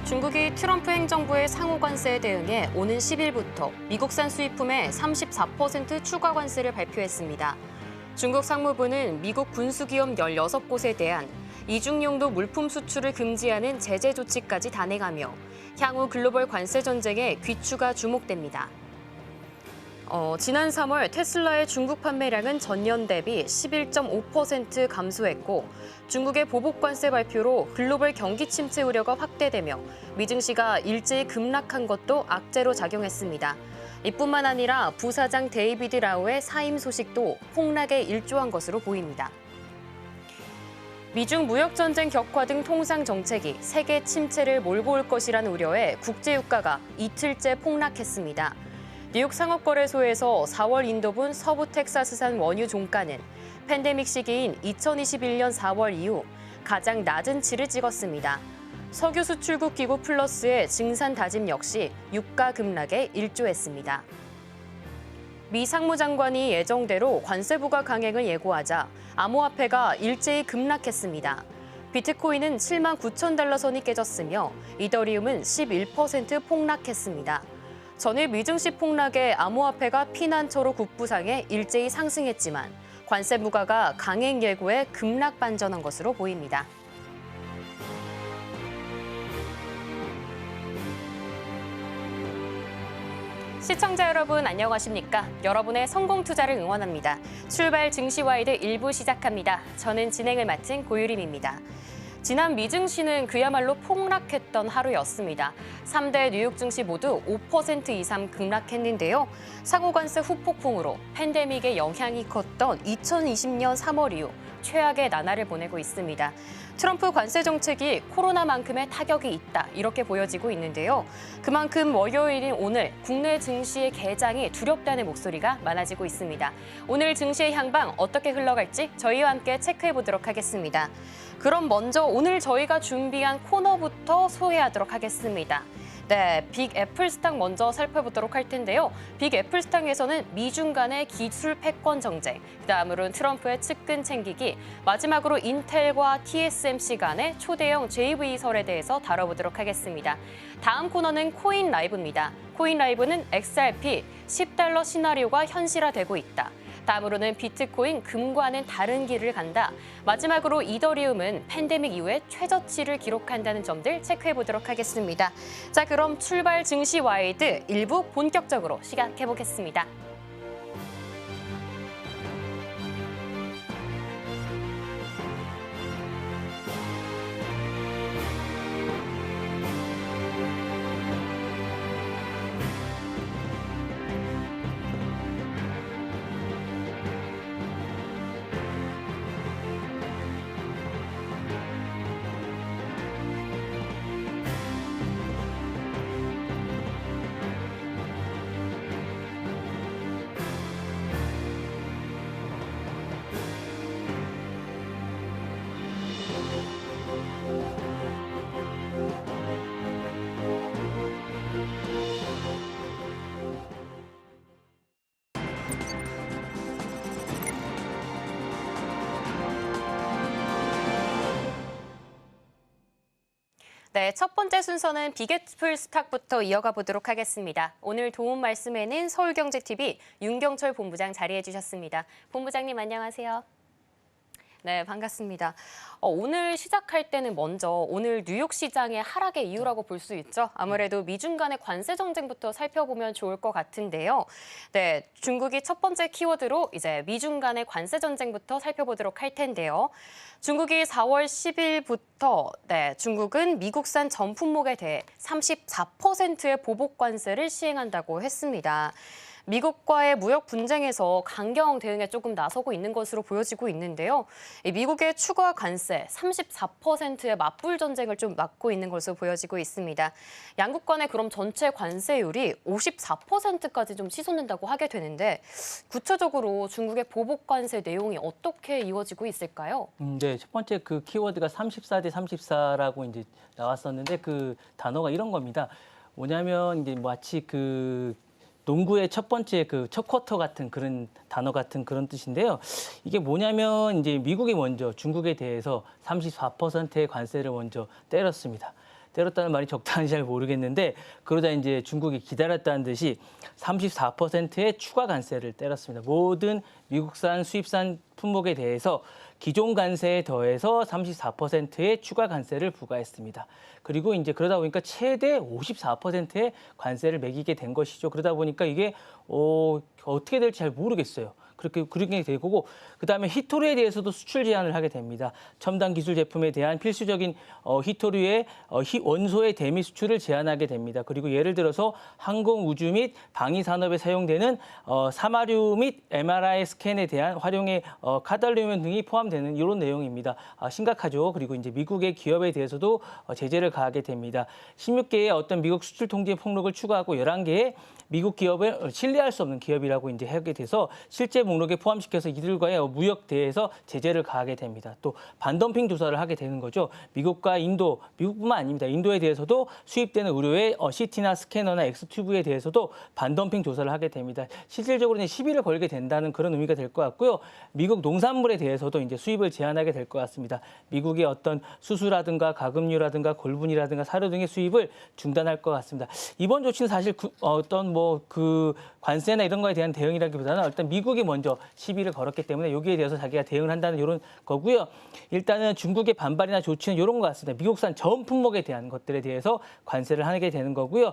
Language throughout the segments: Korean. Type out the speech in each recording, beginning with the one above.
중국이 트럼프 행정부의 상호 관세에 대응해 오는 10일부터 미국산 수입품에 34% 추가 관세를 발표했습니다. 중국 상무부는 미국 군수기업 16곳에 대한 이중용도 물품 수출을 금지하는 제재 조치까지 단행하며 향후 글로벌 관세 전쟁에 귀추가 주목됩니다. 지난 3월 테슬라의 중국 판매량은 전년 대비 11.5% 감소했고 중국의 보복 관세 발표로 글로벌 경기 침체 우려가 확대되며 미증시가 일제히 급락한 것도 악재로 작용했습니다. 이뿐만 아니라 부사장 데이비드 라오의 사임 소식도 폭락에 일조한 것으로 보입니다. 미중 무역전쟁 격화 등 통상 정책이 세계 침체를 몰고 올 것이라는 우려에 국제유가가 이틀째 폭락했습니다. 뉴욕 상업거래소에서 4월 인도분 서부 텍사스산 원유 종가는 팬데믹 시기인 2021년 4월 이후 가장 낮은 치를 찍었습니다. 석유 수출국 기구 플러스의 증산 다짐 역시 유가 급락에 일조했습니다. 미 상무장관이 예정대로 관세 부과 강행을 예고하자 암호화폐가 일제히 급락했습니다. 비트코인은 7만 9천 달러 선이 깨졌으며 이더리움은 11% 폭락했습니다. 전일 미증시 폭락에 암호화폐가 피난처로 급부상해 일제히 상승했지만 관세 부과가 강행 예고에 급락 반전한 것으로 보입니다. 시청자 여러분 안녕하십니까? 여러분의 성공 투자를 응원합니다. 출발 증시와이드 1부 시작합니다. 저는 진행을 맡은 고유림입니다. 지난 미증시는 그야말로 폭락했던 하루였습니다. 3대 뉴욕 증시 모두 5% 이상 급락했는데요. 상호관세 후폭풍으로 팬데믹의 영향이 컸던 2020년 3월 이후 최악의 나날을 보내고 있습니다. 트럼프 관세 정책이 코로나만큼의 타격이 있다, 이렇게 보여지고 있는데요. 그만큼 월요일인 오늘 국내 증시의 개장이 두렵다는 목소리가 많아지고 있습니다. 오늘 증시의 향방 어떻게 흘러갈지 저희와 함께 체크해 보도록 하겠습니다. 그럼 먼저 오늘 저희가 준비한 코너부터 소개하도록 하겠습니다. 네, 빅 애플스탁 먼저 살펴보도록 할 텐데요. 빅 애플스탁에서는 미중 간의 기술 패권 정쟁, 그다음으로는 트럼프의 측근 챙기기, 마지막으로 인텔과 TSMC 간의 초대형 JV설에 대해서 다뤄보도록 하겠습니다. 다음 코너는 코인 라이브입니다. 코인 라이브는 XRP 10달러 시나리오가 현실화되고 있다. 다음으로는 비트코인 금과는 다른 길을 간다. 마지막으로 이더리움은 팬데믹 이후에 최저치를 기록한다는 점들 체크해 보도록 하겠습니다. 자, 그럼 출발 증시 와이드 1부 본격적으로 시작해 보겠습니다. 네, 첫 번째 순서는 빅애플스탁부터 이어가 보도록 하겠습니다. 오늘 도움 말씀에는 서울경제TV 윤경철 본부장 자리해 주셨습니다. 본부장님 안녕하세요. 네, 반갑습니다. 오늘 시작할 때는 먼저 오늘 뉴욕 시장의 하락의 이유라고 볼 수 있죠. 아무래도 미중 간의 관세 전쟁부터 살펴보면 좋을 것 같은데요. 네, 중국이 첫 번째 키워드로 이제 미중 간의 관세 전쟁부터 살펴보도록 할 텐데요. 중국이 4월 10일부터 중국은 미국산 전 품목에 대해 34%의 보복 관세를 시행한다고 했습니다. 미국과의 무역 분쟁에서 강경 대응에 조금 나서고 있는 것으로 보여지고 있는데요. 미국의 추가 관세 34%의 맞불 전쟁을 좀 막고 있는 것으로 보여지고 있습니다. 양국 간의 그럼 전체 관세율이 54%까지 좀 치솟는다고 하게 되는데 구체적으로 중국의 보복 관세 내용이 어떻게 이루어지고 있을까요? 네, 첫 번째 그 키워드가 34대 34라고 이제 나왔었는데 그 단어가 이런 겁니다. 뭐냐면 이제 마치 그 농구의 첫 번째 그 첫 쿼터 같은 그런 단어 같은 그런 뜻인데요. 이게 뭐냐면 이제 미국이 먼저 중국에 대해서 34%의 관세를 먼저 때렸습니다. 때렸다는 말이 적당한지 잘 모르겠는데 그러다 이제 중국이 기다렸다는 듯이 34%의 추가 관세를 때렸습니다. 모든 미국산 수입산 품목에 대해서 기존 관세에 더해서 34%의 추가 관세를 부과했습니다. 그리고 이제 그러다 보니까 최대 54%의 관세를 매기게 된 것이죠. 그러다 보니까 이게 어떻게 될지 잘 모르겠어요. 그렇게 될 거고, 그다음에 히토류에 대해서도 수출 제한을 하게 됩니다. 첨단 기술 제품에 대한 필수적인 히토류의 원소의 대미 수출을 제한하게 됩니다. 그리고 예를 들어서 항공 우주 및 방위 산업에 사용되는 사마류 및 MRI 스캔에 대한 활용의 카달륨 등이 포함되는 이런 내용입니다. 심각하죠. 그리고 이제 미국의 기업에 대해서도 제재를 가하게 됩니다. 16개의 어떤 미국 수출 통제 목록을 추가하고 11개의 미국 기업을 신뢰할 수 없는 기업이라고 이제 하게 돼서 실제 목록에 포함시켜서 이들과의 무역 대에서 제재를 가하게 됩니다. 또 반덤핑 조사를 하게 되는 거죠. 미국과 인도, 미국뿐만 아닙니다. 인도에 대해서도 수입되는 의료의 CT나 스캐너나 엑스튜브에 대해서도 반덤핑 조사를 하게 됩니다. 실질적으로 시비를 걸게 된다는 그런 의미가 될 것 같고요. 미국 농산물에 대해서도 이제 수입을 제한하게 될 것 같습니다. 미국의 어떤 수수라든가 가금류라든가 골분이라든가 사료 등의 수입을 중단할 것 같습니다. 이번 조치는 사실 어떤 그 관세나 이런 거에 대한 대응이라기보다는 일단 미국이 먼저 시비를 걸었기 때문에 여기에 대해서 자기가 대응을 한다는 이런 거고요. 일단은 중국의 반발이나 조치는 이런 것 같습니다. 미국산 전 품목에 대한 것들에 대해서 관세를 하게 되는 거고요.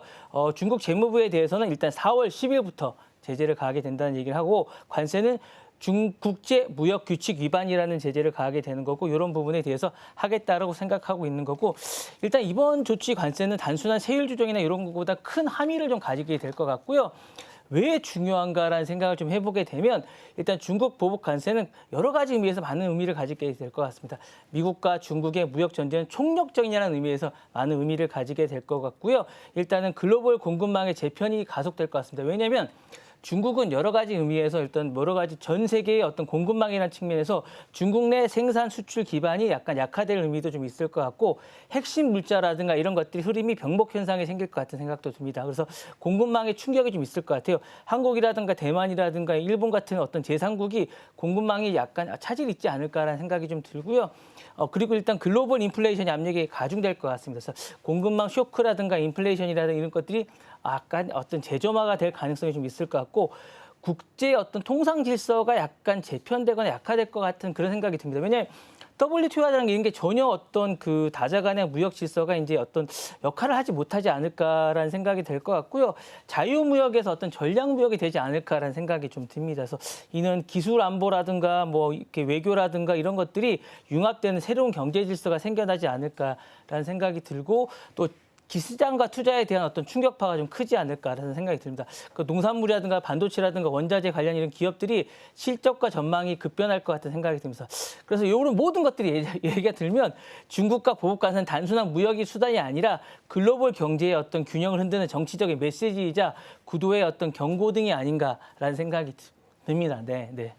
중국 재무부에 대해서는 일단 4월 10일부터 제재를 가하게 된다는 얘기를 하고, 관세는 중국제 무역 규칙 위반이라는 제재를 가하게 되는 거고, 이런 부분에 대해서 하겠다라고 생각하고 있는 거고, 일단 이번 조치 관세는 단순한 세율 조정이나 이런 것보다 큰 함의를 좀 가지게 될 것 같고요. 왜 중요한가라는 생각을 좀 해보게 되면, 일단 중국 보복 관세는 여러 가지 의미에서 많은 의미를 가지게 될 것 같습니다. 미국과 중국의 무역 전쟁은 총력전이라는 의미에서 많은 의미를 가지게 될 것 같고요. 일단은 글로벌 공급망의 재편이 가속될 것 같습니다. 왜냐하면 중국은 여러 가지 의미에서 일단 여러 가지 전 세계의 어떤 공급망이라는 측면에서 중국 내 생산 수출 기반이 약간 약화될 의미도 좀 있을 것 같고, 핵심 물자라든가 이런 것들이 흐름이 병목 현상이 생길 것 같은 생각도 듭니다. 그래서 공급망에 충격이 좀 있을 것 같아요. 한국이라든가 대만이라든가 일본 같은 어떤 제3국이 공급망이 약간 차질이 있지 않을까라는 생각이 좀 들고요. 그리고 일단 글로벌 인플레이션이 압력이 가중될 것 같습니다. 그래서 공급망 쇼크라든가 인플레이션이라든가 이런 것들이 약간 어떤 재점화가 될 가능성이 좀 있을 것 같고, 국제 어떤 통상 질서가 약간 재편되거나 약화될 것 같은 그런 생각이 듭니다. 왜냐하면 WTO라는 게 이런 게 전혀 어떤 그 다자 간의 무역 질서가 이제 어떤 역할을 하지 못하지 않을까라는 생각이 될 것 같고요. 자유무역에서 어떤 전략무역이 되지 않을까라는 생각이 좀 듭니다. 그래서 이는 기술 안보라든가 뭐 이렇게 외교라든가 이런 것들이 융합되는 새로운 경제 질서가 생겨나지 않을까라는 생각이 들고, 또 기시장과 투자에 대한 어떤 충격파가 좀 크지 않을까라는 생각이 듭니다. 그 농산물이라든가 반도체라든가 원자재 관련 이런 기업들이 실적과 전망이 급변할 것 같은 생각이 듭니다. 그래서 이런 모든 것들이 얘기가 들면 중국과 보복 관세는 단순한 무역이 수단이 아니라 글로벌 경제의 어떤 균형을 흔드는 정치적인 메시지이자 구도의 어떤 경고 등이 아닌가라는 생각이 듭니다. 네. 네.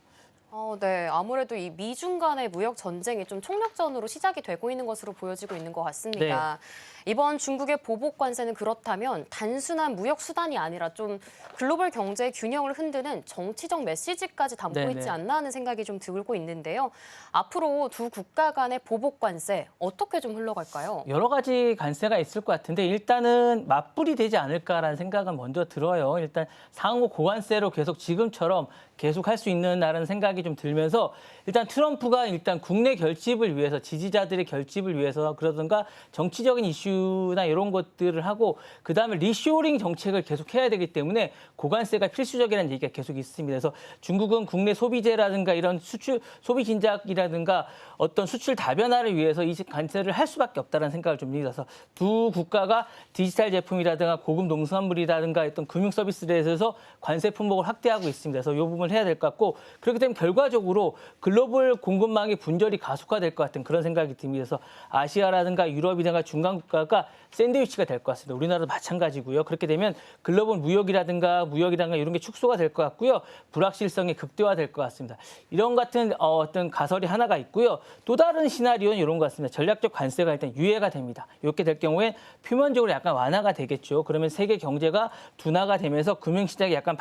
아무래도 이 미중 간의 무역 전쟁이 좀 총력전으로 시작이 되고 있는 것으로 보여지고 있는 것 같습니다. 이번 중국의 보복 관세는 그렇다면 단순한 무역 수단이 아니라 좀 글로벌 경제의 균형을 흔드는 정치적 메시지까지 담고 있지 않나 하는 생각이 좀 들고 있는데요. 앞으로 두 국가 간의 보복 관세 어떻게 좀 흘러갈까요? 여러 가지 관세가 있을 것 같은데 일단은 맞불이 되지 않을까라는 생각은 먼저 들어요. 일단 상호 고관세로 계속 지금처럼 계속 할 수 있는다는 생각이 좀 들면서, 일단 트럼프가 일단 국내 결집을 위해서, 지지자들의 결집을 위해서 그러든가 정치적인 이슈나 이런 것들을 하고, 그다음에 리쇼링 정책을 계속 해야 되기 때문에 고관세가 필수적이라는 얘기가 계속 있습니다. 그래서 중국은 국내 소비재라든가 이런 수출 소비 진작이라든가 어떤 수출 다변화를 위해서 이 관세를 할 수밖에 없다는 생각을 좀 믿어서, 두 국가가 디지털 제품이라든가 고급 농산물이라든가 어떤 금융 서비스에 대해서 관세 품목을 확대하고 있습니다. 그래서 이 부분을 해야 될 것 같고, 그렇기 때문에 결과적으로 글로벌 공급망의 분절이 가속화될 것 같은 그런 생각이 듭니다. 그래서 아시아라든가 유럽이든가 중간 국가가 샌드위치가 될 것 같습니다. 우리나라도 마찬가지고요. 그렇게 되면 글로벌 무역이라든가 이런 게 축소가 될 것 같고요. 불확실성이 극대화될 것 같습니다. 이런 같은 어떤 가설이 하나가 있고요. 또 다른 시나리오는 이런 것 같습니다. 전략적 관세가 일단 유예가 됩니다. 이렇게 될 경우에 표면적으로 약간 완화가 되겠죠. 그러면 세계 경제가 둔화가 되면서 금융시장이 약간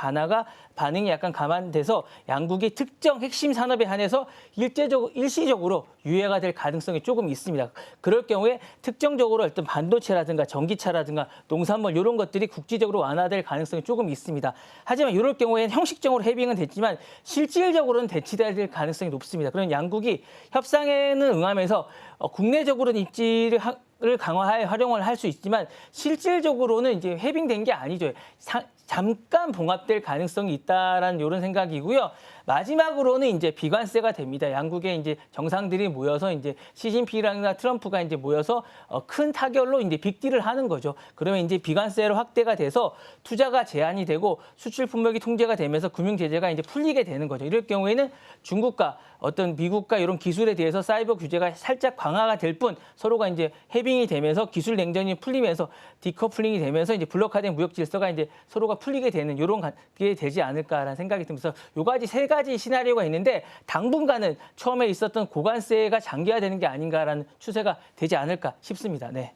반응이 약간 감안돼서 양국이 특정 핵심 산업에 한해서 일시적으로 유예가 될 가능성이 조금 있습니다. 그럴 경우에 특정적으로 일단 반도체라든가 전기차라든가 농산물 이런 것들이 국제적으로 완화될 가능성이 조금 있습니다. 하지만 이럴 경우에는 형식적으로 해빙은 됐지만 실질적으로는 대치될 가능성이 높습니다. 그런 양국이 협상에는 응하면서 국내적으로는 입지를 강화해 활용을 할 수 있지만 실질적으로는 이제 해빙된 게 아니죠. 잠깐 봉합될 가능성이 있다라는 이런 생각이고요. 마지막으로는 이제 비관세가 됩니다. 양국의 이제 정상들이 모여서 이제 시진핑이나 트럼프가 이제 모여서 큰 타결로 이제 빅딜을 하는 거죠. 그러면 이제 비관세로 확대가 돼서 투자가 제한이 되고 수출 품목이 통제가 되면서 금융 제재가 이제 풀리게 되는 거죠. 이럴 경우에는 중국과 어떤 미국과 이런 기술에 대해서 사이버 규제가 살짝 강화가 될 뿐 서로가 이제 해빙이 되면서 기술 냉전이 풀리면서 디커플링이 되면서 이제 블록화된 무역 질서가 이제 서로가 풀리게 되는 이런 게 되지 않을까라는 생각이 들면서 요 가지 세 가지 시나리오가 있는데 당분간은 처음에 있었던 고관세가 장기화되는 게 아닌가라는 추세가 되지 않을까 싶습니다. 네.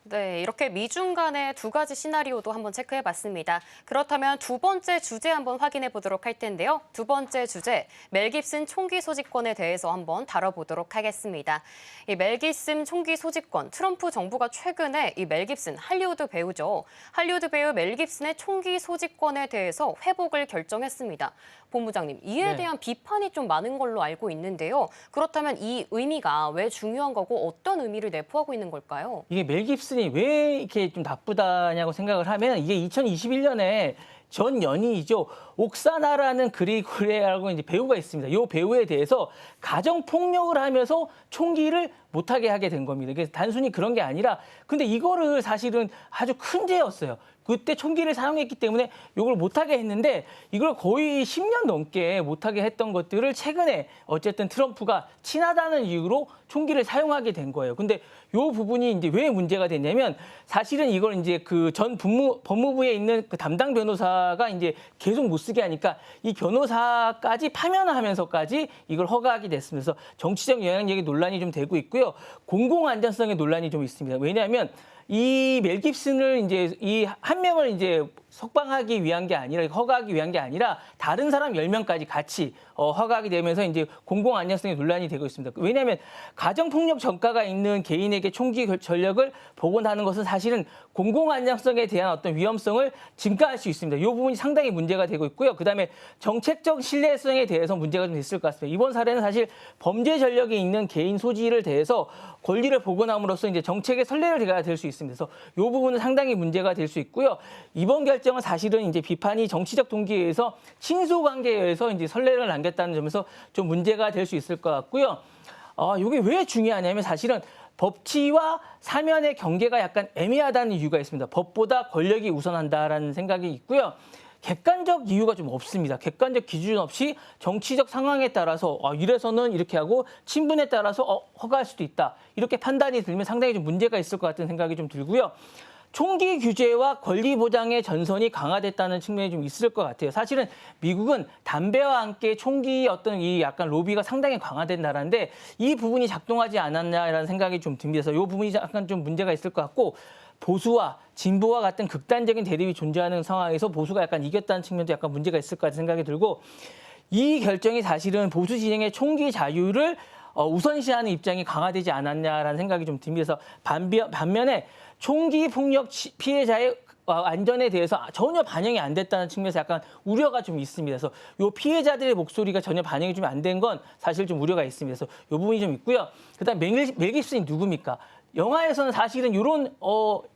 네, 이렇게 미중 간의 두 가지 시나리오도 한번 체크해봤습니다. 그렇다면 두 번째 주제 한번 확인해 보도록 할 텐데요. 두 번째 주제, 멜 깁슨 총기 소지권에 대해서 한번 다뤄보도록 하겠습니다. 이 멜 깁슨 총기 소지권, 트럼프 정부가 최근에 이 멜 깁슨, 할리우드 배우죠. 할리우드 배우 멜 깁슨의 총기 소지권에 대해서 회복을 결정했습니다. 본부장님, 이에 대한 비판이 좀 많은 걸로 알고 있는데요. 그렇다면 이 의미가 왜 중요한 거고 어떤 의미를 내포하고 있는 걸까요? 이게 멜 깁슨이 왜 이렇게 좀 나쁘다냐고 생각을 하면 이게 2021년에 전 연인이죠. 옥사나라는 그리고레라고 이제 배우가 있습니다. 이 배우에 대해서 가정 폭력을 하면서 총기를 못하게 하게 된 겁니다. 그래서 단순히 그런 게 아니라 근데 이거를 사실은 아주 큰 죄였어요. 그때 총기를 사용했기 때문에 이걸 못하게 했는데 이걸 거의 10년 넘게 못하게 했던 것들을 최근에 어쨌든 트럼프가 친하다는 이유로 총기를 사용하게 된 거예요. 근데 이 부분이 이제 왜 문제가 됐냐면 사실은 이걸 이제 그 전 법무부에 있는 그 담당 변호사가 이제 계속 못 쓰게 하니까 이 변호사까지 파면하면서까지 이걸 허가하게 됐습니다. 그래서 정치적 영향력의 논란이 좀 되고 있고요. 공공안전성의 논란이 좀 있습니다. 왜냐하면 이 멜 깁슨을 이제 이 한 명을 이제 석방하기 위한 게 아니라 허가하기 위한 게 아니라 다른 사람 10명까지 같이 허가하게 되면서 이제 공공 안전성의 논란이 되고 있습니다. 왜냐하면 가정폭력 전과가 있는 개인에게 총기 전력을 복원하는 것은 사실은 공공 안전성에 대한 어떤 위험성을 증가할 수 있습니다. 이 부분이 상당히 문제가 되고 있고요. 그다음에 정책적 신뢰성에 대해서 문제가 좀 있을 것 같습니다. 이번 사례는 사실 범죄 전력이 있는 개인 소지를 대해서 권리를 복원함으로써 이제 정책의 선례가 될 수 있습니다. 그래서 이 부분은 상당히 문제가 될 수 있고요. 이번 결정은 사실은 이제 비판이 정치적 동기에 의해서 친소 관계에 의해서 이제 선례를 남겼다는 점에서 좀 문제가 될 수 있을 것 같고요. 이게 왜 중요하냐면 사실은 법치와 사면의 경계가 약간 애매하다는 이유가 있습니다. 법보다 권력이 우선한다라는 생각이 있고요. 객관적 이유가 좀 없습니다. 객관적 기준 없이 정치적 상황에 따라서 이래서는 이렇게 하고 친분에 따라서 허가할 수도 있다. 이렇게 판단이 들면 상당히 좀 문제가 있을 것 같은 생각이 좀 들고요. 총기 규제와 권리 보장의 전선이 강화됐다는 측면이 좀 있을 것 같아요. 사실은 미국은 담배와 함께 총기 어떤 이 약간 로비가 상당히 강화된 나라인데 이 부분이 작동하지 않았냐라는 생각이 좀 듭니다. 그래서 이 부분이 약간 좀 문제가 있을 것 같고 보수와 진보와 같은 극단적인 대립이 존재하는 상황에서 보수가 약간 이겼다는 측면도 약간 문제가 있을 것 같은 생각이 들고 이 결정이 사실은 보수 진영의 총기 자유를 우선시하는 입장이 강화되지 않았냐라는 생각이 좀 듭니다. 그래서 반면에 총기 폭력 피해자의 안전에 대해서 전혀 반영이 안 됐다는 측면에서 약간 우려가 좀 있습니다. 그래서 이 피해자들의 목소리가 전혀 반영이 좀 안 된 건 사실 좀 우려가 있습니다. 그래서 이 부분이 좀 있고요. 그다음 멜 깁슨이 누굽니까? 영화에서는 사실은 이런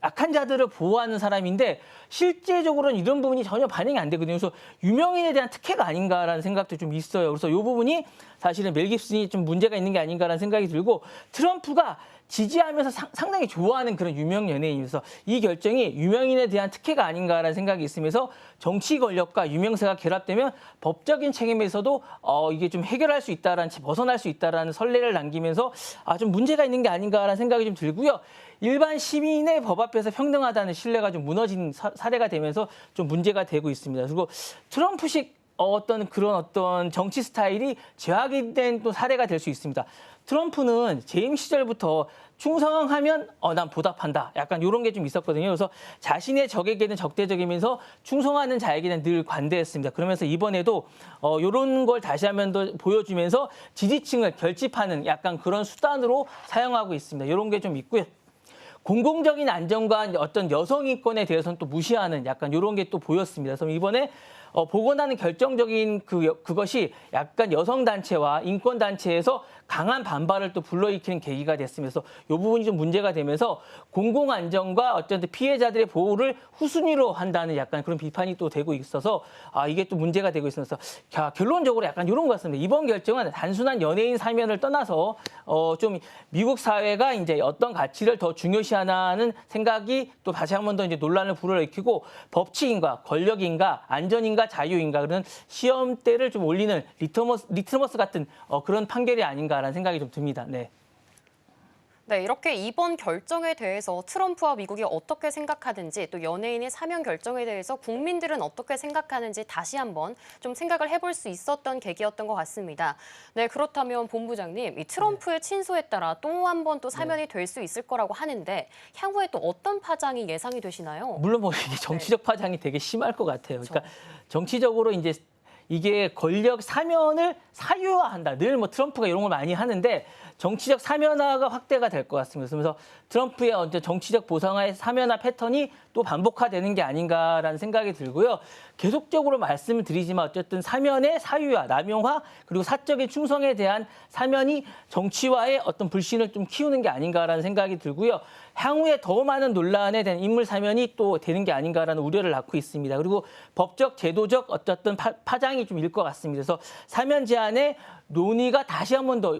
약한 자들을 보호하는 사람인데 실제적으로는 이런 부분이 전혀 반영이 안 되거든요. 그래서 유명인에 대한 특혜가 아닌가라는 생각도 좀 있어요. 그래서 이 부분이 사실은 멜 깁슨이 좀 문제가 있는 게 아닌가라는 생각이 들고 트럼프가 지지하면서 상당히 좋아하는 그런 유명 연예인이어서 이 결정이 유명인에 대한 특혜가 아닌가라는 생각이 있으면서 정치 권력과 유명세가 결합되면 법적인 책임에서도 이게 좀 해결할 수 있다라는 벗어날 수 있다라는 선례를 남기면서 좀 문제가 있는 게 아닌가라는 생각이 좀 들고요. 일반 시민의 법 앞에서 평등하다는 신뢰가 좀 무너진 사례가 되면서 좀 문제가 되고 있습니다. 그리고 트럼프식 어떤 정치 스타일이 재확인된 또 사례가 될 수 있습니다. 트럼프는 재임 시절부터 충성하면 난 보답한다. 약간 이런 게 좀 있었거든요. 그래서 자신의 적에게는 적대적이면서 충성하는 자에게는 늘 관대했습니다. 그러면서 이번에도 이런 걸 다시 한번 더 보여주면서 지지층을 결집하는 약간 그런 수단으로 사용하고 있습니다. 이런 게 좀 있고요. 공공적인 안전과 어떤 여성 인권에 대해서는 또 무시하는 약간 이런 게 또 보였습니다. 그래서 이번에 보고 나는 결정적인 그것이 약간 여성단체와 인권단체에서 강한 반발을 또 불러일으키는 계기가 됐으면서 이 부분이 좀 문제가 되면서 공공안전과 어쨌든 피해자들의 보호를 후순위로 한다는 약간 그런 비판이 또 되고 있어서 이게 또 문제가 되고 있어서 결론적으로 약간 이런 것 같습니다. 이번 결정은 단순한 연예인 사면을 떠나서 좀 미국 사회가 이제 어떤 가치를 더 중요시하나는 생각이 또 다시 한 번 더 이제 논란을 불러일으키고 법치인가 권력인가 안전인가 자유인가 그런 시험대를 좀 올리는 리트머스 같은 그런 판결이 아닌가라는 생각이 좀 듭니다. 네. 네, 이렇게 이번 결정에 대해서 트럼프와 미국이 어떻게 생각하는지 또 연예인의 사면 결정에 대해서 국민들은 어떻게 생각하는지 다시 한번 좀 생각을 해볼 수 있었던 계기였던 것 같습니다. 네, 그렇다면 본부장님, 이 트럼프의 친소에 따라 또 한 번 또 사면이 될 수 있을 거라고 하는데 향후에 또 어떤 파장이 예상이 되시나요? 물론 뭐 이게 정치적 파장이 되게 심할 것 같아요. 그러니까 정치적으로 이게 권력 사면을 사유화한다. 늘 뭐 트럼프가 이런 걸 많이 하는데 정치적 사면화가 확대가 될 것 같습니다. 그래서 트럼프의 정치적 보상화의 사면화 패턴이 또 반복화되는 게 아닌가라는 생각이 들고요. 계속적으로 말씀을 드리지만 어쨌든 사면의 사유화, 남용화 그리고 사적인 충성에 대한 사면이 정치화의 어떤 불신을 좀 키우는 게 아닌가라는 생각이 들고요. 향후에 더 많은 논란에 대한 인물 사면이 또 되는 게 아닌가라는 우려를 낳고 있습니다. 그리고 법적, 제도적 어쨌든 파장이 좀 일 것 같습니다. 그래서 사면 제한의 논의가 다시 한 번 더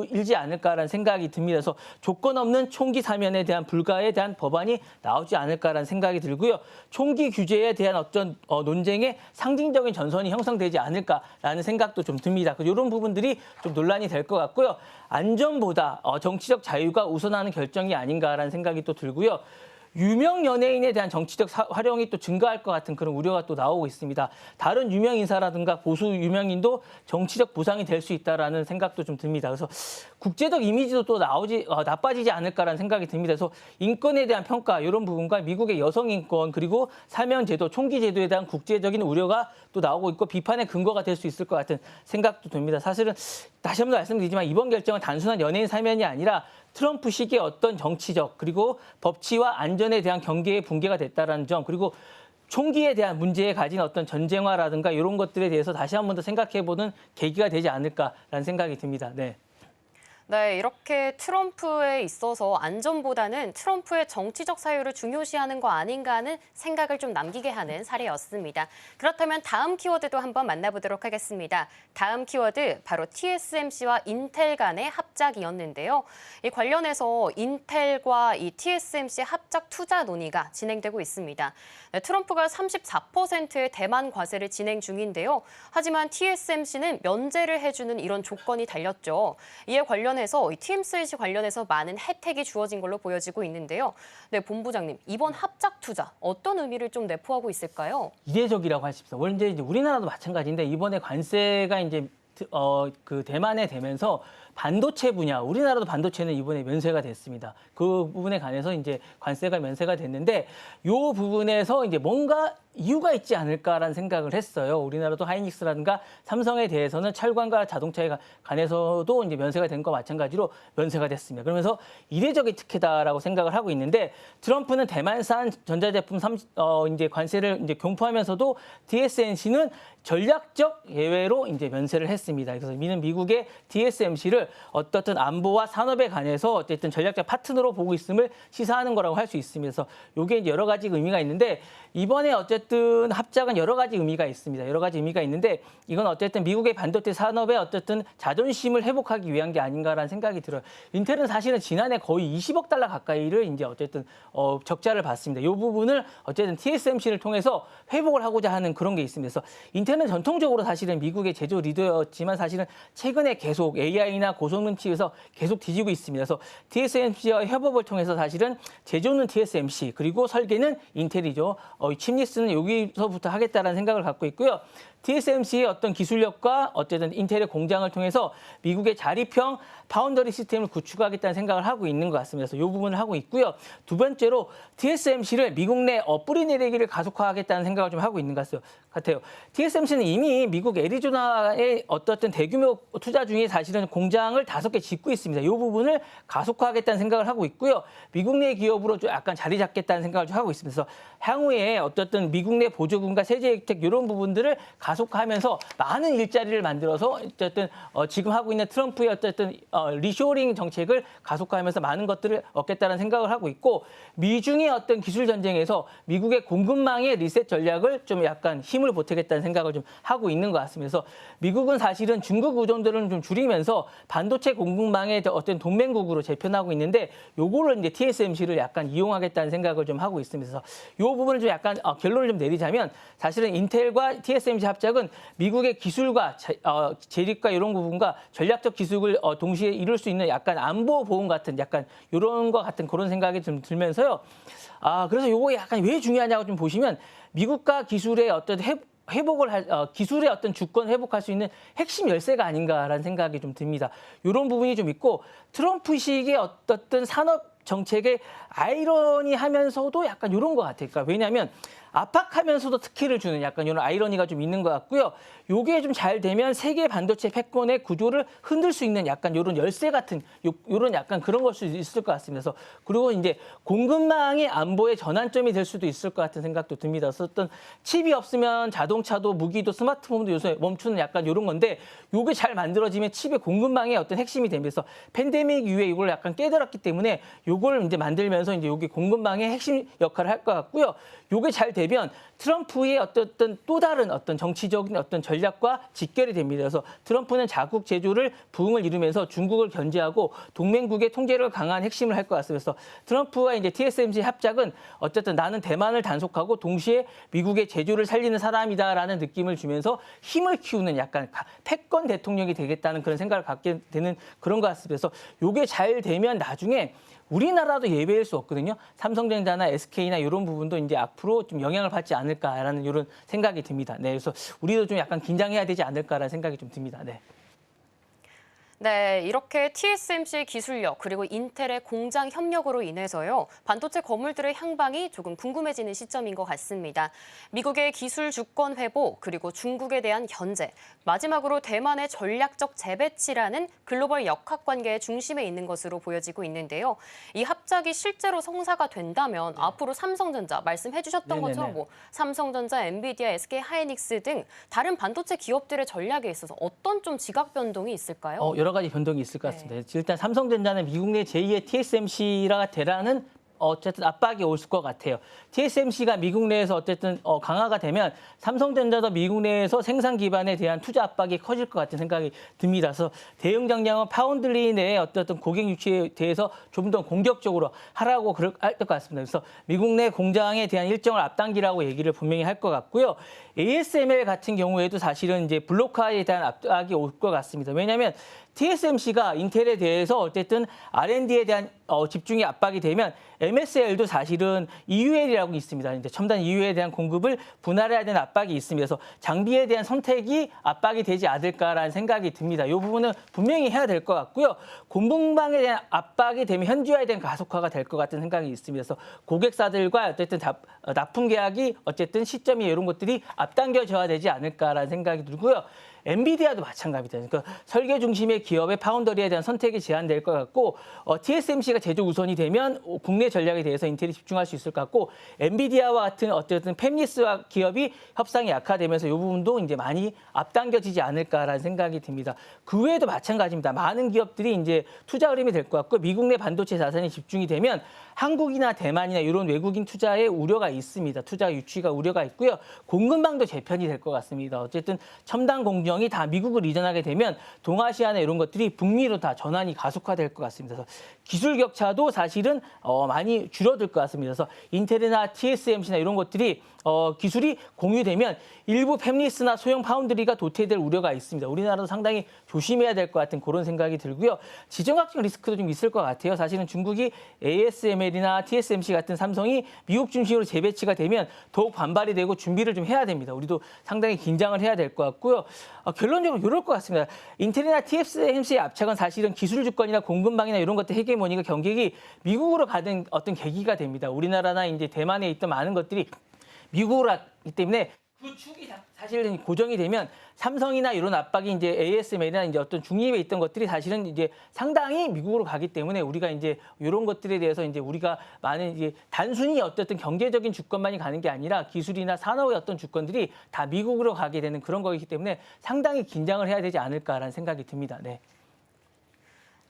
일지 않을까라는 생각이 듭니다. 그래서 조건 없는 총기 사면에 대한 불가에 대한 법안이 나오지 않을까라는 생각이 들고요. 총기 규제에 대한 어떤 논쟁의 상징적인 전선이 형성되지 않을까라는 생각도 좀 듭니다. 이런 부분들이 좀 논란이 될 것 같고요. 안전보다 정치적 자유가 우선하는 결정이 아닌가라는 생각이 또 들고요. 유명 연예인에 대한 정치적 활용이 또 증가할 것 같은 그런 우려가 또 나오고 있습니다. 다른 유명 인사라든가 보수 유명인도 정치적 보상이 될 수 있다라는 생각도 좀 듭니다. 그래서 국제적 이미지도 또 나빠지지 않을까라는 생각이 듭니다. 그래서 인권에 대한 평가 이런 부분과 미국의 여성 인권 그리고 사면 제도, 총기 제도에 대한 국제적인 우려가 또 나오고 있고 비판의 근거가 될 수 있을 것 같은 생각도 듭니다. 사실은 다시 한번 말씀드리지만 이번 결정은 단순한 연예인 사면이 아니라 트럼프 시기의 어떤 정치적 그리고 법치와 안전에 대한 경계의 붕괴가 됐다는 점 그리고 총기에 대한 문제에 가진 어떤 전쟁화라든가 이런 것들에 대해서 다시 한 번 더 생각해보는 계기가 되지 않을까라는 생각이 듭니다. 네. 네, 이렇게 트럼프에 있어서 안전보다는 트럼프의 정치적 사유를 중요시하는 거 아닌가 하는 생각을 좀 남기게 하는 사례였습니다. 그렇다면 다음 키워드도 한번 만나보도록 하겠습니다. 다음 키워드 바로 TSMC와 인텔 간의 합작이었는데요. 이 관련해서 인텔과 이 TSMC 합작 투자 논의가 진행되고 있습니다. 네, 트럼프가 34%의 대만 과세를 진행 중인데요. 하지만 TSMC는 면제를 해주는 이런 조건이 달렸죠. 이에 관련해서 이 TSMC 관련해서 많은 혜택이 주어진 걸로 보여지고 있는데요. 네, 본부장님, 이번 합작 투자 어떤 의미를 좀 내포하고 있을까요? 이례적이라고 할 수 있습니다. 원래 이제 우리나라도 마찬가지인데 이번에 관세가 이제 그 대만에 되면서 반도체 분야, 우리나라도 반도체는 이번에 면세가 됐습니다. 그 부분에 관해서 이제 관세가 면세가 됐는데 이 부분에서 이제 뭔가 이유가 있지 않을까라는 생각을 했어요. 우리나라도 하이닉스라든가 삼성에 대해서는 철강과 자동차에 관해서도 이제 면세가 된 거 마찬가지로 면세가 됐습니다. 그러면서 이례적인 특혜다라고 생각을 하고 있는데 트럼프는 대만산 전자제품 이제 관세를 이제 공포하면서도 TSMC는 전략적 예외로 이제 면세를 했습니다. 그래서 미는 미국의 TSMC를 어떻든 안보와 산업에 관해서 어쨌든 전략적 파트너로 보고 있음을 시사하는 거라고 할 수 있습니다. 그래서 이게 이제 여러 가지 의미가 있는데 이번에 어쨌든 합작은 여러 가지 의미가 있습니다. 여러 가지 의미가 있는데 이건 어쨌든 미국의 반도체 산업의 어쨌든 자존심을 회복하기 위한 게 아닌가라는 생각이 들어요. 인텔은 사실은 지난해 거의 20억 달러 가까이를 이제 어쨌든 적자를 봤습니다. 이 부분을 어쨌든 TSMC를 통해서 회복을 하고자 하는 그런 게 있습니다. 그래서 인텔은 전통적으로 사실은 미국의 제조 리더였지만 사실은 최근에 계속 AI나 고성능 칩에서 계속 뒤지고 있습니다. 그래서 TSMC와 협업을 통해서 사실은 제조는 TSMC 그리고 설계는 인텔이죠. 칩리스는 여기서부터 하겠다라는 생각을 갖고 있고요. TSMC의 어떤 기술력과 어쨌든 인텔의 공장을 통해서 미국의 자립형 파운더리 시스템을 구축하겠다는 생각을 하고 있는 것 같습니다. 그래서 이 부분을 하고 있고요. 두 번째로 TSMC를 미국 내 뿌리 내리기를 가속화하겠다는 생각을 좀 하고 있는 것 같아요. TSMC는 이미 미국 애리조나의 어떤 대규모 투자 중에 사실은 공장을 5개 짓고 있습니다. 이 부분을 가속화하겠다는 생각을 하고 있고요. 미국 내 기업으로 좀 약간 자리 잡겠다는 생각을 좀 하고 있습니다. 그래서 향후에 어떤 미국 내 보조금과 세제 혜택 이런 부분들을 가속화하면서 많은 일자리를 만들어서 어쨌든 지금 하고 있는 트럼프의 어쨌든 리쇼링 정책을 가속화하면서 많은 것들을 얻겠다는 생각을 하고 있고 미중의 어떤 기술 전쟁에서 미국의 공급망의 리셋 전략을 좀 약간 힘을 보태겠다는 생각을 좀 하고 있는 것 같습니다. 그래서 미국은 사실은 중국 의존도를 좀 줄이면서 반도체 공급망의 어떤 동맹국으로 재편하고 있는데 요거를 이제 TSMC를 약간 이용하겠다는 생각을 좀 하고 있습니다. 그래서 요 부분을 좀 약간 결론을 좀 내리자면 사실은 인텔과 TSMC 합작은 미국의 기술과 재립과 이런 부분과 전략적 기술을 동시에 이룰 수 있는 약간 안보 보험 같은 약간 이런 것 같은 그런 생각이 좀 들면서요. 그래서 요거 약간 왜 중요하냐고 좀 보시면 미국과 기술의 어떤 회복을 기술의 어떤 주권 회복할 수 있는 핵심 열쇠가 아닌가라는 생각이 좀 듭니다. 이런 부분이 좀 있고 트럼프식의 어떤 산업 정책의 아이러니하면서도 약간 이런 것 같아요. 그러니까 왜냐하면 압박하면서도 특혜를 주는 약간 이런 아이러니가 좀 있는 것 같고요. 요게 좀 잘 되면 세계 반도체 패권의 구조를 흔들 수 있는 약간 이런 열쇠 같은 이런 약간 그런 걸 수 있을 것 같습니다. 그래서 그리고 이제 공급망의 안보의 전환점이 될 수도 있을 것 같은 생각도 듭니다. 그래서 어떤 칩이 없으면 자동차도 무기도 스마트폰도 요새 멈추는 약간 이런 건데 요게 잘 만들어지면 칩의 공급망의 어떤 핵심이 되면서 팬데믹 이후에 이걸 약간 깨달았기 때문에 요걸 이제 만들면서 이제 요게 공급망의 핵심 역할을 할 것 같고요. 요게 잘 되면 트럼프의 어떤 또 다른 어떤 정치적인 어떤 전략과 직결이 됩니다. 그래서 트럼프는 자국 제조를 부흥을 이루면서 중국을 견제하고 동맹국의 통제를 강한 핵심을 할 것 같습니다. 그래서 트럼프와 이제 TSMC 합작은 어쨌든 나는 대만을 단속하고 동시에 미국의 제조를 살리는 사람이다라는 느낌을 주면서 힘을 키우는 약간 패권 대통령이 되겠다는 그런 생각을 갖게 되는 그런 것 같습니다. 그래서 요게 잘 되면 나중에 우리나라도 예외일 수 없거든요. 삼성전자나 SK나 이런 부분도 이제 앞으로 좀 영향을 받지 않을까라는 이런 생각이 듭니다. 네, 그래서 우리도 좀 약간 긴장해야 되지 않을까라는 생각이 좀 듭니다. 네. 네, 이렇게 TSMC 기술력 그리고 인텔의 공장 협력으로 인해서요. 반도체 거물들의 향방이 조금 궁금해지는 시점인 것 같습니다. 미국의 기술 주권 회복 그리고 중국에 대한 견제, 마지막으로 대만의 전략적 재배치라는 글로벌 역학관계의 중심에 있는 것으로 보여지고 있는데요. 이 합작이 실제로 성사가 된다면 앞으로 삼성전자 말씀해 주셨던 것처럼 뭐 삼성전자, 엔비디아, SK 하이닉스 등 다른 반도체 기업들의 전략에 있어서 어떤 좀 지각 변동이 있을까요? 여러 가지 변동이 있을 것 같습니다. 일단 삼성전자는 미국 내 제2의 TSMC가 되라는 어쨌든 압박이 올 것 같아요. TSMC가 미국 내에서 어쨌든 강화가 되면 삼성전자도 미국 내에서 생산 기반에 대한 투자 압박이 커질 것 같은 생각이 듭니다. 그래서 대응 전략은 파운드리 내의 어떤 고객 유치에 대해서 좀 더 공격적으로 하라고 할 것 같습니다. 그래서 미국 내 공장에 대한 일정을 앞당기라고 얘기를 분명히 할 것 같고요. ASML 같은 경우에도 사실은 이제 블록화에 대한 압박이 올 것 같습니다. 왜냐하면 TSMC가 인텔에 대해서 어쨌든 R&D에 대한 집중이 압박이 되면 MSL도 사실은 EUL이라고 있습니다. 이제 첨단 EUL에 대한 공급을 분할해야 되는 압박이 있습니다. 그래서 장비에 대한 선택이 압박이 되지 않을까라는 생각이 듭니다. 이 부분은 분명히 해야 될 것 같고요. 공급망에 대한 압박이 되면 현지화에 대한 가속화가 될 것 같은 생각이 있습니다. 그래서 고객사들과 어쨌든 납품 계약이 어쨌든 시점이 이런 것들이 앞당겨져야 되지 않을까라는 생각이 들고요. 엔비디아도 마찬가지입니다. 그러니까 설계 중심의 기업의 파운더리에 대한 선택이 제한될 것 같고 TSMC가 제조 우선이 되면 국내 전략에 대해서 인텔이 집중할 수 있을 것 같고 엔비디아와 같은 어쨌든 팹리스와 기업이 협상이 약화되면서 이 부분도 이제 많이 앞당겨지지 않을까라는 생각이 듭니다. 그 외에도 마찬가지입니다. 많은 기업들이 이제 투자 흐름이 될 것 같고 미국 내 반도체 자산이 집중이 되면 한국이나 대만이나 이런 외국인 투자에 우려가 있습니다. 투자 유치가 우려가 있고요. 공급망도 재편이 될 것 같습니다. 어쨌든 첨단 공정 운영이 다 미국으로 이전하게 되면 동아시아나 이런 것들이 북미로 다 전환이 가속화될 것 같습니다. 그래서 기술 격차도 사실은 많이 줄어들 것 같습니다. 그래서 인텔이나 TSMC나 이런 것들이 기술이 공유되면 일부 팹리스나 소형 파운드리가 도태될 우려가 있습니다. 우리나라도 상당히 조심해야 될 것 같은 그런 생각이 들고요. 지정학적 리스크도 좀 있을 것 같아요. 사실은 중국이 ASML이나 TSMC 같은 삼성이 미국 중심으로 재배치가 되면 더욱 반발이 되고 준비를 좀 해야 됩니다. 우리도 상당히 긴장을 해야 될 것 같고요. 결론적으로 이럴 것 같습니다. 인텔이나 TSMC의 압착은 사실은 기술 주권이나 공급망이나 이런 것들 헤게모니가 경쟁이 미국으로 가는 어떤 계기가 됩니다. 우리나라나 이제 대만에 있던 많은 것들이 미국으로 하기 때문에 그 축이 사실은 고정이 되면 삼성이나 이런 압박이 이제 ASML이나 이제 어떤 중립에 있던 것들이 사실은 이제 상당히 미국으로 가기 때문에 우리가 이제 이런 것들에 대해서 이제 우리가 많은 이제 단순히 어쨌든 경제적인 주권만이 가는 게 아니라 기술이나 산업의 어떤 주권들이 다 미국으로 가게 되는 그런 거이기 때문에 상당히 긴장을 해야 되지 않을까라는 생각이 듭니다. 네.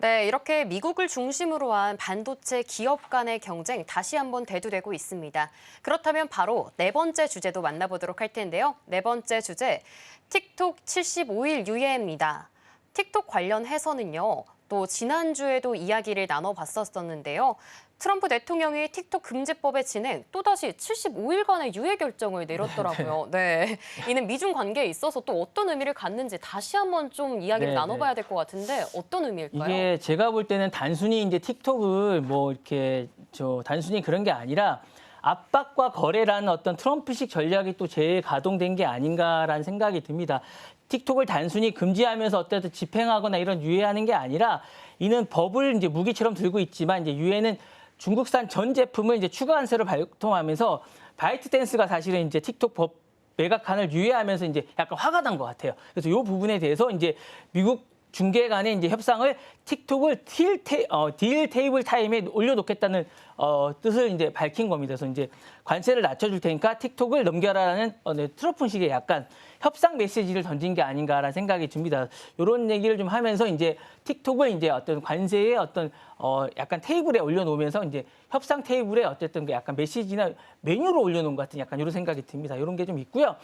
네, 이렇게 미국을 중심으로 한 반도체 기업 간의 경쟁 다시 한번 대두되고 있습니다. 그렇다면 바로 네 번째 주제도 만나보도록 할 텐데요. 네 번째 주제, 틱톡 75일 유예입니다. 틱톡 관련해서는요, 또 지난주에도 이야기를 나눠봤었는데요. 트럼프 대통령이 틱톡 금지법의 진행 또다시 75일간의 유예 결정을 내렸더라고요. 네, 이는 미중 관계에 있어서 또 어떤 의미를 갖는지 다시 한번 좀 이야기를 나눠봐야 될 것 같은데 어떤 의미일까요? 이게 제가 볼 때는 단순히 이제 틱톡을 뭐 이렇게 단순히 그런 게 아니라 압박과 거래라는 어떤 트럼프식 전략이 또 재가동된 게 아닌가라는 생각이 듭니다. 틱톡을 단순히 금지하면서 어쨌든 집행하거나 이런 유예하는 게 아니라 이는 법을 이제 무기처럼 들고 있지만 이제 유예는 중국산 전 제품을 이제 추가 관세로 발통하면서 바이트댄스가 사실은 이제 틱톡 법 매각한을 유예하면서 이제 약간 화가 난 것 같아요. 그래서 이 부분에 대해서 이제 미국 중개 간의 이제 협상을 틱톡을 딜 테이블 타임에 올려놓겠다는 뜻을 이제 밝힌 겁니다. 그래서 이제 관세를 낮춰줄 테니까 틱톡을 넘겨라라는 트럼프식의 약간 협상 메시지를 던진 게 아닌가라는 생각이 듭니다. 이런 얘기를 좀 하면서 이제 틱톡을 이제 어떤 관세의 어떤 약간 테이블에 올려놓으면서 이제 협상 테이블에 어쨌든 그 약간 메시지나 메뉴로 올려놓은 것 같은 약간 이런 생각이 듭니다. 이런 게 좀 있고요.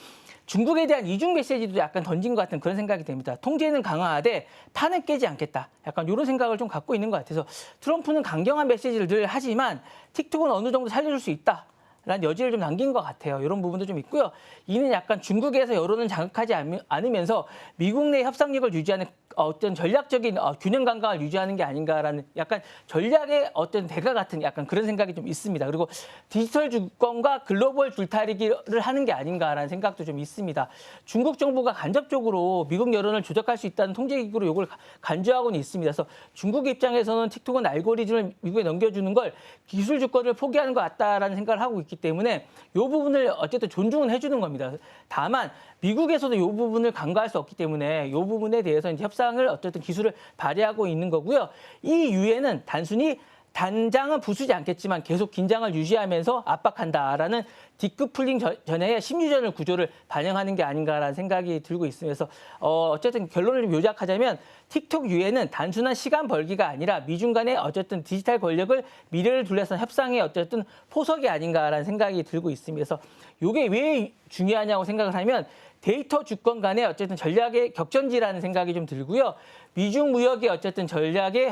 중국에 대한 이중 메시지도 약간 던진 것 같은 그런 생각이 듭니다. 통제는 강화하되 판은 깨지 않겠다. 약간 이런 생각을 좀 갖고 있는 것 같아서 트럼프는 강경한 메시지를 늘 하지만 틱톡은 어느 정도 살려줄 수 있다. 라는 여지를 좀 남긴 것 같아요. 이런 부분도 좀 있고요. 이는 약간 중국에서 여론을 자극하지 않으면서 미국 내 협상력을 유지하는 어떤 전략적인 균형 감각을 유지하는 게 아닌가라는 약간 전략의 어떤 대가 같은 약간 그런 생각이 좀 있습니다. 그리고 디지털 주권과 글로벌 줄타리기를 하는 게 아닌가라는 생각도 좀 있습니다. 중국 정부가 간접적으로 미국 여론을 조작할 수 있다는 통제기구로 이걸 간주하고는 있습니다. 그래서 중국 입장에서는 틱톡은 알고리즘을 미국에 넘겨주는 걸 기술 주권을 포기하는 것 같다라는 생각을 하고 있기 때문에 이 부분을 어쨌든 존중은 해주는 겁니다. 다만 미국에서도 이 부분을 간과할 수 없기 때문에 이 부분에 대해서 이제 협상을 어쨌든 기술을 발휘하고 있는 거고요. 이 유예는 단순히 단장은 부수지 않겠지만 계속 긴장을 유지하면서 압박한다라는 디커플링 전에 심리전을 구조를 반영하는 게 아닌가라는 생각이 들고 있으면서 어쨌든 결론을 좀 요약하자면 틱톡 유예는 단순한 시간 벌기가 아니라 미중 간의 어쨌든 디지털 권력을 미래를 둘러싼 협상의 어쨌든 포석이 아닌가라는 생각이 들고 있습니다. 그래서 이게 왜 중요하냐고 생각을 하면 데이터 주권 간의 어쨌든 전략의 격전지라는 생각이 좀 들고요. 미중 무역의 어쨌든 전략의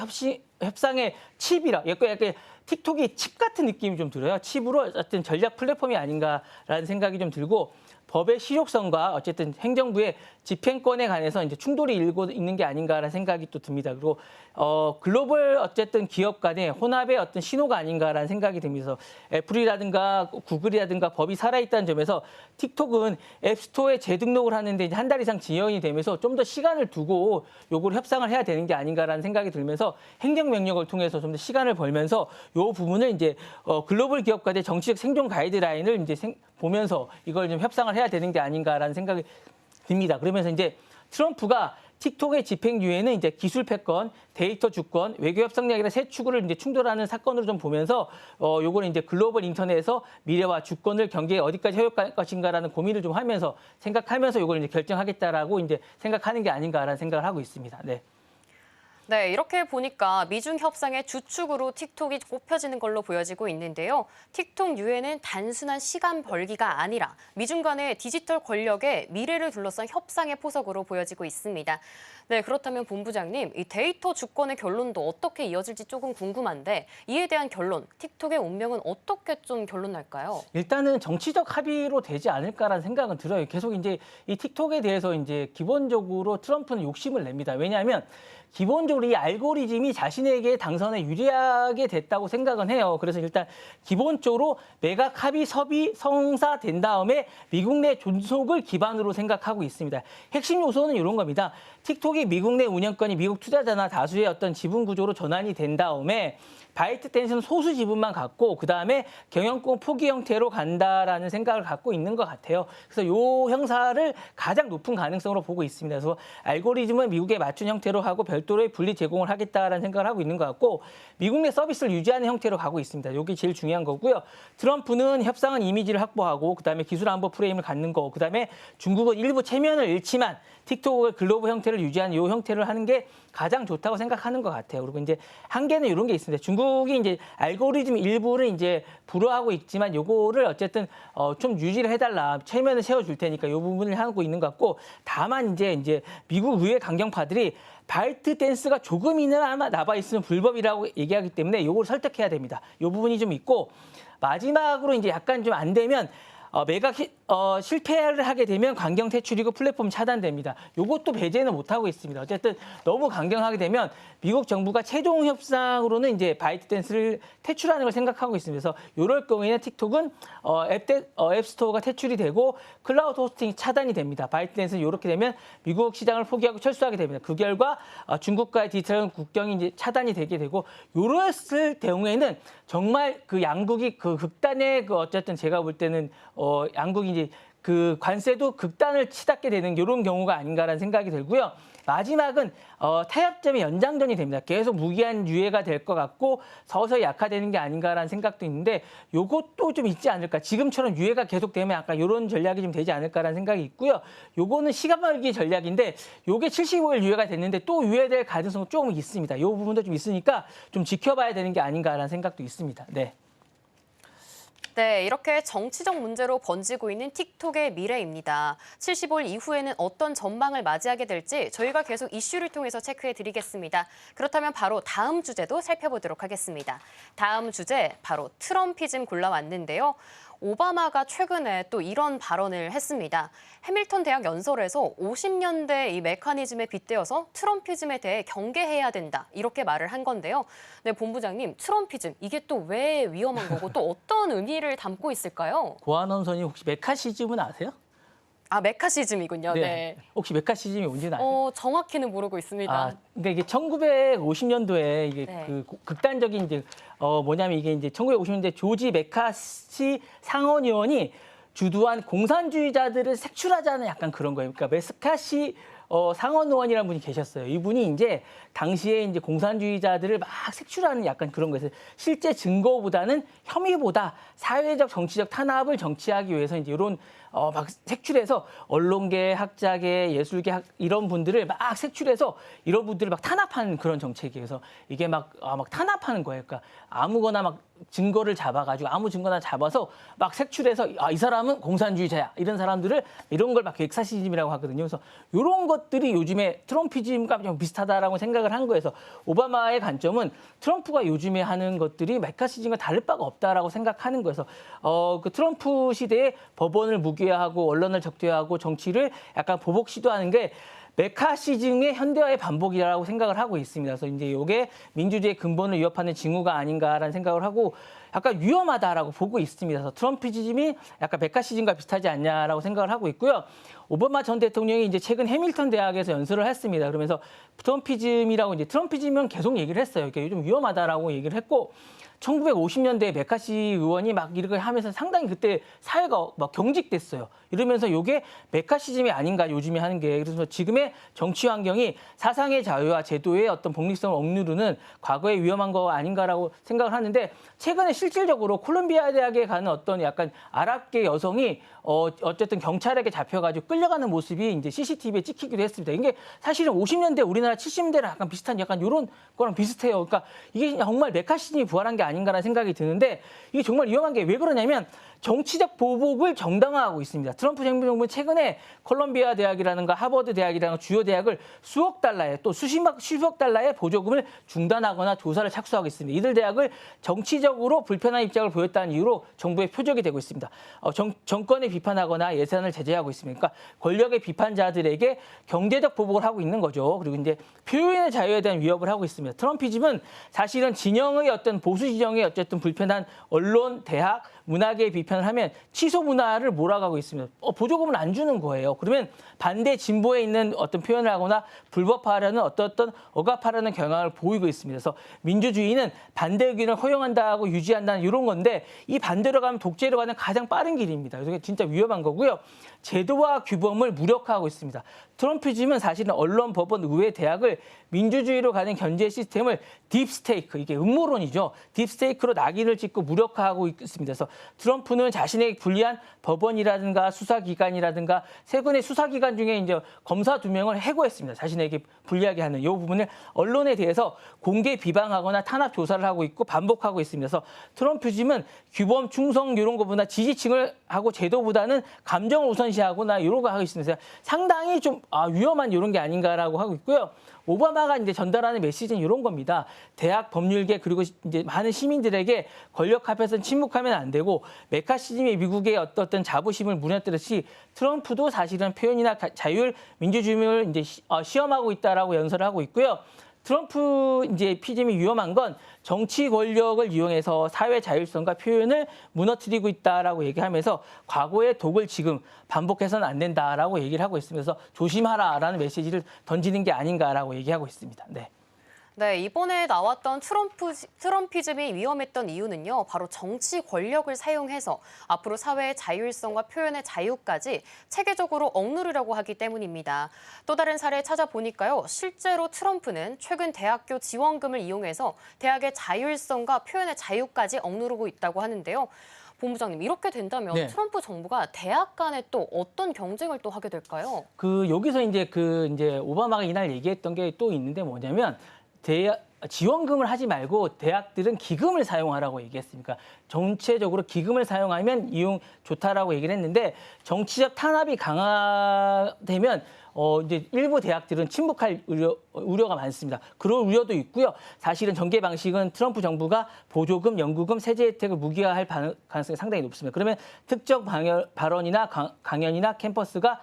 협상의 칩이라 약간 틱톡이 칩 같은 느낌이 좀 들어요. 칩으로 어쨌든 전략 플랫폼이 아닌가라는 생각이 좀 들고 법의 실효성과 어쨌든 행정부의 집행권에 관해서 이제 충돌이 일고 있는 게 아닌가라는 생각이 또 듭니다. 그리고 글로벌 어쨌든 기업 간의 혼합의 어떤 신호가 아닌가라는 생각이 듭니다. 애플이라든가 구글이라든가 법이 살아있다는 점에서 틱톡은 앱스토어에 재등록을 하는데 이제 한 달 이상 지연이 되면서 좀 더 시간을 두고 요걸 협상을 해야 되는 게 아닌가라는 생각이 들면서 행정명령을 통해서 좀 더 시간을 벌면서 요 부분을 이제 글로벌 기업 간의 정치적 생존 가이드라인을 이제 보면서 이걸 좀 협상을 해야 되는 게 아닌가라는 생각이 듭니다. 그러면서 이제 트럼프가 틱톡의 집행 유예는 이제 기술 패권, 데이터 주권, 외교 협상력이라 세 축을 이제 충돌하는 사건으로 좀 보면서 요거는 이제 글로벌 인터넷에서 미래와 주권을 경계에 어디까지 허용할 것인가라는 고민을 좀 하면서 생각하면서 요걸 이제 결정하겠다라고 이제 생각하는 게 아닌가라는 생각을 하고 있습니다. 네. 네, 이렇게 보니까 미중 협상의 주축으로 틱톡이 꼽혀지는 걸로 보여지고 있는데요. 틱톡 유해는 단순한 시간 벌기가 아니라 미중 간의 디지털 권력의 미래를 둘러싼 협상의 포석으로 보여지고 있습니다. 네, 그렇다면 본부장님, 이 데이터 주권의 결론도 어떻게 이어질지 조금 궁금한데 이에 대한 결론, 틱톡의 운명은 어떻게 좀 결론 날까요? 일단은 정치적 합의로 되지 않을까라는 생각은 들어요. 계속 이제 이 틱톡에 대해서 이제 기본적으로 트럼프는 욕심을 냅니다. 왜냐하면 기본적으로 이 알고리즘이 자신에게 당선에 유리하게 됐다고 생각은 해요. 그래서 일단 기본적으로 매각 합의 성사된 다음에 미국 내 존속을 기반으로 생각하고 있습니다. 핵심 요소는 이런 겁니다. 틱톡이 미국 내 운영권이 미국 투자자나 다수의 어떤 지분 구조로 전환이 된 다음에 바이트댄스는 소수 지분만 갖고 그다음에 경영권 포기 형태로 간다라는 생각을 갖고 있는 것 같아요. 그래서 이 형사를 가장 높은 가능성으로 보고 있습니다. 그래서 알고리즘은 미국에 맞춘 형태로 하고 별도로의 분리 제공을 하겠다라는 생각을 하고 있는 것 같고 미국 내 서비스를 유지하는 형태로 가고 있습니다. 이게 제일 중요한 거고요. 트럼프는 협상은 이미지를 확보하고 그다음에 기술 안보 프레임을 갖는 거 그다음에 중국은 일부 체면을 잃지만 틱톡을 글로벌 형태를 유지하는 이 형태를 하는 게 가장 좋다고 생각하는 것 같아요. 그리고 이제 한계는 이런 게 있습니다. 중국이 이제 알고리즘 일부를 이제 불허하고 있지만 요거를 어쨌든 좀 유지를 해달라. 체면을 세워줄 테니까 이 부분을 하고 있는 것 같고 다만 이제 미국 의회 강경파들이 바이트댄스가 조금이나마 남아 있으면 불법이라고 얘기하기 때문에 이걸 설득해야 됩니다. 이 부분이 좀 있고 마지막으로 이제 약간 좀 안 되면 매각 실패를 하게 되면 강경 퇴출이고 플랫폼 차단됩니다. 이것도 배제는 못하고 있습니다. 어쨌든 너무 강경하게 되면 미국 정부가 최종 협상으로는 이제 바이트댄스를 퇴출하는 걸 생각하고 있습니다. 그래서 이럴 경우에는 틱톡은 앱스토어가 퇴출이 되고 클라우드 호스팅이 차단이 됩니다. 바이트댄스는 이렇게 되면 미국 시장을 포기하고 철수하게 됩니다. 그 결과 중국과의 디지털 국경이 이제 차단이 되게 되고 이랬을 경우에는 정말 그 양국이 그 극단의 그 어쨌든 제가 볼 때는 양국이 이제 그 관세도 극단을 치닫게 되는 이런 경우가 아닌가라는 생각이 들고요. 마지막은 타협점의 연장전이 됩니다. 계속 무기한 유예가 될 것 같고 서서히 약화되는 게 아닌가라는 생각도 있는데 요것도 좀 있지 않을까. 지금처럼 유예가 계속되면 아까 이런 전략이 좀 되지 않을까라는 생각이 있고요. 요거는 시간 벌기 전략인데 요게 75일 유예가 됐는데 또 유예될 가능성은 조금 있습니다. 요 부분도 좀 있으니까 좀 지켜봐야 되는 게 아닌가라는 생각도 있습니다. 네. 네, 이렇게 정치적 문제로 번지고 있는 틱톡의 미래입니다. 75일 이후에는 어떤 전망을 맞이하게 될지 저희가 계속 이슈를 통해서 체크해 드리겠습니다. 그렇다면 바로 다음 주제도 살펴보도록 하겠습니다. 다음 주제 바로 트럼피즘 골라왔는데요. 오바마가 최근에 또 이런 발언을 했습니다. 해밀턴 대학 연설에서 50년대 이 메커니즘에 빗대어서 트럼피즘에 대해 경계해야 된다. 이렇게 말을 한 건데요. 네, 본부장님, 트럼피즘 이게 또 왜 위험한 거고 또 어떤 의미를 담고 있을까요? 고한원 선생님 혹시 메카시즘은 아세요? 아, 메카시즘이군요. 네. 혹시 메카시즘이 뭔지는 아세요? 정확히는 모르고 있습니다. 그러니까 이게 1950년도에 이게 네. 그 극단적인 이제 뭐냐면 이게 이제 1950년대 조지 메카시 상원의원이 주도한 공산주의자들을 색출하자는 약간 그런 거예요. 그러니까 메카시 상원의원이라는 분이 계셨어요. 이분이 이제 당시에 이제 공산주의자들을 막 색출하는 약간 그런 거였어요. 실제 증거보다는 혐의보다 사회적 정치적 탄압을 정치하기 위해서 이제 이런 막 색출해서 언론계, 학자계, 예술계 이런 분들을 막 색출해서 이런 분들을 막 탄압하는 그런 정책이에요. 그래서 이게 막 탄압하는 거예요. 그러니까 아무거나 막 증거를 잡아가지고 아무 증거나 잡아서 막 색출해서 이 사람은 공산주의자야 이런 사람들을 이런 걸 막 엑사시즘이라고 하거든요. 그래서 이런 것들이 요즘에 트럼피즘과 좀 비슷하다라고 생각을 한 거여서 오바마의 관점은 트럼프가 요즘에 하는 것들이 메카시즘과 다를 바가 없다라고 생각하는 거여서 그 트럼프 시대에 법원을 무기화하고 언론을 적대화하고 정치를 약간 보복 시도하는 게 메카시즘의 현대화의 반복이라고 생각을 하고 있습니다. 그래서 이제 이게 민주주의의 근본을 위협하는 징후가 아닌가라는 생각을 하고 약간 위험하다라고 보고 있습니다. 그래서 트럼피즘이 약간 메카시즘과 비슷하지 않냐라고 생각을 하고 있고요. 오바마 전 대통령이 이제 최근 해밀턴 대학에서 연설을 했습니다. 그러면서 트럼피즘이라고 이제 트럼피즘은 계속 얘기를 했어요. 이게 요즘 위험하다라고 얘기를 했고 1950년대에 메카시 의원이 막 이렇게 하면서 상당히 그때 사회가 막 경직됐어요. 이러면서 이게 메카시즘이 아닌가 요즘에 하는 게. 그래서 지금의 정치 환경이 사상의 자유와 제도의 어떤 독립성을 억누르는 과거에 위험한 거 아닌가라고 생각을 하는데 최근에 실질적으로 콜롬비아 대학에 가는 어떤 약간 아랍계 여성이 어쨌든 경찰에게 잡혀가지고 끌려가는 모습이 이제 CCTV에 찍히기도 했습니다. 이게 사실은 50년대 우리나라 70년대랑 약간 비슷한 약간 이런 거랑 비슷해요. 그러니까 이게 정말 메카시즘이 부활한 게 아닌가라는 생각이 드는데 이게 정말 위험한 게 왜 그러냐면 정치적 보복을 정당화하고 있습니다. 트럼프 정부는 최근에 콜롬비아 대학이라든가 하버드 대학이라는 주요 대학을 수억 달러에 또 수십억 달러의 보조금을 중단하거나 조사를 착수하고 있습니다. 이들 대학을 정치적으로 불편한 입장을 보였다는 이유로 정부의 표적이 되고 있습니다. 정권을 비판하거나 예산을 제재하고 있습니다. 그러니까 권력의 비판자들에게 경제적 보복을 하고 있는 거죠. 그리고 이제 표현의 자유에 대한 위협을 하고 있습니다. 트럼피즘은 사실은 진영의 어떤 보수 진영의 어쨌든 불편한 언론, 대학, 문화계의 비판을 하면 취소 문화를 몰아가고 있습니다. 보조금을 안 주는 거예요. 그러면 반대 진보에 있는 어떤 표현을 하거나 불법화하려는 어떤 억압하려는 경향을 보이고 있습니다. 그래서 민주주의는 반대 의견을 허용한다고 유지한다는 이런 건데 이 반대로 가면 독재로 가는 가장 빠른 길입니다. 그래서 진짜 위험한 거고요. 제도와 규범을 무력화하고 있습니다. 트럼피즘은 사실은 언론, 법원, 의회, 대학을 민주주의로 가는 견제 시스템을 딥스테이크, 이게 음모론이죠. 딥스테이크로 낙인을 찍고 무력화하고 있습니다. 그래서 트럼프는 자신에게 불리한 법원이라든가 수사기관이라든가 세군의 수사기관 중에 이제 검사 2명을 해고했습니다. 자신에게 불리하게 하는 이 부분을 언론에 대해서 공개 비방하거나 탄압 조사를 하고 있고 반복하고 있습니다. 그래서 트럼피즘은 규범, 충성 이런 것보다 지지층을 하고 제도보다는 감정을 우선시하거나 이런 거 하고 있습니다. 상당히 좀 위험한 이런 게 아닌가라고 하고 있고요. 오바마가 이제 전달하는 메시지는 이런 겁니다. 대학 법률계 그리고 이제 많은 시민들에게 권력 앞에서 침묵하면 안 되고 메카시즘이 미국의 어떤 자부심을 무너뜨렸듯이 트럼프도 사실은 표현이나 자율 민주주의를 이제 시험하고 있다라고 연설을 하고 있고요. 트럼프 이제 피즘이 위험한 건 정치 권력을 이용해서 사회 자율성과 표현을 무너뜨리고 있다라고 얘기하면서 과거의 독을 지금 반복해서는 안 된다라고 얘기를 하고 있으면서 조심하라라는 메시지를 던지는 게 아닌가라고 얘기하고 있습니다. 네. 네, 이번에 나왔던 트럼피즘이 위험했던 이유는요, 바로 정치 권력을 사용해서 앞으로 사회의 자율성과 표현의 자유까지 체계적으로 억누르려고 하기 때문입니다. 또 다른 사례 찾아보니까요, 실제로 트럼프는 최근 대학교 지원금을 이용해서 대학의 자율성과 표현의 자유까지 억누르고 있다고 하는데요. 본부장님, 이렇게 된다면 네. 트럼프 정부가 대학 간에 또 어떤 경쟁을 또 하게 될까요? 여기서 이제 오바마가 이날 얘기했던 게 또 있는데 뭐냐면 지원금을 하지 말고 대학들은 기금을 사용하라고 얘기했으니까 전체적으로 기금을 사용하면 이용 좋다라고 얘기를 했는데 정치적 탄압이 강화되면 이제 일부 대학들은 침묵할 우려가 많습니다. 그런 우려도 있고요. 사실은 전개 방식은 트럼프 정부가 보조금, 연구금, 세제 혜택을 무기화할 가능성이 상당히 높습니다. 그러면 특정 발언이나 강연이나 캠퍼스가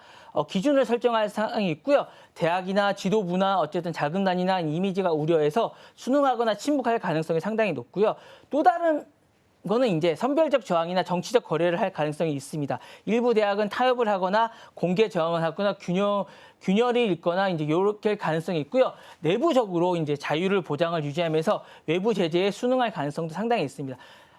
기준을 설정할 사항이 있고요. 대학이나 지도부나 어쨌든 자금난이나 이미지가 우려해서 순응하거나 침묵할 가능성이 상당히 높고요. 또 다른 거는 이제 선별적 저항이나 정치적 거래를 할 가능성이 있습니다. 일부 대학은 타협을 하거나 공개 저항을 하거나 균열이 있거나 이제 이렇게 할 가능성이 있고요. 내부적으로 이제 자유를 보장을 유지하면서 외부 제재에 순응할 가능성도 상당히 있습니다.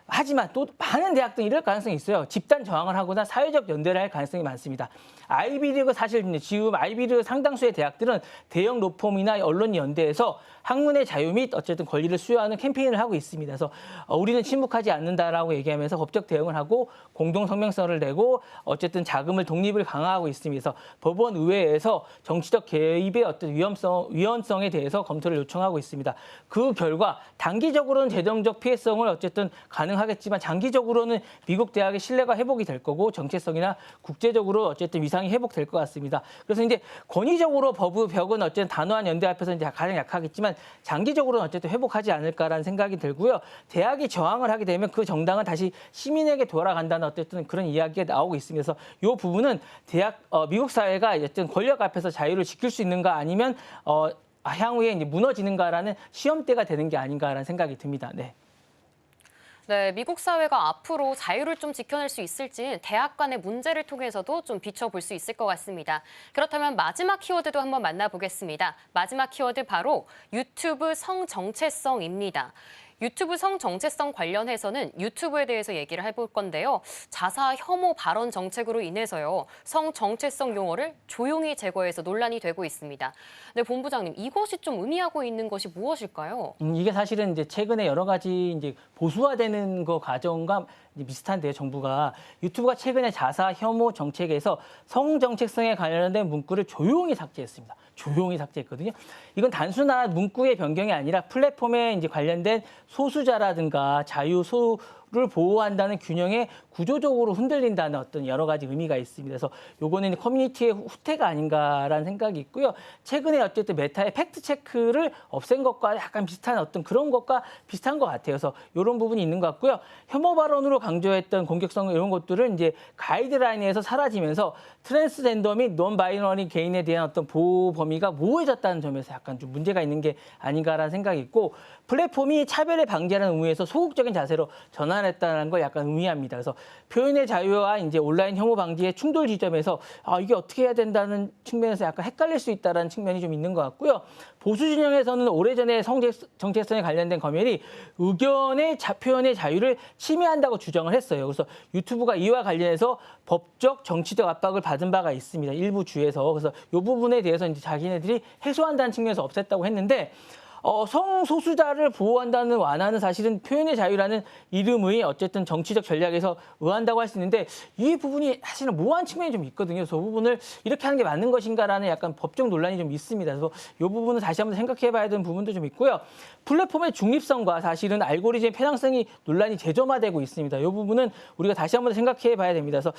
하지만 또 많은 대학들은 이럴 가능성이 있어요. 집단 저항을 하거나 사회적 연대를 할 가능성이 많습니다. 아이비리그 사실 지금 아이비리그 상당수의 대학들은 대형 로펌이나 언론 연대에서 학문의 자유 및 어쨌든 권리를 수여하는 캠페인을 하고 있습니다. 그래서 우리는 침묵하지 않는다라고 얘기하면서 법적 대응을 하고 공동 성명서를 내고 어쨌든 자금을 독립을 강화하고 있습니다. 그래서 법원 의회에서 정치적 개입의 어떤 위헌성에 대해서 검토를 요청하고 있습니다. 그 결과 단기적으로는 재정적 피해성을 어쨌든 가능하겠지만 장기적으로는 미국 대학의 신뢰가 회복이 될 거고 정체성이나 국제적으로 어쨌든 위상이 회복될 것 같습니다. 그래서 이제 권위적으로 벽은 어쨌든 단호한 연대 앞에서 이제 가장 약하겠지만 장기적으로는 어쨌든 회복하지 않을까라는 생각이 들고요. 대학이 저항을 하게 되면 그 정당은 다시 시민에게 돌아간다는 어쨌든 그런 이야기가 나오고 있으면서 이 부분은 미국 사회가 어쨌든 권력 앞에서 자유를 지킬 수 있는가 아니면 향후에 이제 무너지는가라는 시험대가 되는 게 아닌가라는 생각이 듭니다. 네. 네, 미국 사회가 앞으로 자유를 좀 지켜낼 수 있을지 대학 간의 문제를 통해서도 좀 비춰볼 수 있을 것 같습니다. 그렇다면 마지막 키워드도 한번 만나보겠습니다. 마지막 키워드 바로 유튜브 성정체성입니다. 유튜브 성 정체성 관련해서는 유튜브에 대해서 얘기를 해볼 건데요. 자사 혐오 발언 정책으로 인해서요. 성 정체성 용어를 조용히 제거해서 논란이 되고 있습니다. 네, 본부장님, 이것이 좀 의미하고 있는 것이 무엇일까요? 이게 사실은 이제 최근에 여러 가지 이제 보수화되는 거 과정과 이제 비슷한데요. 정부가 유튜브가 최근에 자사 혐오 정책에서 성 정체성에 관련된 문구를 조용히 삭제했습니다. 조용히 삭제했거든요. 이건 단순한 문구의 변경이 아니라 플랫폼에 이제 관련된 소수자라든가 자유소를 보호한다는 균형에 구조적으로 흔들린다는 어떤 여러 가지 의미가 있습니다. 그래서 요거는 커뮤니티의 후퇴가 아닌가라는 생각이 있고요. 최근에 어쨌든 메타의 팩트 체크를 없앤 것과 약간 비슷한 어떤 그런 것과 비슷한 것 같아요. 그래서 이런 부분이 있는 것 같고요. 혐오 발언으로 강조했던 공격성 이런 것들은 이제 가이드라인에서 사라지면서 트랜스젠더 및 논 바이너리 개인에 대한 어떤 보호 범위가 모호해졌다는 점에서 약간 좀 문제가 있는 게 아닌가라는 생각이 있고, 플랫폼이 차별을 방지하는 의무에서 소극적인 자세로 전환했다는 걸 약간 의미합니다. 그래서 표현의 자유와 이제 온라인 혐오 방지의 충돌 지점에서 이게 어떻게 해야 된다는 측면에서 약간 헷갈릴 수 있다는 측면이 좀 있는 것 같고요. 보수 진영에서는 오래전에 정체성에 관련된 검열이 의견의 표현의 자유를 침해한다고 주장을 했어요. 그래서 유튜브가 이와 관련해서 법적, 정치적 압박을 받은 바가 있습니다. 일부 주에서. 그래서 이 부분에 대해서 이제 자기네들이 해소한다는 측면에서 없앴다고 했는데, 성소수자를 보호한다는 완화는 사실은 표현의 자유라는 이름의 어쨌든 정치적 전략에서 의한다고 할 수 있는데, 이 부분이 사실은 모호한 측면이 좀 있거든요. 그래서 그 부분을 이렇게 하는 게 맞는 것인가라는 약간 법적 논란이 좀 있습니다. 그래서 이 부분은 다시 한번 생각해 봐야 되는 부분도 좀 있고요. 플랫폼의 중립성과 사실은 알고리즘의 편향성이 논란이 재점화되고 있습니다. 이 부분은 우리가 다시 한번 생각해 봐야 됩니다. 그래서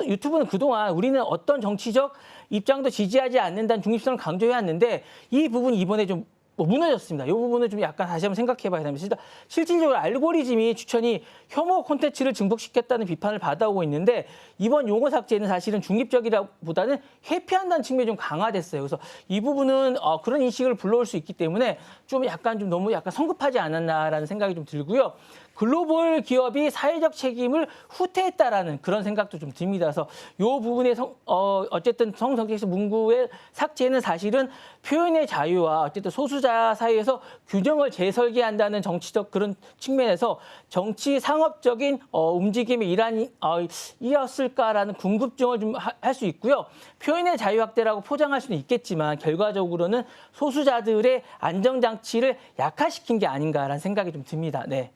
유튜브는 그동안 우리는 어떤 정치적 입장도 지지하지 않는다는 중립성을 강조해 왔는데, 이 부분이 이번에 좀 무너졌습니다. 이 부분을 좀 약간 다시 한번 생각해 봐야 됩니다. 실질적으로 알고리즘이 추천이 혐오 콘텐츠를 증폭시켰다는 비판을 받아오고 있는데, 이번 용어 삭제는 사실은 중립적이라보다는 회피한다는 측면이 좀 강화됐어요. 그래서 이 부분은 그런 인식을 불러올 수 있기 때문에 좀 약간 좀 너무 약간 성급하지 않았나라는 생각이 좀 들고요. 글로벌 기업이 사회적 책임을 후퇴했다라는 그런 생각도 좀 듭니다. 그래서 이 부분에 어쨌든 성정체성 문구의 삭제는 사실은 표현의 자유와 어쨌든 소수자 사이에서 균형을 재설계한다는 정치적 그런 측면에서 정치 상업적인 움직임의 일환이었을까라는 궁금증을 좀 할 수 있고요. 표현의 자유 확대라고 포장할 수는 있겠지만 결과적으로는 소수자들의 안정장치를 약화시킨 게 아닌가라는 생각이 좀 듭니다. 네.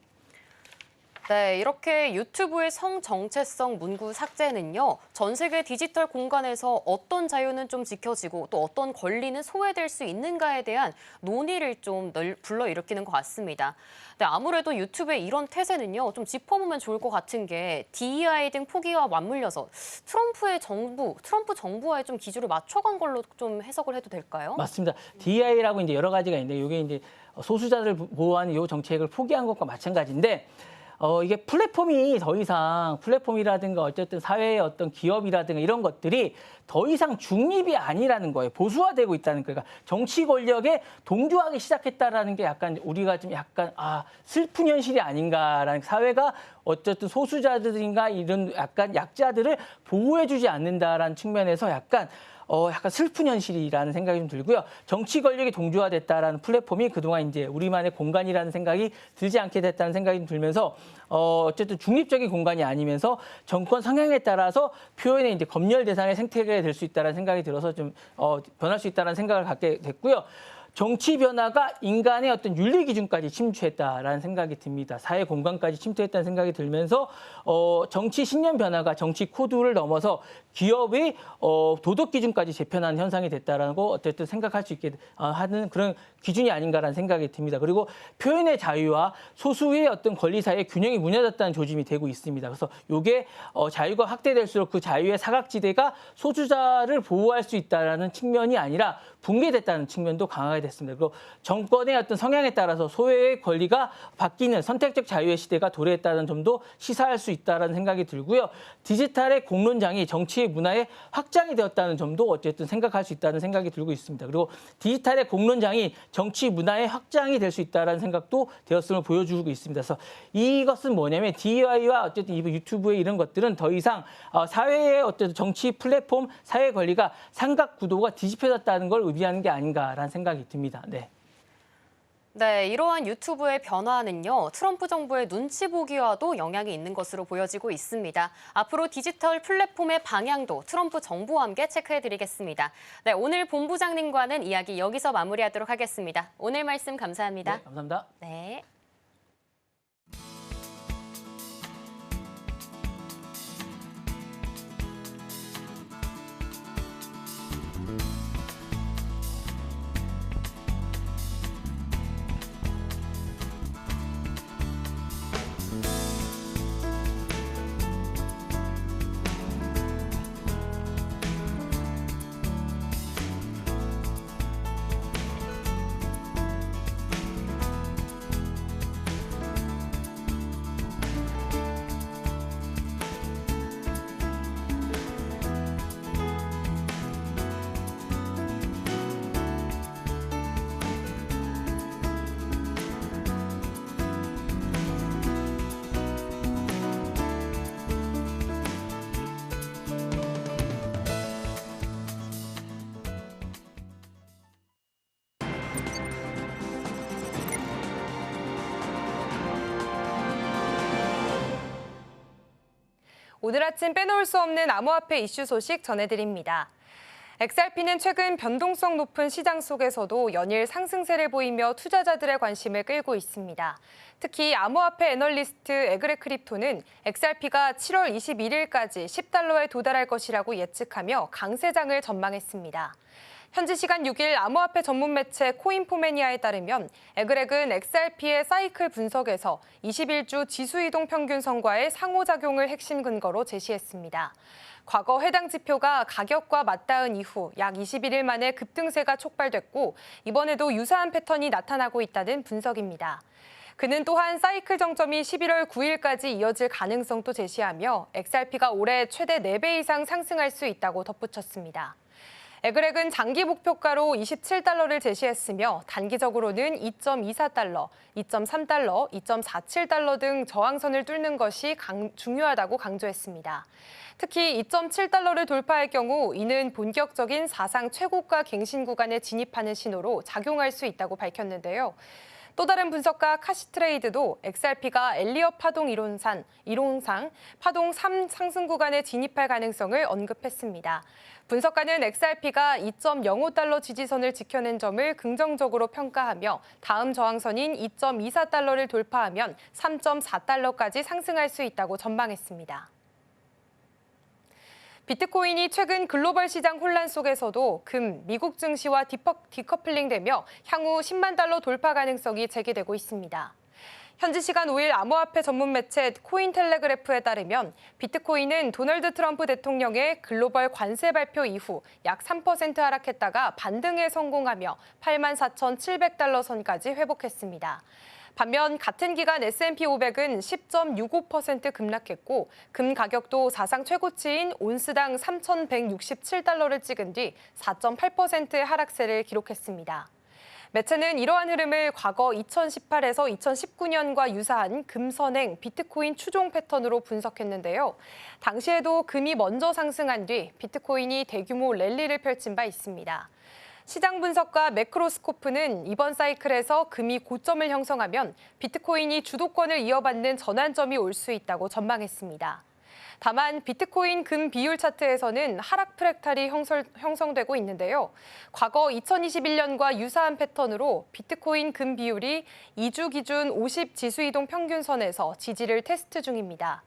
네, 이렇게 유튜브의 성 정체성 문구 삭제는요, 전 세계 디지털 공간에서 어떤 자유는 좀 지켜지고 또 어떤 권리는 소외될 수 있는가에 대한 논의를 좀 불러일으키는 것 같습니다. 네, 아무래도 유튜브의 이런 태세는요, 좀 짚어보면 좋을 것 같은 게 DEI 등 포기와 맞물려서 트럼프 정부와의 좀 기조를 맞춰간 걸로 좀 해석을 해도 될까요? 맞습니다. DEI라고 이제 여러 가지가 있는데, 이게 이제 소수자들 보호하는 이 정책을 포기한 것과 마찬가지인데, 이게 플랫폼이 더 이상 플랫폼이라든가 어쨌든 사회의 어떤 기업이라든가 이런 것들이 더 이상 중립이 아니라는 거예요. 보수화되고 있다는 거예요. 그러니까 정치 권력에 동조하기 시작했다라는 게 약간 우리가 좀 약간 슬픈 현실이 아닌가라는, 사회가 어쨌든 소수자들인가 이런 약간 약자들을 보호해주지 않는다라는 측면에서 약간 슬픈 현실이라는 생각이 좀 들고요. 정치 권력이 동조화됐다라는 플랫폼이 그동안 이제 우리만의 공간이라는 생각이 들지 않게 됐다는 생각이 좀 들면서 어쨌든 중립적인 공간이 아니면서 정권 성향에 따라서 표현의 이제 검열 대상의 생태계가 될 수 있다는 생각이 들어서 좀 변할 수 있다는 생각을 갖게 됐고요. 정치 변화가 인간의 어떤 윤리 기준까지 침투했다라는 생각이 듭니다. 사회 공간까지 침투했다는 생각이 들면서 정치 신념 변화가 정치 코드를 넘어서 기업의 도덕 기준까지 재편하는 현상이 됐다라고 어쨌든 생각할 수 있게 하는 그런 기준이 아닌가라는 생각이 듭니다. 그리고 표현의 자유와 소수의 어떤 권리 사이의 균형이 무너졌다는 조짐이 되고 있습니다. 그래서 이게 자유가 확대될수록 그 자유의 사각지대가 소수자를 보호할 수 있다라는 측면이 아니라 붕괴됐다는 측면도 강하게 됐습니다. 그리고 정권의 어떤 성향에 따라서 소외의 권리가 바뀌는 선택적 자유의 시대가 도래했다는 점도 시사할 수 있다는 생각이 들고요. 디지털의 공론장이 정치의 문화의 확장이 되었다는 점도 어쨌든 생각할 수 있다는 생각이 들고 있습니다. 그리고 디지털의 공론장이 정치 문화의 확장이 될 수 있다는 생각도 되었음을 보여주고 있습니다. 그래서 이것은 뭐냐면 DEI와 어쨌든 유튜브의 이런 것들은 더 이상 사회의 어떤 정치 플랫폼 사회 권리가 삼각 구도가 뒤집혀졌다는 걸 의미하는 게 아닌가라는 생각이 듭니다. 네. 네, 이러한 유튜브의 변화는요, 트럼프 정부의 눈치 보기와도 영향이 있는 것으로 보여지고 있습니다. 앞으로 디지털 플랫폼의 방향도 트럼프 정부와 함께 체크해드리겠습니다. 네, 오늘 본부장님과는 이야기 여기서 마무리하도록 하겠습니다. 오늘 말씀 감사합니다. 네, 감사합니다. 네. 오늘 아침 빼놓을 수 없는 암호화폐 이슈 소식 전해드립니다. XRP는 최근 변동성 높은 시장 속에서도 연일 상승세를 보이며 투자자들의 관심을 끌고 있습니다. 특히 암호화폐 애널리스트 에그레크립토는 XRP가 7월 21일까지 10달러에 도달할 것이라고 예측하며 강세장을 전망했습니다. 현지 시간 6일 암호화폐 전문 매체 코인포매니아에 따르면 에그렉은 XRP의 사이클 분석에서 21주 지수이동 평균선과의 상호작용을 핵심 근거로 제시했습니다. 과거 해당 지표가 가격과 맞닿은 이후 약 21일 만에 급등세가 촉발됐고 이번에도 유사한 패턴이 나타나고 있다는 분석입니다. 그는 또한 사이클 정점이 11월 9일까지 이어질 가능성도 제시하며 XRP가 올해 최대 4배 이상 상승할 수 있다고 덧붙였습니다. 에그렉은 장기 목표가로 27달러를 제시했으며 단기적으로는 2.24달러, 2.3달러, 2.47달러 등 저항선을 뚫는 것이 중요하다고 강조했습니다. 특히 2.7달러를 돌파할 경우 이는 본격적인 사상 최고가 갱신 구간에 진입하는 신호로 작용할 수 있다고 밝혔는데요. 또 다른 분석가 카시트레이드도 XRP가 엘리엇 파동 이론상 파동 3 상승 구간에 진입할 가능성을 언급했습니다. 분석가는 XRP가 2.05달러 지지선을 지켜낸 점을 긍정적으로 평가하며 다음 저항선인 2.24달러를 돌파하면 3.4달러까지 상승할 수 있다고 전망했습니다. 비트코인이 최근 글로벌 시장 혼란 속에서도 금, 미국 증시와 디커플링되며 향후 10만 달러 돌파 가능성이 제기되고 있습니다. 현지 시간 5일 암호화폐 전문 매체 코인텔레그래프에 따르면 비트코인은 도널드 트럼프 대통령의 글로벌 관세 발표 이후 약 3% 하락했다가 반등에 성공하며 84,700달러 선까지 회복했습니다. 반면 같은 기간 S&P 500은 10.65% 급락했고 금 가격도 사상 최고치인 온스당 3,167달러를 찍은 뒤 4.8%의 하락세를 기록했습니다. 매체는 이러한 흐름을 과거 2018에서 2019년과 유사한 금 선행 비트코인 추종 패턴으로 분석했는데요. 당시에도 금이 먼저 상승한 뒤 비트코인이 대규모 랠리를 펼친 바 있습니다. 시장 분석가 매크로스코프는 이번 사이클에서 금이 고점을 형성하면 비트코인이 주도권을 이어받는 전환점이 올 수 있다고 전망했습니다. 다만 비트코인 금 비율 차트에서는 하락 프랙탈이 형성되고 있는데요. 과거 2021년과 유사한 패턴으로 비트코인 금 비율이 2주 기준 50 지수이동 평균선에서 지지를 테스트 중입니다.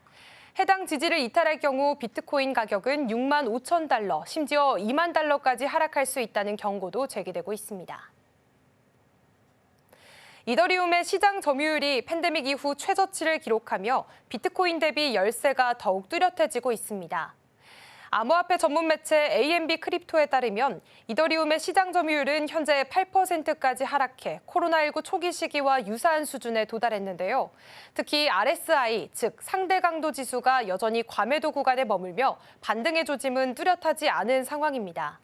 해당 지지를 이탈할 경우 비트코인 가격은 6만 5천 달러, 심지어 2만 달러까지 하락할 수 있다는 경고도 제기되고 있습니다. 이더리움의 시장 점유율이 팬데믹 이후 최저치를 기록하며 비트코인 대비 열세가 더욱 뚜렷해지고 있습니다. 암호화폐 전문 매체 AMB 크립토에 따르면 이더리움의 시장 점유율은 현재 8%까지 하락해 코로나19 초기 시기와 유사한 수준에 도달했는데요. 특히 RSI, 즉 상대 강도 지수가 여전히 과매도 구간에 머물며 반등의 조짐은 뚜렷하지 않은 상황입니다.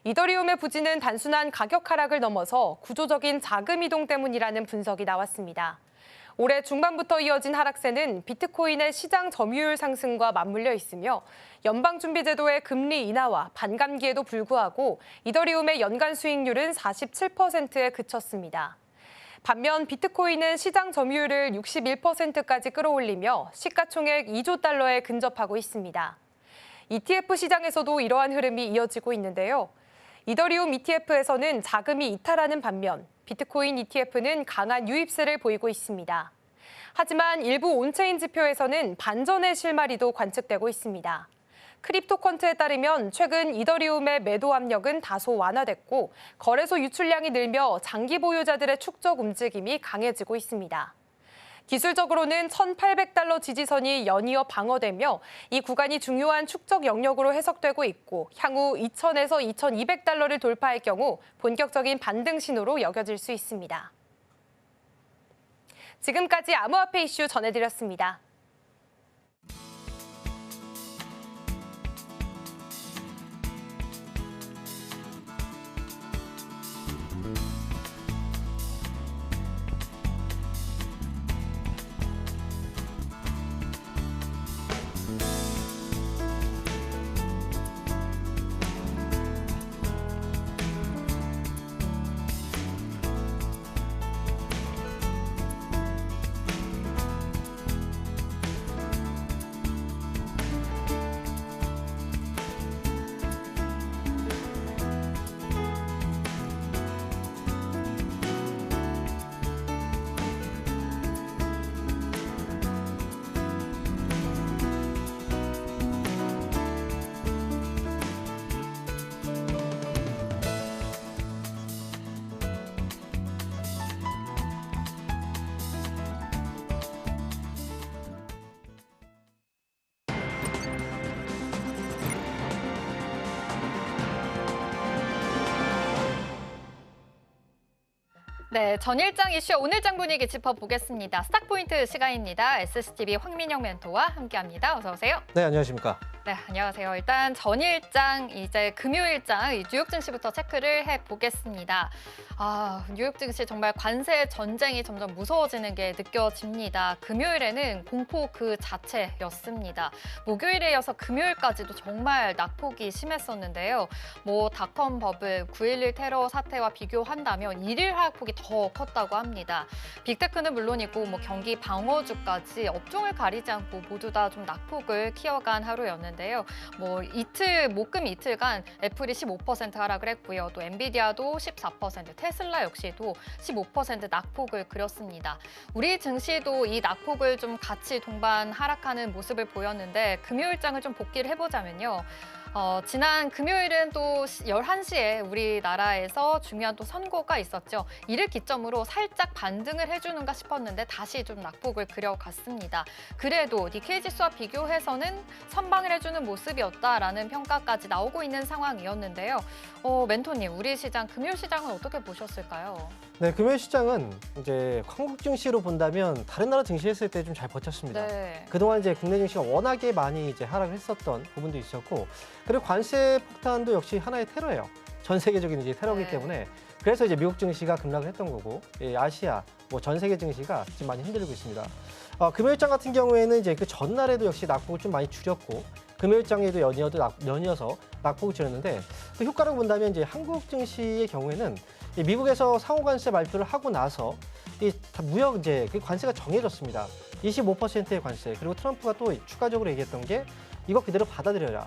이더리움의 부진은 단순한 가격 하락을 넘어서 구조적인 자금 이동 때문이라는 분석이 나왔습니다. 올해 중반부터 이어진 하락세는 비트코인의 시장 점유율 상승과 맞물려 있으며 연방준비제도의 금리 인하와 반감기에도 불구하고 이더리움의 연간 수익률은 47%에 그쳤습니다. 반면 비트코인은 시장 점유율을 61%까지 끌어올리며 시가총액 2조 달러에 근접하고 있습니다. ETF 시장에서도 이러한 흐름이 이어지고 있는데요. 이더리움 ETF에서는 자금이 이탈하는 반면 비트코인 ETF는 강한 유입세를 보이고 있습니다. 하지만 일부 온체인 지표에서는 반전의 실마리도 관측되고 있습니다. 크립토컨트에 따르면 최근 이더리움의 매도 압력은 다소 완화됐고 거래소 유출량이 늘며 장기 보유자들의 축적 움직임이 강해지고 있습니다. 기술적으로는 1,800달러 지지선이 연이어 방어되며 이 구간이 중요한 축적 영역으로 해석되고 있고 향후 2,000에서 2,200달러를 돌파할 경우 본격적인 반등 신호로 여겨질 수 있습니다. 지금까지 암호화폐 이슈 전해드렸습니다. 네, 전일장 이슈 오늘장 분위기 짚어보겠습니다. 스탁포인트 시간입니다. SCTV 황민영 멘토와 함께합니다. 어서 오세요. 네, 안녕하십니까. 네, 안녕하세요. 일단 전일장, 이제 금요일장 이 뉴욕 증시부터 체크를 해보겠습니다. 뉴욕 증시 정말 관세 전쟁이 점점 무서워지는 게 느껴집니다. 금요일에는 공포 그 자체였습니다. 목요일에 이어서 금요일까지도 정말 낙폭이 심했었는데요. 닷컴 버블, 9.11 테러 사태와 비교한다면 일일 하락폭이 더 컸다고 합니다. 빅테크는 물론이고 경기 방어주까지 업종을 가리지 않고 모두 다 좀 낙폭을 키워간 하루였는데요. 목금 이틀간 애플이 15% 하락을 했고요. 또 엔비디아도 14%, 테슬라 역시도 15% 낙폭을 그렸습니다. 우리 증시도 이 낙폭을 좀 같이 동반 하락하는 모습을 보였는데 금요일장을 좀 복기를 해보자면요. 지난 금요일은 또 11시에 우리나라에서 중요한 또 선거가 있었죠. 이를 기점으로 살짝 반등을 해주는가 싶었는데 다시 좀 낙폭을 그려갔습니다. 그래도 니케이 지수와 비교해서는 선방을 해주는 모습이었다라는 평가까지 나오고 있는 상황이었는데요. 멘토님, 우리 시장, 금요일 시장은 어떻게 보셨을까요? 네, 금요일 시장은 이제 한국 증시로 본다면 다른 나라 증시했을 때 좀 잘 버텼습니다. 네. 그동안 이제 국내 증시가 워낙에 많이 이제 하락을 했었던 부분도 있었고, 그리고 관세 폭탄도 역시 하나의 테러예요. 전 세계적인 이제 테러이기 네. 때문에 그래서 이제 미국 증시가 급락을 했던 거고, 아시아, 전 세계 증시가 지금 많이 흔들리고 있습니다. 금요일장 같은 경우에는 이제 그 전날에도 역시 낙폭을 좀 많이 줄였고, 금요일장에도 연이어서 낙폭을 줄였는데 그 효과를 본다면 이제 한국 증시의 경우에는 이 미국에서 상호관세 발표를 하고 나서 이 무역 이제 그 관세가 정해졌습니다. 25%의 관세. 그리고 트럼프가 또 추가적으로 얘기했던 게 이거 그대로 받아들여라.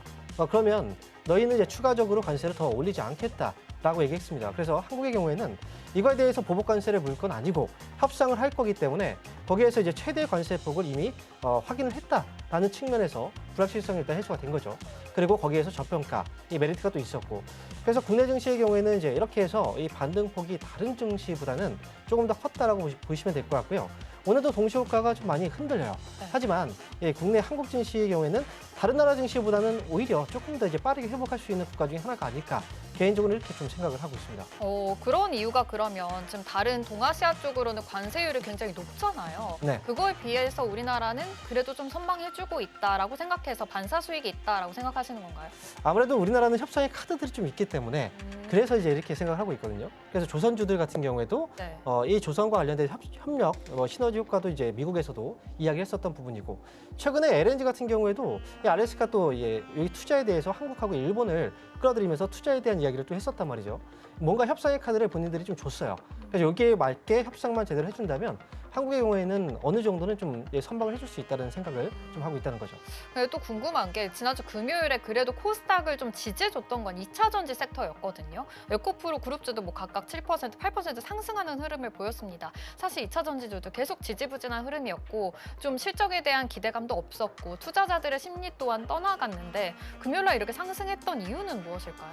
그러면 너희는 이제 추가적으로 관세를 더 올리지 않겠다라고 얘기했습니다. 그래서 한국의 경우에는 이거에 대해서 보복 관세를 물 건 아니고 협상을 할 거기 때문에 거기에서 이제 최대 관세폭을 이미 확인을 했다라는 측면에서 불확실성이 일단 해소가 된 거죠. 그리고 거기에서 저평가, 이 메리트가 또 있었고. 그래서 국내 증시의 경우에는 이제 이렇게 해서 이 반등폭이 다른 증시보다는 조금 더 컸다라고 보시면 될 것 같고요. 오늘도 동시효과가 좀 많이 흔들려요. 하지만 국내 한국 증시의 경우에는 다른 나라 증시보다는 오히려 조금 더 이제 빠르게 회복할 수 있는 국가 중에 하나가 아닐까 개인적으로 이렇게 좀 생각을 하고 있습니다. 그런 이유가 그러면 지금 다른 동아시아 쪽으로는 관세율이 굉장히 높잖아요. 네. 그거에 비해서 우리나라는 그래도 좀 선방해주고 있다라고 생각해서 반사 수익이 있다라고 생각하시는 건가요? 아무래도 우리나라는 협상의 카드들이 좀 있기 때문에 그래서 이제 이렇게 생각을 하고 있거든요. 그래서 조선주들 같은 경우에도 네. 이 조선과 관련된 협력, 시너지 효과도 이제 미국에서도 이야기했었던 부분이고, 최근에 LNG 같은 경우에도 이 알래스카 또 여기 투자에 대해서 한국하고 일본을 끌어들이면서 투자에 대한 이야기를 또 했었단 말이죠. 뭔가 협상의 카드를 본인들이 좀 줬어요. 그래서 여기에 맞게 협상만 제대로 해준다면 한국의 경우에는 어느 정도는 좀 선방을 해줄 수 있다는 생각을 좀 하고 있다는 거죠. 또 궁금한 게 지난주 금요일에 그래도 코스닥을 좀 지지해줬던 건 2차 전지 섹터였거든요. 에코프로 그룹주도 뭐 각각 7%, 8% 상승하는 흐름을 보였습니다. 사실 2차 전지주도 계속 지지부진한 흐름이었고 좀 실적에 대한 기대감도 없었고 투자자들의 심리 또한 떠나갔는데 금요일날 이렇게 상승했던 이유는 무엇일까요?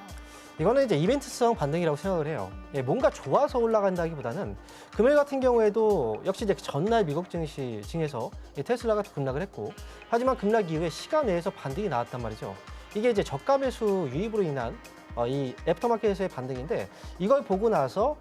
이거는 이제 이벤트성 반등이라고 생각을 해요. 뭔가 좋아서 올라간다기보다는 금요일 같은 경우에도 역시 이제 전날 미국 증시에서 테슬라가 급락을 했고, 하지만 급락 이후에 시간 내에서 반등이 나왔단 말이죠. 이게 이제 저가 매수 유입으로 인한 이 애프터마켓에서의 반등인데, 이걸 보고 나서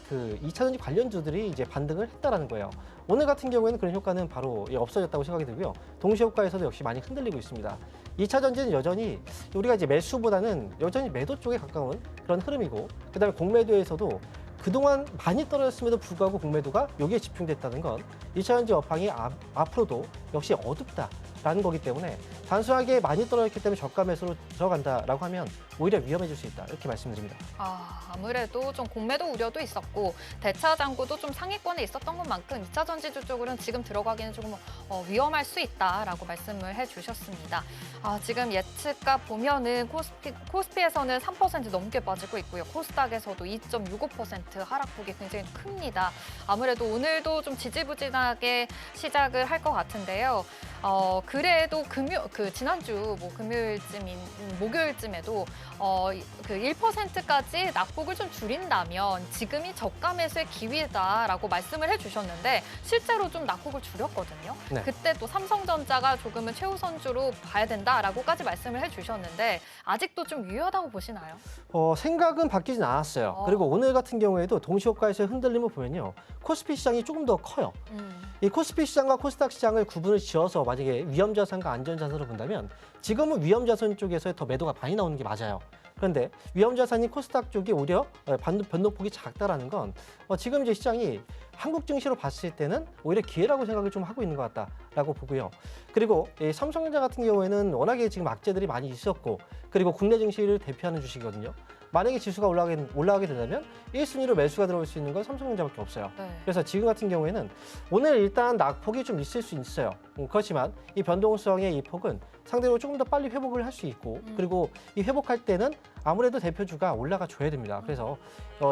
그 2차 전지 관련주들이 이제 반등을 했다라는 거예요. 오늘 같은 경우에는 그런 효과는 바로 없어졌다고 생각이 들고요. 동시 효과에서도 역시 많이 흔들리고 있습니다. 2차 전지는 여전히 우리가 이제 매수보다는 여전히 매도 쪽에 가까운 그런 흐름이고, 그다음에 공매도에서도 그동안 많이 떨어졌음에도 불구하고 공매도가 여기에 집중됐다는 건 2차 전지 업황이 앞으로도 역시 어둡다라는 거기 때문에, 단순하게 많이 떨어졌기 때문에 저가 매수로 들어간다라고 하면 오히려 위험해질 수 있다, 이렇게 말씀드립니다. 아무래도 좀 공매도 우려도 있었고 대차 잔고도 좀 상위권에 있었던 것만큼 2차 전지주 쪽으로는 지금 들어가기는 조금 위험할 수 있다라고 말씀을 해주셨습니다. 지금 예측가 보면은 코스피에서는 3% 넘게 빠지고 있고요. 코스닥에서도 2.65% 하락폭이 굉장히 큽니다. 아무래도 오늘도 좀 지지부진하게 시작을 할 것 같은데요. 그래도 지난주 목요일쯤에도 그 1%까지 낙폭을 좀 줄인다면 지금이 저가 매수의 기회다라고 말씀을 해주셨는데 실제로 좀 낙폭을 줄였거든요. 네. 그때 또 삼성전자가 조금은 최우선주로 봐야 된다라고까지 말씀을 해주셨는데 아직도 좀 유효하다고 보시나요? 생각은 바뀌진 않았어요. 그리고 오늘 같은 경우에도 동시효과에서의 흔들림을 보면요, 코스피 시장이 조금 더 커요. 이 코스피 시장과 코스닥 시장을 구분을 지어서 만약에 위험자산과 안전자산으로 본다면 지금은 위험자산 쪽에서 더 매도가 많이 나오는 게 맞아요. 그런데 위험자산이 코스닥 쪽이 오히려 변동폭이 작다라는 건 지금 이제 시장이 한국 증시로 봤을 때는 오히려 기회라고 생각을 좀 하고 있는 것 같다라고 보고요. 그리고 이 삼성전자 같은 경우에는 워낙에 지금 악재들이 많이 있었고, 그리고 국내 증시를 대표하는 주식이거든요. 만약에 지수가 올라가게 된다면 1순위로 매수가 들어올 수 있는 건 삼성전자밖에 없어요. 네. 그래서 지금 같은 경우에는 오늘 일단 낙폭이 좀 있을 수 있어요. 그렇지만 이 변동성의 이 폭은 상대로 조금 더 빨리 회복을 할 수 있고, 그리고 이 회복할 때는 아무래도 대표주가 올라가 줘야 됩니다. 그래서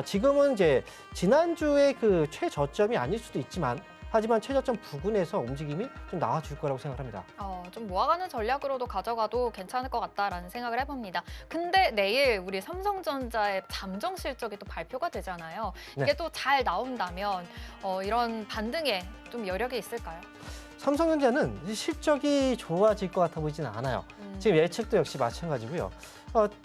지금은 이제 지난주에 그 최저점이 아닐 수도 있지만, 하지만 최저점 부근에서 움직임이 좀 나와줄 거라고 생각합니다. 좀 모아가는 전략으로도 가져가도 괜찮을 것 같다라는 생각을 해봅니다. 근데 내일 우리 삼성전자의 잠정 실적이 또 발표가 되잖아요. 이게 네. 또 잘 나온다면 이런 반등에 좀 여력이 있을까요? 삼성전자는 실적이 좋아질 것 같아 보이지는 않아요. 지금 예측도 역시 마찬가지고요.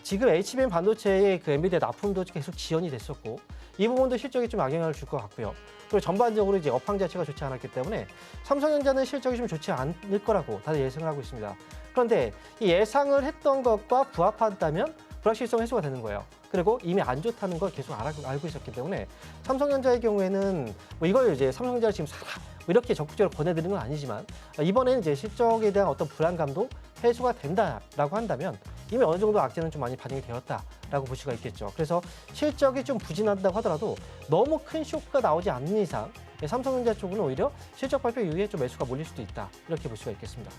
지금 HBM 반도체의 그 엔비디아 납품도 계속 지연이 됐었고, 이 부분도 실적이 좀 악영향을 줄 것 같고요. 그리고 전반적으로 이제 업황 자체가 좋지 않았기 때문에 삼성전자는 실적이 좀 좋지 않을 거라고 다들 예상을 하고 있습니다. 그런데 이 예상을 했던 것과 부합한다면 불확실성 해소가 되는 거예요. 그리고 이미 안 좋다는 걸 계속 알고 있었기 때문에 삼성전자의 경우에는 뭐 이걸 이제 삼성전자를 지금 사라 이렇게 적극적으로 권해드리는 건 아니지만, 이번에는 이제 실적에 대한 어떤 불안감도 해소가 된다라고 한다면 이미 어느 정도 악재는 좀 많이 반영이 되었다라고 볼 수가 있겠죠. 그래서 실적이 좀 부진한다고 하더라도 너무 큰 쇼크가 나오지 않는 이상 삼성전자 쪽은 오히려 실적 발표 이후에 좀 매수가 몰릴 수도 있다, 이렇게 볼 수가 있겠습니다.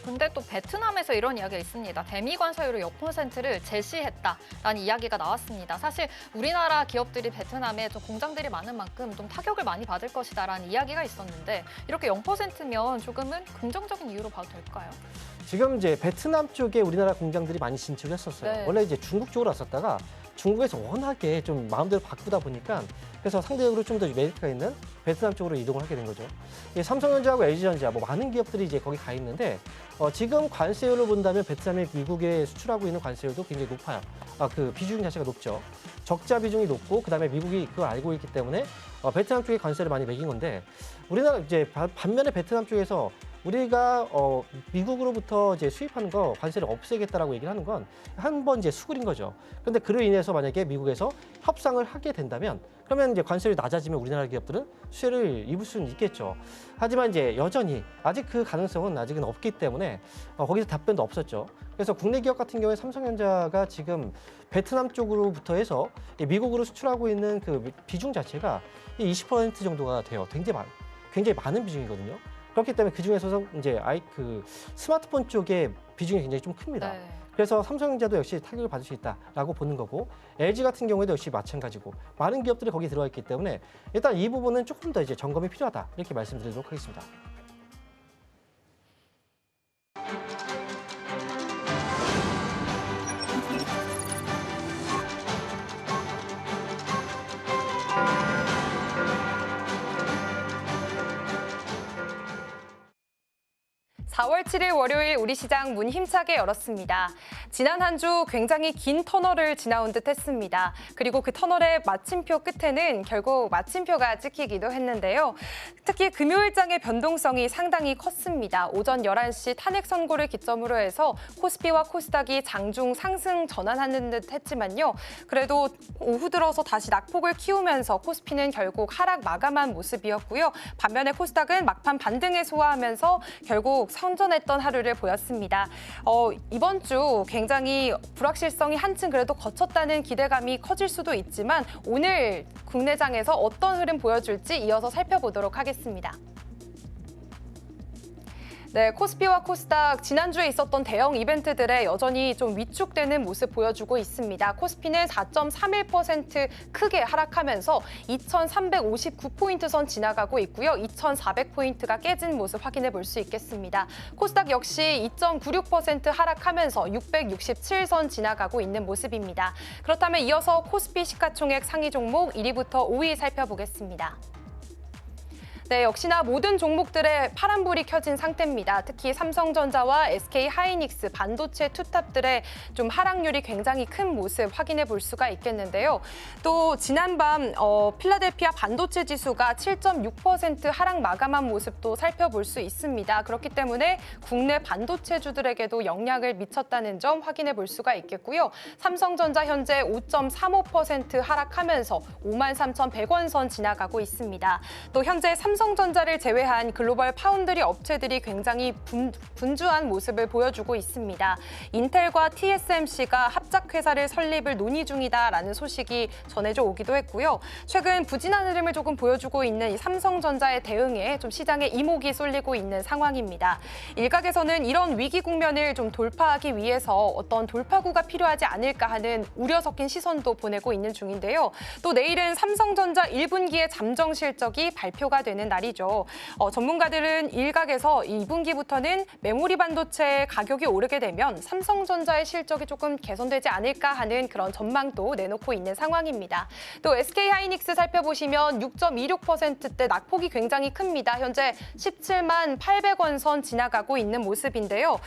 근데 또 베트남에서 이런 이야기가 있습니다. 대미 관세율을 0%를 제시했다라는 이야기가 나왔습니다. 사실 우리나라 기업들이 베트남에 좀 공장들이 많은 만큼 좀 타격을 많이 받을 것이다라는 이야기가 있었는데 이렇게 0%면 조금은 긍정적인 이유로 봐도 될까요? 지금 이제 베트남 쪽에 우리나라 공장들이 많이 진출을 했었어요. 네. 원래 이제 중국 쪽으로 왔었다가 중국에서 워낙에 좀 마음대로 바꾸다 보니까, 그래서 상대적으로 좀 더 메리트가 있는 베트남 쪽으로 이동을 하게 된 거죠. 삼성전자하고 LG전자 뭐 많은 기업들이 이제 거기 가 있는데, 지금 관세율을 본다면 베트남이 미국에 수출하고 있는 관세율도 굉장히 높아요. 그 비중 자체가 높죠. 적자 비중이 높고, 그다음에 미국이 그걸 알고 있기 때문에 베트남 쪽에 관세를 많이 매긴 건데, 우리나라 이제 반면에 베트남 쪽에서 우리가 미국으로부터 이제 수입하는 거 관세를 없애겠다라고 얘기를 하는 건 한 번 이제 수그린 거죠. 그런데 그로 인해서 만약에 미국에서 협상을 하게 된다면 그러면 이제 관세율이 낮아지면 우리나라 기업들은 수혜를 입을 수는 있겠죠. 하지만 이제 여전히 아직 그 가능성은 아직은 없기 때문에 거기서 답변도 없었죠. 그래서 국내 기업 같은 경우에 삼성전자가 지금 베트남 쪽으로부터 해서 미국으로 수출하고 있는 그 비중 자체가 20% 정도가 돼요. 굉장히 많은 비중이거든요. 그렇기 때문에 그 중에서 이제 그 스마트폰 쪽의 비중이 굉장히 좀 큽니다. 네. 그래서 삼성전자도 역시 타격을 받을 수 있다라고 보는 거고 LG 같은 경우에도 역시 마찬가지고 많은 기업들이 거기에 들어가 있기 때문에 일단 이 부분은 조금 더 이제 점검이 필요하다 이렇게 말씀드리도록 하겠습니다. (4월 7일) 월요일 우리 시장 문 힘차게 열었습니다. 지난 한 주 굉장히 긴 터널을 지나온 듯 했습니다. 그리고 그 터널의 마침표 끝에는 결국 마침표가 찍히기도 했는데요. 특히 금요일장의 변동성이 상당히 컸습니다. 오전 11시 탄핵 선고를 기점으로 해서 코스피와 코스닥이 장중 상승 전환하는 듯 했지만요. 그래도 오후 들어서 다시 낙폭을 키우면서 코스피는 결국 하락 마감한 모습이었고요. 반면에 코스닥은 막판 반등에 소화하면서 결국 선전했던 하루를 보였습니다. 이번 주 굉장히 불확실성이 한층 그래도 거쳤다는 기대감이 커질 수도 있지만 오늘 국내장에서 어떤 흐름 보여줄지 이어서 살펴보도록 하겠습니다. 네, 코스피와 코스닥 지난주에 있었던 대형 이벤트들에 여전히 좀 위축되는 모습 보여주고 있습니다. 코스피는 4.31% 크게 하락하면서 2,359포인트 선 지나가고 있고요. 2,400포인트가 깨진 모습 확인해 볼 수 있겠습니다. 코스닥 역시 2.96% 하락하면서 667선 지나가고 있는 모습입니다. 그렇다면 이어서 코스피 시가총액 상위 종목 1위부터 5위 살펴보겠습니다. 네, 역시나 모든 종목들의 파란불이 켜진 상태입니다. 특히 삼성전자와 SK하이닉스 반도체 투탑들의 좀 하락률이 굉장히 큰 모습 확인해 볼 수가 있겠는데요. 또 지난밤 필라델피아 반도체 지수가 7.6% 하락 마감한 모습도 살펴볼 수 있습니다. 그렇기 때문에 국내 반도체주들에게도 영향을 미쳤다는 점 확인해 볼 수가 있겠고요. 삼성전자 현재 5.35% 하락하면서 53,100원 선 지나가고 있습니다. 또 현재 삼성전자를 제외한 글로벌 파운드리 업체들이 굉장히 분주한 모습을 보여주고 있습니다. 인텔과 TSMC가 합작회사를 설립을 논의 중이다라는 소식이 전해져 오기도 했고요. 최근 부진한 흐름을 조금 보여주고 있는 이 삼성전자의 대응에 좀 시장에 이목이 쏠리고 있는 상황입니다. 일각에서는 이런 위기 국면을 좀 돌파하기 위해서 어떤 돌파구가 필요하지 않을까 하는 우려 섞인 시선도 보내고 있는 중인데요. 또 내일은 삼성전자 1분기의 잠정 실적이 발표가 되는 날이죠. 전문가들은 일각에서 2분기부터는 메모리 반도체 가격이 오르게 되면 삼성전자의 실적이 조금 개선되지 않을까 하는 그런 전망도 내놓고 있는 상황입니다. 또 SK하이닉스 살펴보시면 6.26%대 낙폭이 굉장히 큽니다. 현재 17만 800원 선 지나가고 있는 모습인데요.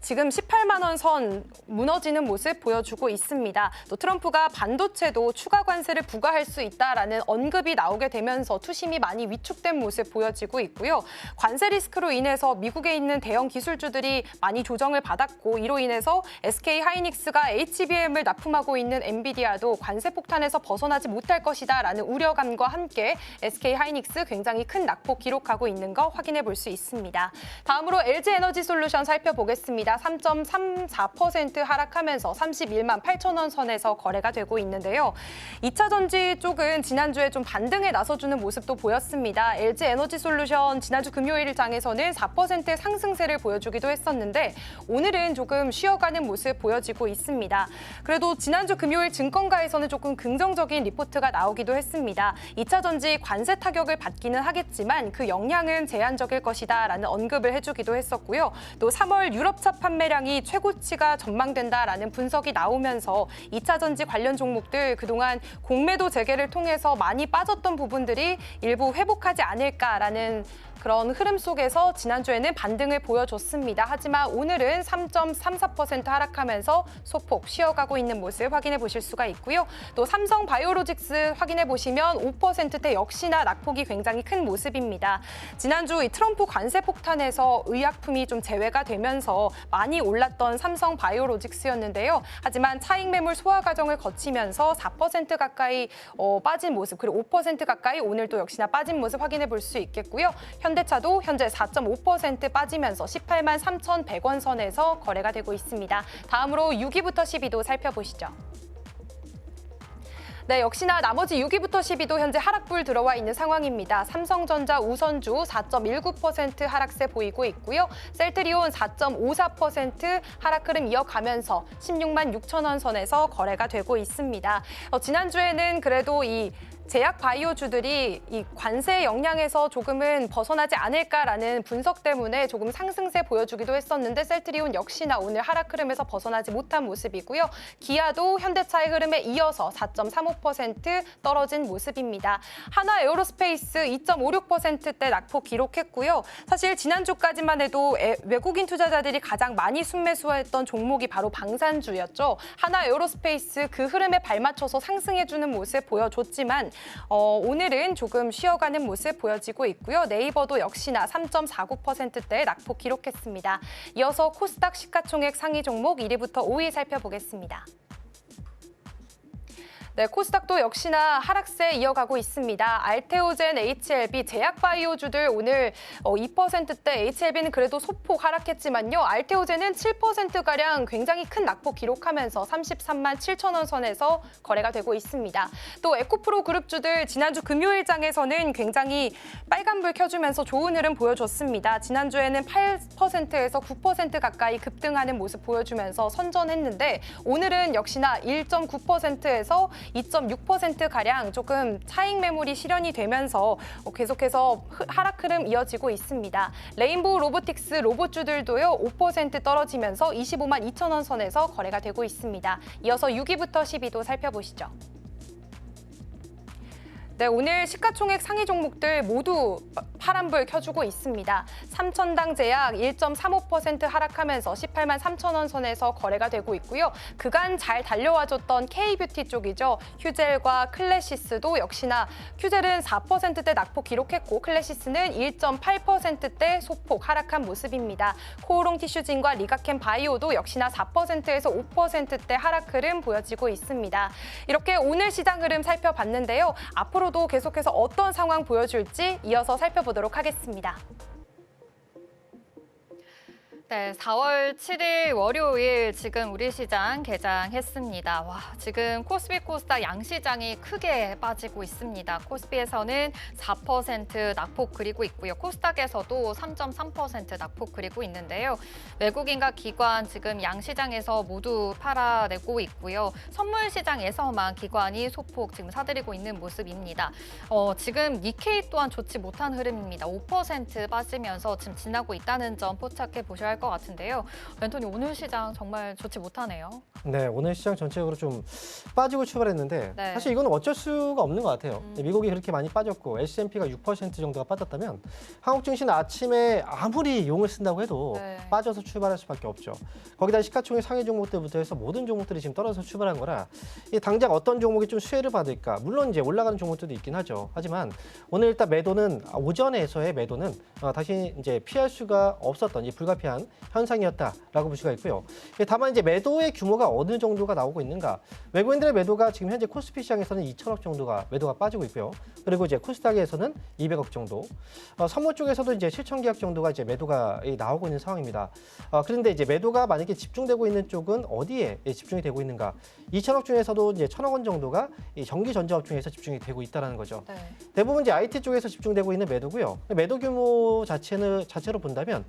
지금 18만 원 선 무너지는 모습 보여주고 있습니다. 또 트럼프가 반도체도 추가 관세를 부과할 수 있다라는 언급이 나오게 되면서 투심이 많이 위축된 모습 보여지고 있고요. 관세 리스크로 인해서 미국에 있는 대형 기술주들이 많이 조정을 받았고 이로 인해서 SK하이닉스가 HBM을 납품하고 있는 엔비디아도 관세 폭탄에서 벗어나지 못할 것이다라는 우려감과 함께 SK하이닉스 굉장히 큰 낙폭 기록하고 있는 거 확인해 볼 수 있습니다. 다음으로 LG에너지솔루션 살펴보겠습니다. 3.34% 하락하면서 31만 8천 원 선에서 거래가 되고 있는데요. 2차 전지 쪽은 지난주에 좀 반등에 나서주는 모습도 보였습니다. LG에너지솔루션 지난주 금요일 장에서는 4% 상승세를 보여주기도 했었는데 오늘은 조금 쉬어가는 모습 보여지고 있습니다. 그래도 지난주 금요일 증권가에서는 조금 긍정적인 리포트가 나오기도 했습니다. 2차 전지 관세 타격을 받기는 하겠지만 그 영향은 제한적일 것이다라는 언급을 해주기도 했었고요. 또 3월 유럽차 판매량이 최고치가 전망된다라는 분석이 나오면서 2차 전지 관련 종목들 그동안 공매도 재개를 통해서 많이 빠졌던 부분들이 일부 회복하지 않을까라는 그런 흐름 속에서 지난주에는 반등을 보여줬습니다. 하지만 오늘은 3.34% 하락하면서 소폭 쉬어가고 있는 모습 확인해 보실 수가 있고요. 또 삼성 바이오로직스 확인해 보시면 5%대 역시나 낙폭이 굉장히 큰 모습입니다. 지난주 이 트럼프 관세 폭탄에서 의약품이 좀 제외가 되면서 많이 올랐던 삼성 바이오로직스였는데요. 하지만 차익 매물 소화 과정을 거치면서 4% 가까이 빠진 모습, 그리고 5% 가까이 오늘 또 역시나 빠진 모습 확인해 볼 수 있겠고요. 현대차도 현재 4.5% 빠지면서 18만 3,100원 선에서 거래가 되고 있습니다. 다음으로 6위부터 10위도 살펴보시죠. 네, 역시나 나머지 6위부터 10위도 현재 하락불 들어와 있는 상황입니다. 삼성전자 우선주 4.19% 하락세 보이고 있고요. 셀트리온 4.54% 하락 흐름 이어가면서 16만 6천 원 선에서 거래가 되고 있습니다. 지난주에는 그래도 이 제약 바이오주들이 이 관세 영향에서 조금은 벗어나지 않을까라는 분석 때문에 조금 상승세 보여주기도 했었는데 셀트리온 역시나 오늘 하락 흐름에서 벗어나지 못한 모습이고요. 기아도 현대차의 흐름에 이어서 4.35% 떨어진 모습입니다. 하나 에어로스페이스 2.56%대 낙폭 기록했고요. 사실 지난주까지만 해도 외국인 투자자들이 가장 많이 순매수했던 종목이 바로 방산주였죠. 하나 에어로스페이스 그 흐름에 발맞춰서 상승해주는 모습 보여줬지만 오늘은 조금 쉬어가는 모습 보여지고 있고요. 네이버도 역시나 3.49%대 낙폭 기록했습니다. 이어서 코스닥 시가총액 상위 종목 1위부터 5위 살펴보겠습니다. 네, 코스닥도 역시나 하락세 이어가고 있습니다. 알테오젠, HLB, 제약바이오주들 오늘 2%대, HLB는 그래도 소폭 하락했지만요. 알테오젠은 7%가량 굉장히 큰 낙폭 기록하면서 33만 7천 원 선에서 거래가 되고 있습니다. 또 에코프로 그룹주들 지난주 금요일장에서는 굉장히 빨간불 켜주면서 좋은 흐름 보여줬습니다. 지난주에는 8%에서 9% 가까이 급등하는 모습 보여주면서 선전했는데 오늘은 역시나 1.9%에서 2.6%가량 조금 차익 매물이 실현이 되면서 계속해서 하락 흐름 이어지고 있습니다. 레인보우 로보틱스 로봇주들도요 5% 떨어지면서 25만 2천 원 선에서 거래가 되고 있습니다. 이어서 6위부터 10위도 살펴보시죠. 네, 오늘 시가총액 상위 종목들 모두 파란불 켜주고 있습니다. 삼천당 제약 1.35% 하락하면서 18만 3천 원 선에서 거래가 되고 있고요. 그간 잘 달려와줬던 K뷰티 쪽이죠. 휴젤과 클래시스도 역시나 휴젤은 4%대 낙폭 기록했고 클래시스는 1.8%대 소폭 하락한 모습입니다. 코오롱 티슈진과 리가켄 바이오도 역시나 4%에서 5%대 하락 흐름 보여지고 있습니다. 이렇게 오늘 시장 흐름 살펴봤는데요. 앞으로도 계속해서 어떤 상황 보여줄지 이어서 살펴보도록 하겠습니다. 네, 4월 7일 월요일 지금 우리 시장 개장했습니다. 와, 지금 코스피 코스닥 양시장이 크게 빠지고 있습니다. 코스피에서는 4% 낙폭 그리고 있고요. 코스닥에서도 3.3% 낙폭 그리고 있는데요. 외국인과 기관 지금 양시장에서 모두 팔아내고 있고요. 선물 시장에서만 기관이 소폭 지금 사들이고 있는 모습입니다. 지금 니케이 또한 좋지 못한 흐름입니다. 5% 빠지면서 지금 지나고 있다는 점 포착해 보셔야 할 것 같은데요. 멘토니 오늘 시장 정말 좋지 못하네요. 네, 오늘 시장 전체적으로 좀 빠지고 출발했는데 네. 사실 이건 어쩔 수가 없는 것 같아요. 미국이 그렇게 많이 빠졌고 S&P가 6% 정도가 빠졌다면 한국 증시는 아침에 아무리 용을 쓴다고 해도 네. 빠져서 출발할 수밖에 없죠. 거기다 시가총액 상위 종목들부터 해서 모든 종목들이 지금 떨어져서 출발한 거라 당장 어떤 종목이 좀 수혜를 받을까? 물론 이제 올라가는 종목들도 있긴 하죠. 하지만 오늘 일단 매도는 오전에서의 매도는 다시 이제 피할 수가 없었던 불가피한 현상이었다라고 볼 수가 있고요. 다만 이제 매도의 규모가 어느 정도가 나오고 있는가? 외국인들의 매도가 지금 현재 코스피 시장에서는 2천억 정도가 매도가 빠지고 있고요. 그리고 이제 코스닥에서는 200억 정도, 선물 쪽에서도 이제 7천 계약 정도가 이제 매도가 나오고 있는 상황입니다. 그런데 이제 매도가 만약에 집중되고 있는 쪽은 어디에 집중이 되고 있는가? 2천억 중에서도 이제 1,000억 원 정도가 이 전기 전자업 중에서 집중이 되고 있다는 거죠. 네. 대부분 이제 IT 쪽에서 집중되고 있는 매도고요. 매도 규모 자체로 본다면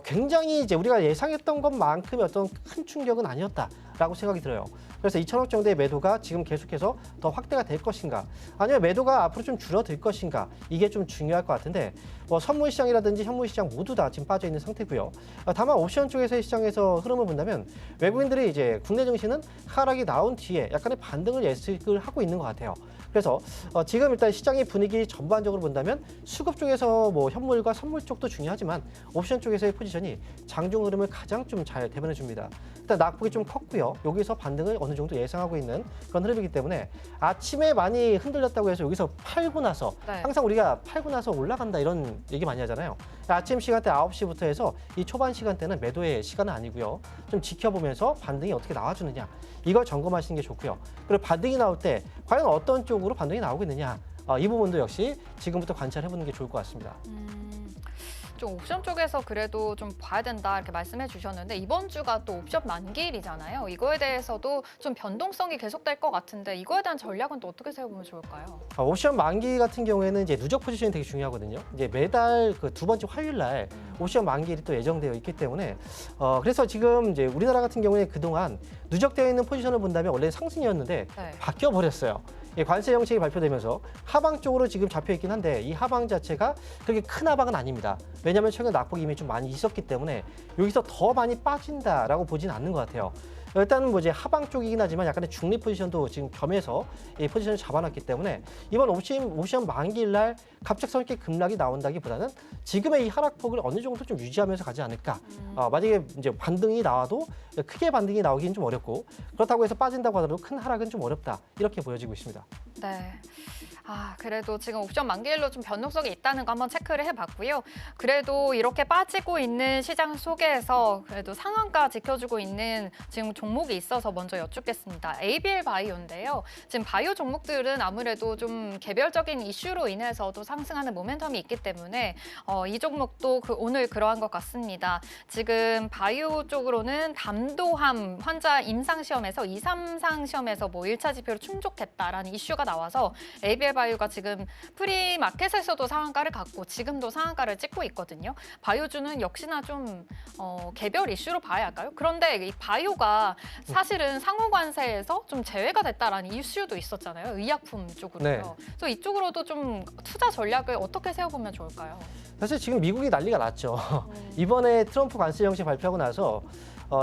굉장히 이제 우리가 예상했던 것만큼의 어떤 큰 충격은 아니었다라고 생각이 들어요. 그래서 2천억 정도의 매도가 지금 계속해서 더 확대가 될 것인가, 아니면 매도가 앞으로 좀 줄어들 것인가, 이게 좀 중요할 것 같은데 선물 시장이라든지 현물 시장 모두 다 지금 빠져 있는 상태고요. 다만 옵션 쪽에서의 시장에서 흐름을 본다면 외국인들이 이제 국내 증시는 하락이 나온 뒤에 약간의 반등을 예측을 하고 있는 것 같아요. 그래서 지금 일단 시장의 분위기 전반적으로 본다면 수급 쪽에서 뭐 현물과 선물 쪽도 중요하지만 옵션 쪽에서의 포지션이 장중 흐름을 가장 좀 잘 대변해 줍니다. 일단 낙폭이 좀 컸고요. 여기서 반등을 어느 정도 예상하고 있는 그런 흐름이기 때문에 아침에 많이 흔들렸다고 해서 여기서 팔고 나서 네. 항상 우리가 팔고 나서 올라간다 이런 얘기 많이 하잖아요. 아침 시간대 9시부터 해서 이 초반 시간대는 매도의 시간은 아니고요. 좀 지켜보면서 반등이 어떻게 나와주느냐 이걸 점검하시는 게 좋고요. 그리고 반등이 나올 때 과연 어떤 쪽으로 반등이 나오겠느냐 이 부분도 역시 지금부터 관찰해보는 게 좋을 것 같습니다. 좀 옵션 쪽에서 그래도 좀 봐야 된다 이렇게 말씀해 주셨는데 이번 주가 또 옵션 만기일이잖아요. 이거에 대해서도 좀 변동성이 계속될 것 같은데 이거에 대한 전략은 또 어떻게 세워보면 좋을까요? 옵션 만기 같은 경우에는 이제 누적 포지션이 되게 중요하거든요. 이제 매달 그 두 번째 화요일 날 옵션 만기일이 또 예정되어 있기 때문에 그래서 지금 이제 우리나라 같은 경우에 그동안 누적되어 있는 포지션을 본다면 원래 상승이었는데 네. 바뀌어 버렸어요. 관세 정책이 발표되면서 하방 쪽으로 지금 잡혀 있긴 한데 이 하방 자체가 그렇게 큰 하방은 아닙니다. 왜냐하면 최근 낙폭이 이미 좀 많이 있었기 때문에 여기서 더 많이 빠진다라고 보진 않는 것 같아요. 일단은 뭐 이제 하방 쪽이긴 하지만 약간의 중립 포지션도 지금 겸해서 이 포지션을 잡아놨기 때문에 이번 옵션 만기일 날 갑작스럽게 급락이 나온다기보다는 지금의 이 하락폭을 어느 정도 좀 유지하면서 가지 않을까. 만약에 이제 반등이 나와도 크게 반등이 나오기는 좀 어렵고 그렇다고 해서 빠진다고 하더라도 큰 하락은 좀 어렵다 이렇게 보여지고 있습니다. 네. 그래도 지금 옵션 만기일로 좀 변동성이 있다는 거 한번 체크를 해봤고요. 그래도 이렇게 빠지고 있는 시장 속에서 그래도 상한가 지켜주고 있는 지금 종목이 있어서 먼저 여쭙겠습니다. ABL 바이오인데요. 지금 바이오 종목들은 아무래도 좀 개별적인 이슈로 인해서도 상승하는 모멘텀이 있기 때문에 이 종목도 오늘 그러한 것 같습니다. 지금 바이오 쪽으로는 담도함 환자 임상 시험에서 2, 3상 시험에서 뭐 1차 지표로 충족했다라는 이슈가 나와서 ABL 바이오가 지금 프리마켓에서도 상한가를 갖고 지금도 상한가를 찍고 있거든요. 바이오주는 역시나 좀 개별 이슈로 봐야 할까요? 그런데 이 바이오가 사실은 상호관세에서 좀 제외가 됐다라는 이슈도 있었잖아요. 의약품 쪽으로요. 네. 그래서 이쪽으로도 좀 투자 전략을 어떻게 세워보면 좋을까요? 사실 지금 미국이 난리가 났죠. 이번에 트럼프 관세 정책 발표하고 나서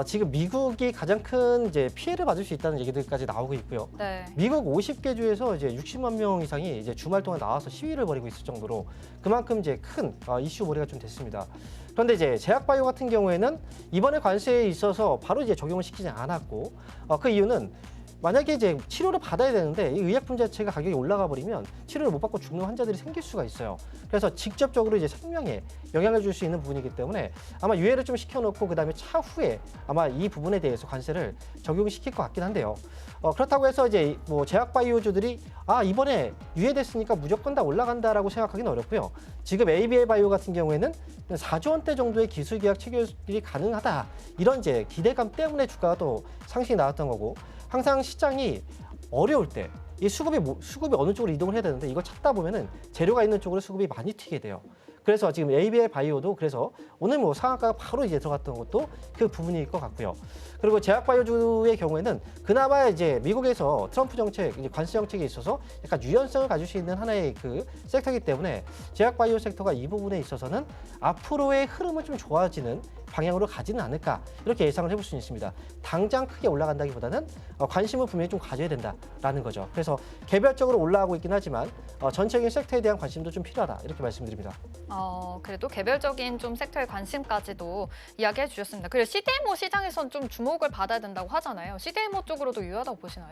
지금 미국이 가장 큰 이제 피해를 받을 수 있다는 얘기들까지 나오고 있고요. 네. 미국 50개 주에서 이제 60만 명 이상이 이제 주말 동안 나와서 시위를 벌이고 있을 정도로 그만큼 이제 큰 이슈 몰이가 좀 됐습니다. 그런데 이제 제약바이오 같은 경우에는 이번에 관세에 있어서 바로 이제 적용을 시키지 않았고 그 이유는 만약에 이제 치료를 받아야 되는데 이 의약품 자체가 가격이 올라가 버리면 치료를 못 받고 죽는 환자들이 생길 수가 있어요. 그래서 직접적으로 이제 생명에 영향을 줄 수 있는 부분이기 때문에 아마 유예를 좀 시켜놓고 그다음에 차후에 아마 이 부분에 대해서 관세를 적용시킬 것 같긴 한데요. 그렇다고 해서 이제 뭐 제약바이오주들이 이번에 유예됐으니까 무조건 다 올라간다라고 생각하기는 어렵고요. 지금 ABL 바이오 같은 경우에는 4조 원대 정도의 기술 계약 체결이 가능하다 이런 이제 기대감 때문에 주가가 또 상승이 나왔던 거고. 항상 시장이 어려울 때 이 수급이 어느 쪽으로 이동을 해야 되는데 이걸 찾다 보면은 재료가 있는 쪽으로 수급이 많이 튀게 돼요. 그래서 지금 ABL 바이오도 그래서 오늘 뭐 상한가가 바로 이제 들어갔던 것도 그 부분일 것 같고요. 그리고 제약바이오주의 경우에는 그나마 이제 미국에서 트럼프 정책, 이제 관세 정책에 있어서 약간 유연성을 가질 수 있는 하나의 그 섹터이기 때문에 제약바이오 섹터가 이 부분에 있어서는 앞으로의 흐름은 좀 좋아지는 방향으로 가지는 않을까 이렇게 예상을 해볼 수 있습니다. 당장 크게 올라간다기보다는 관심을 분명히 좀 가져야 된다라는 거죠. 그래서 개별적으로 올라가고 있긴 하지만 전체적인 섹터에 대한 관심도 좀 필요하다 이렇게 말씀드립니다. 그래도 개별적인 좀 섹터의 관심까지도 이야기해 주셨습니다. 그리고 CDMO 시장에선 좀 주목을 받아야 된다고 하잖아요. CDMO 쪽으로도 유효하다고 보시나요?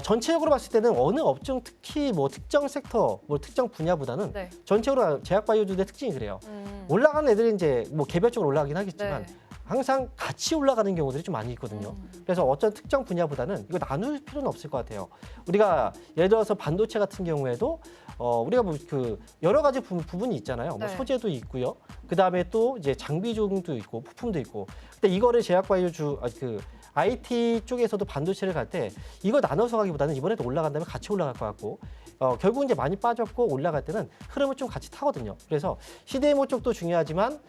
전체적으로 봤을 때는 어느 업종 특히 뭐 특정 섹터, 뭐 특정 분야보다는 네. 전체적으로 제약바이오주의 특징이 그래요. 올라가는 애들이 이제 뭐 개별적으로 올라가긴 하겠지만 네. 항상 같이 올라가는 경우들이 좀 많이 있거든요. 그래서 어떤 특정 분야보다는 이거 나눌 필요는 없을 것 같아요. 우리가 예를 들어서 반도체 같은 경우에도 우리가 뭐 그 여러 가지 부분이 있잖아요. 뭐 네. 소재도 있고요. 그 다음에 또 이제 장비 중도 있고 부품도 있고. 근데 이거를 제약바이오주 IT 쪽에서도 반도체를 갈 때 이거 나눠서 가기보다는 이번에도 올라간다면 같이 올라갈 것 같고 결국 이제 많이 빠졌고 올라갈 때는 흐름을 좀 같이 타거든요. 그래서 CDMO 쪽도 중요하지만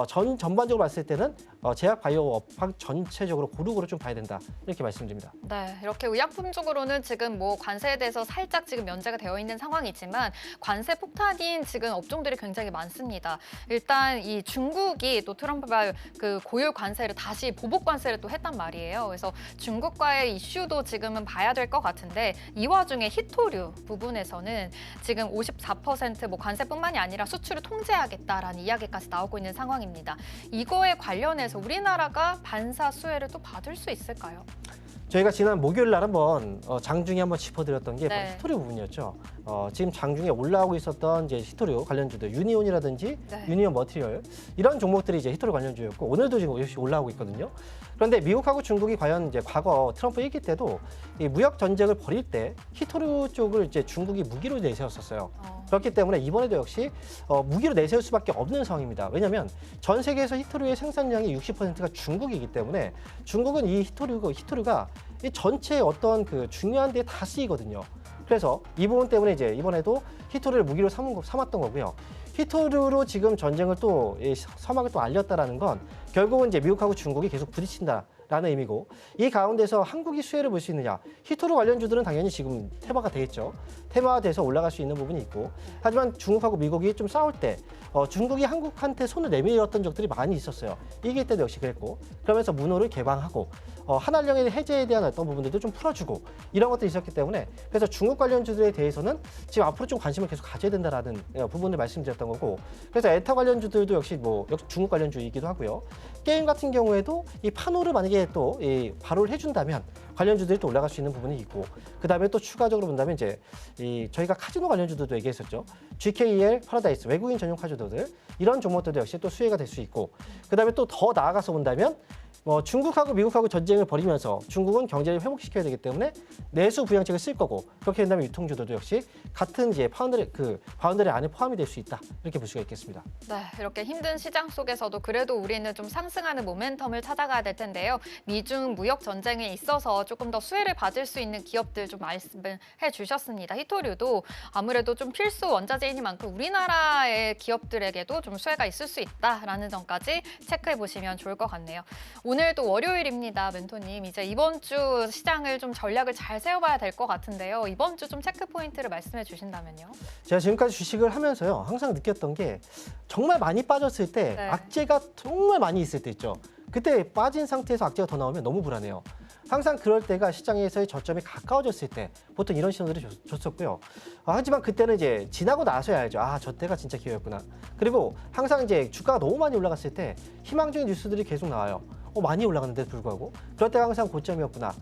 전반적으로 봤을 때는 제약 바이오 업황 전체적으로 고루고루 좀 봐야 된다 이렇게 말씀드립니다. 네, 이렇게 의약품 쪽으로는 지금 뭐 관세에 대해서 살짝 지금 면제가 되어 있는 상황이지만 관세 폭탄인 지금 업종들이 굉장히 많습니다. 일단 이 중국이 또 트럼프가 그 고유 관세를 다시 보복 관세를 또 했단 말이에요. 그래서 중국과의 이슈도 지금은 봐야 될 것 같은데 이 와중에 히토류 부분에서는 지금 54% 관세뿐만이 아니라 수출을 통제하겠다라는 이야기까지 나오고 있는 상황입니다. 이거에 관련해서 우리나라가 반사 수혜를 또 받을 수 있을까요? 저희가 지난 목요일 날 한번 장중에 한번 짚어드렸던 게 바로 네. 히토류 부분이었죠. 지금 장중에 올라오고 있었던 이제 히토류 관련주들, 유니온이라든지 네. 유니온 머티리얼 이런 종목들이 이제 히토류 관련주였고 오늘도 지금 역시 올라오고 있거든요. 그런데 미국하고 중국이 과연 이제 과거 트럼프 1기 때도 이 무역 전쟁을 벌일 때 히토류 쪽을 이제 중국이 무기로 내세웠었어요. 그렇기 때문에 이번에도 역시 무기로 내세울 수밖에 없는 상황입니다. 왜냐하면 전 세계에서 히토류의 생산량이 60%가 중국이기 때문에 중국은 이 히토류가 이 전체의 어떤 그 중요한 데에 다 쓰이거든요. 그래서 이 부분 때문에 이제 이번에도 히토류를 무기로 삼았던 거고요. 히토류로 지금 전쟁을 또 서막을 또 알렸다라는 건 결국은 이제 미국하고 중국이 계속 부딪힌다라는 의미고 이 가운데서 한국이 수혜를 볼 수 있느냐? 히토류 관련주들은 당연히 지금 테마가 되겠죠. 테마화돼서 올라갈 수 있는 부분이 있고 하지만 중국하고 미국이 좀 싸울 때 중국이 한국한테 손을 내밀었던 적들이 많이 있었어요. 이길 때도 역시 그랬고 그러면서 문호를 개방하고 한한령의 해제에 대한 어떤 부분들도 좀 풀어주고 이런 것들이 있었기 때문에 그래서 중국 관련주들에 대해서는 지금 앞으로 좀 관심을 계속 가져야 된다라는 부분을 말씀드렸던 거고 그래서 에타 관련주들도 역시 역시 중국 관련주이기도 하고요. 게임 같은 경우에도 이 판호를 만약에 또 발효를 해준다면 관련주들이 또 올라갈 수 있는 부분이 있고 그 다음에 또 추가적으로 본다면 이제 저희가 카지노 관련주들도 얘기했었죠. GKEL, 파라다이스, 외국인 전용 카지노들 이런 종목들도 역시 또 수혜가 될 수 있고 그 다음에 또 더 나아가서 본다면 중국하고 미국하고 전쟁을 벌이면서 중국은 경제를 회복시켜야 되기 때문에 내수 부양책을 쓸 거고 그렇게 된다면 유통주들도 역시 같은 이제 바운더리 안에 포함이 될 수 있다 이렇게 볼 수가 있겠습니다. 네, 이렇게 힘든 시장 속에서도 그래도 우리는 좀 상승하는 모멘텀을 찾아가야 될 텐데요. 미중 무역 전쟁에 있어서 조금 더 수혜를 받을 수 있는 기업들 좀 말씀을 해주셨습니다. 히토류도 아무래도 좀 필수 원자재인 만큼 우리나라의 기업들에게도 좀 수혜가 있을 수 있다라는 점까지 체크해 보시면 좋을 것 같네요. 오늘도 월요일입니다, 멘토님. 이제 이번 주 시장을 좀 전략을 잘 세워봐야 될 것 같은데요. 이번 주 좀 체크 포인트를 말씀해 주신다면요. 제가 지금까지 주식을 하면서요 항상 느꼈던 게 정말 많이 빠졌을 때 네. 악재가 정말 많이 있을 때 있죠. 그때 빠진 상태에서 악재가 더 나오면 너무 불안해요. 항상 그럴 때가 시장에서의 저점이 가까워졌을 때 보통 이런 신호들이 줬었고요. 하지만 그때는 이제 지나고 나서야 알죠. 저 때가 진짜 기회였구나. 그리고 항상 이제 주가가 너무 많이 올라갔을 때 희망적인 뉴스들이 계속 나와요. 많이 올라갔는데도 불구하고 그럴 때가 항상 고점이었구나.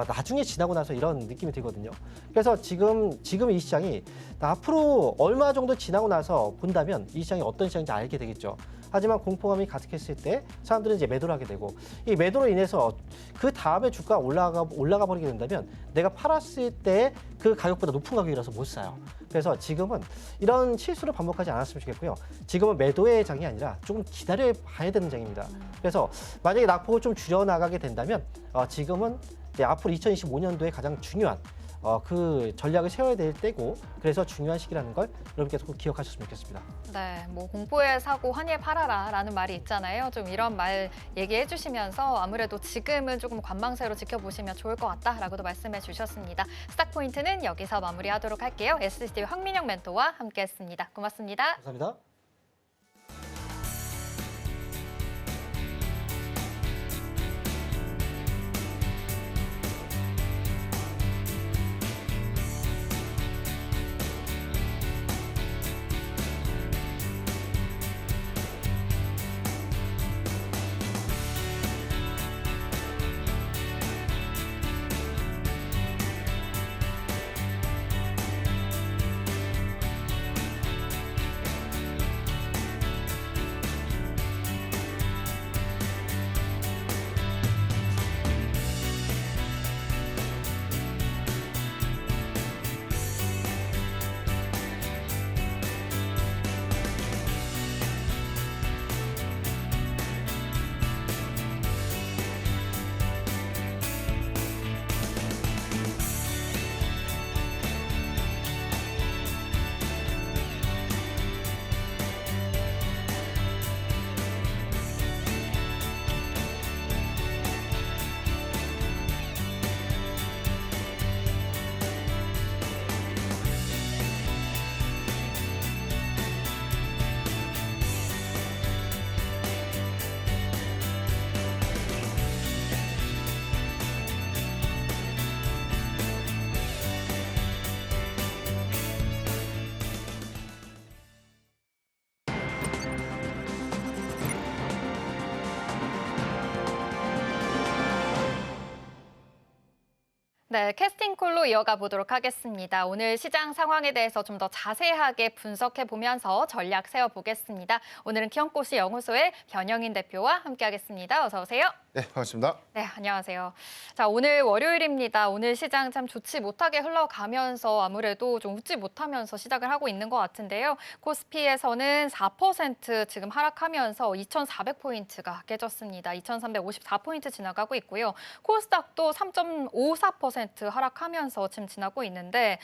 나중에 지나고 나서 이런 느낌이 들거든요. 그래서 지금 이 시장이 앞으로 얼마 정도 지나고 나서 본다면 이 시장이 어떤 시장인지 알게 되겠죠. 하지만 공포감이 가득했을 때 사람들은 이제 매도를 하게 되고 이 매도로 인해서 그 다음에 주가가 올라가 버리게 된다면 내가 팔았을 때 그 가격보다 높은 가격이라서 못 사요. 그래서 지금은 이런 실수를 반복하지 않았으면 좋겠고요. 지금은 매도의 장이 아니라 조금 기다려 봐야 되는 장입니다. 그래서 만약에 낙폭을 좀 줄여나가게 된다면 지금은 앞으로 2025년도에 가장 중요한 그 전략을 세워야 될 때고 그래서 중요한 시기라는 걸 여러분께서 꼭 기억하셨으면 좋겠습니다. 네, 뭐 공포에 사고 환희에 팔아라라는 말이 있잖아요. 좀 이런 말 얘기해 주시면서 아무래도 지금은 조금 관망세로 지켜보시면 좋을 것 같다라고도 말씀해 주셨습니다. 스탁 포인트는 여기서 마무리하도록 할게요. SCTV 황민영 멘토와 함께했습니다. 고맙습니다. 감사합니다. 네, 캐스팅콜로 이어가 보도록 하겠습니다. 오늘 시장 상황에 대해서 좀 더 자세하게 분석해 보면서 전략 세워보겠습니다. 오늘은 키움코시 연구소의 변영인 대표와 함께하겠습니다. 어서 오세요. 네, 반갑습니다. 네, 안녕하세요. 자, 오늘 월요일입니다. 오늘 시장 참 좋지 못하게 흘러가면서 아무래도 좀 웃지 못하면서 시작을 하고 있는 것 같은데요. 코스피에서는 4% 지금 하락하면서 2,400포인트가 깨졌습니다. 2,354포인트 지나가고 있고요. 코스닥도 3.54% 하락하면서 지금 지나고 있는데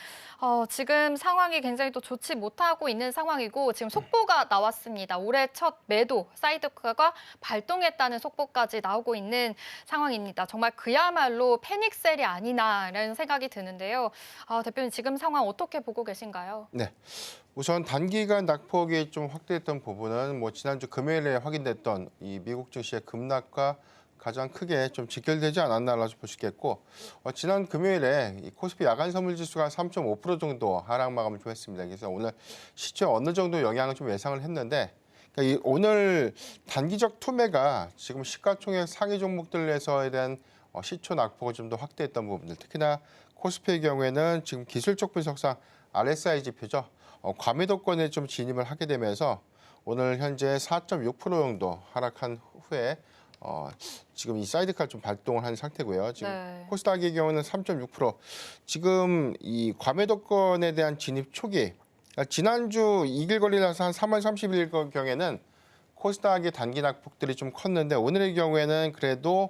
지금 상황이 굉장히 또 좋지 못하고 있는 상황이고 지금 속보가 나왔습니다. 올해 첫 매도 사이드카가 발동했다는 속보까지 나오고 있는 상황입니다. 정말 그야말로 패닉셀이 아니나라는 생각이 드는데요. 대표님 지금 상황 어떻게 보고 계신가요? 네, 우선 단기간 낙폭이 좀 확대했던 부분은 뭐 지난주 금요일에 확인됐던 이 미국 증시의 급락과 가장 크게 좀 직결되지 않았나라고 볼 수 있겠고 지난 금요일에 이 코스피 야간 선물 지수가 3.5% 정도 하락 마감을 좀 했습니다. 그래서 오늘 시초에 어느 정도 영향을 좀 예상을 했는데 그러니까 오늘 단기적 투매가 지금 시가총액 상위 종목들에서에 대한 시초 낙폭을 좀 더 확대했던 부분들, 특히나 코스피의 경우에는 지금 기술적 분석상 RSI 지표죠. 과매도권에 좀 진입을 하게 되면서 오늘 현재 4.6% 정도 하락한 후에 지금 이 사이드카 좀 발동을 한 상태고요. 지금 네. 코스닥의 경우는 3.6%. 지금 이 과매도권에 대한 진입 초기, 지난주 2일 거리라서 한 3월 30일 경에는 코스닥의 단기 낙폭들이 좀 컸는데 오늘의 경우에는 그래도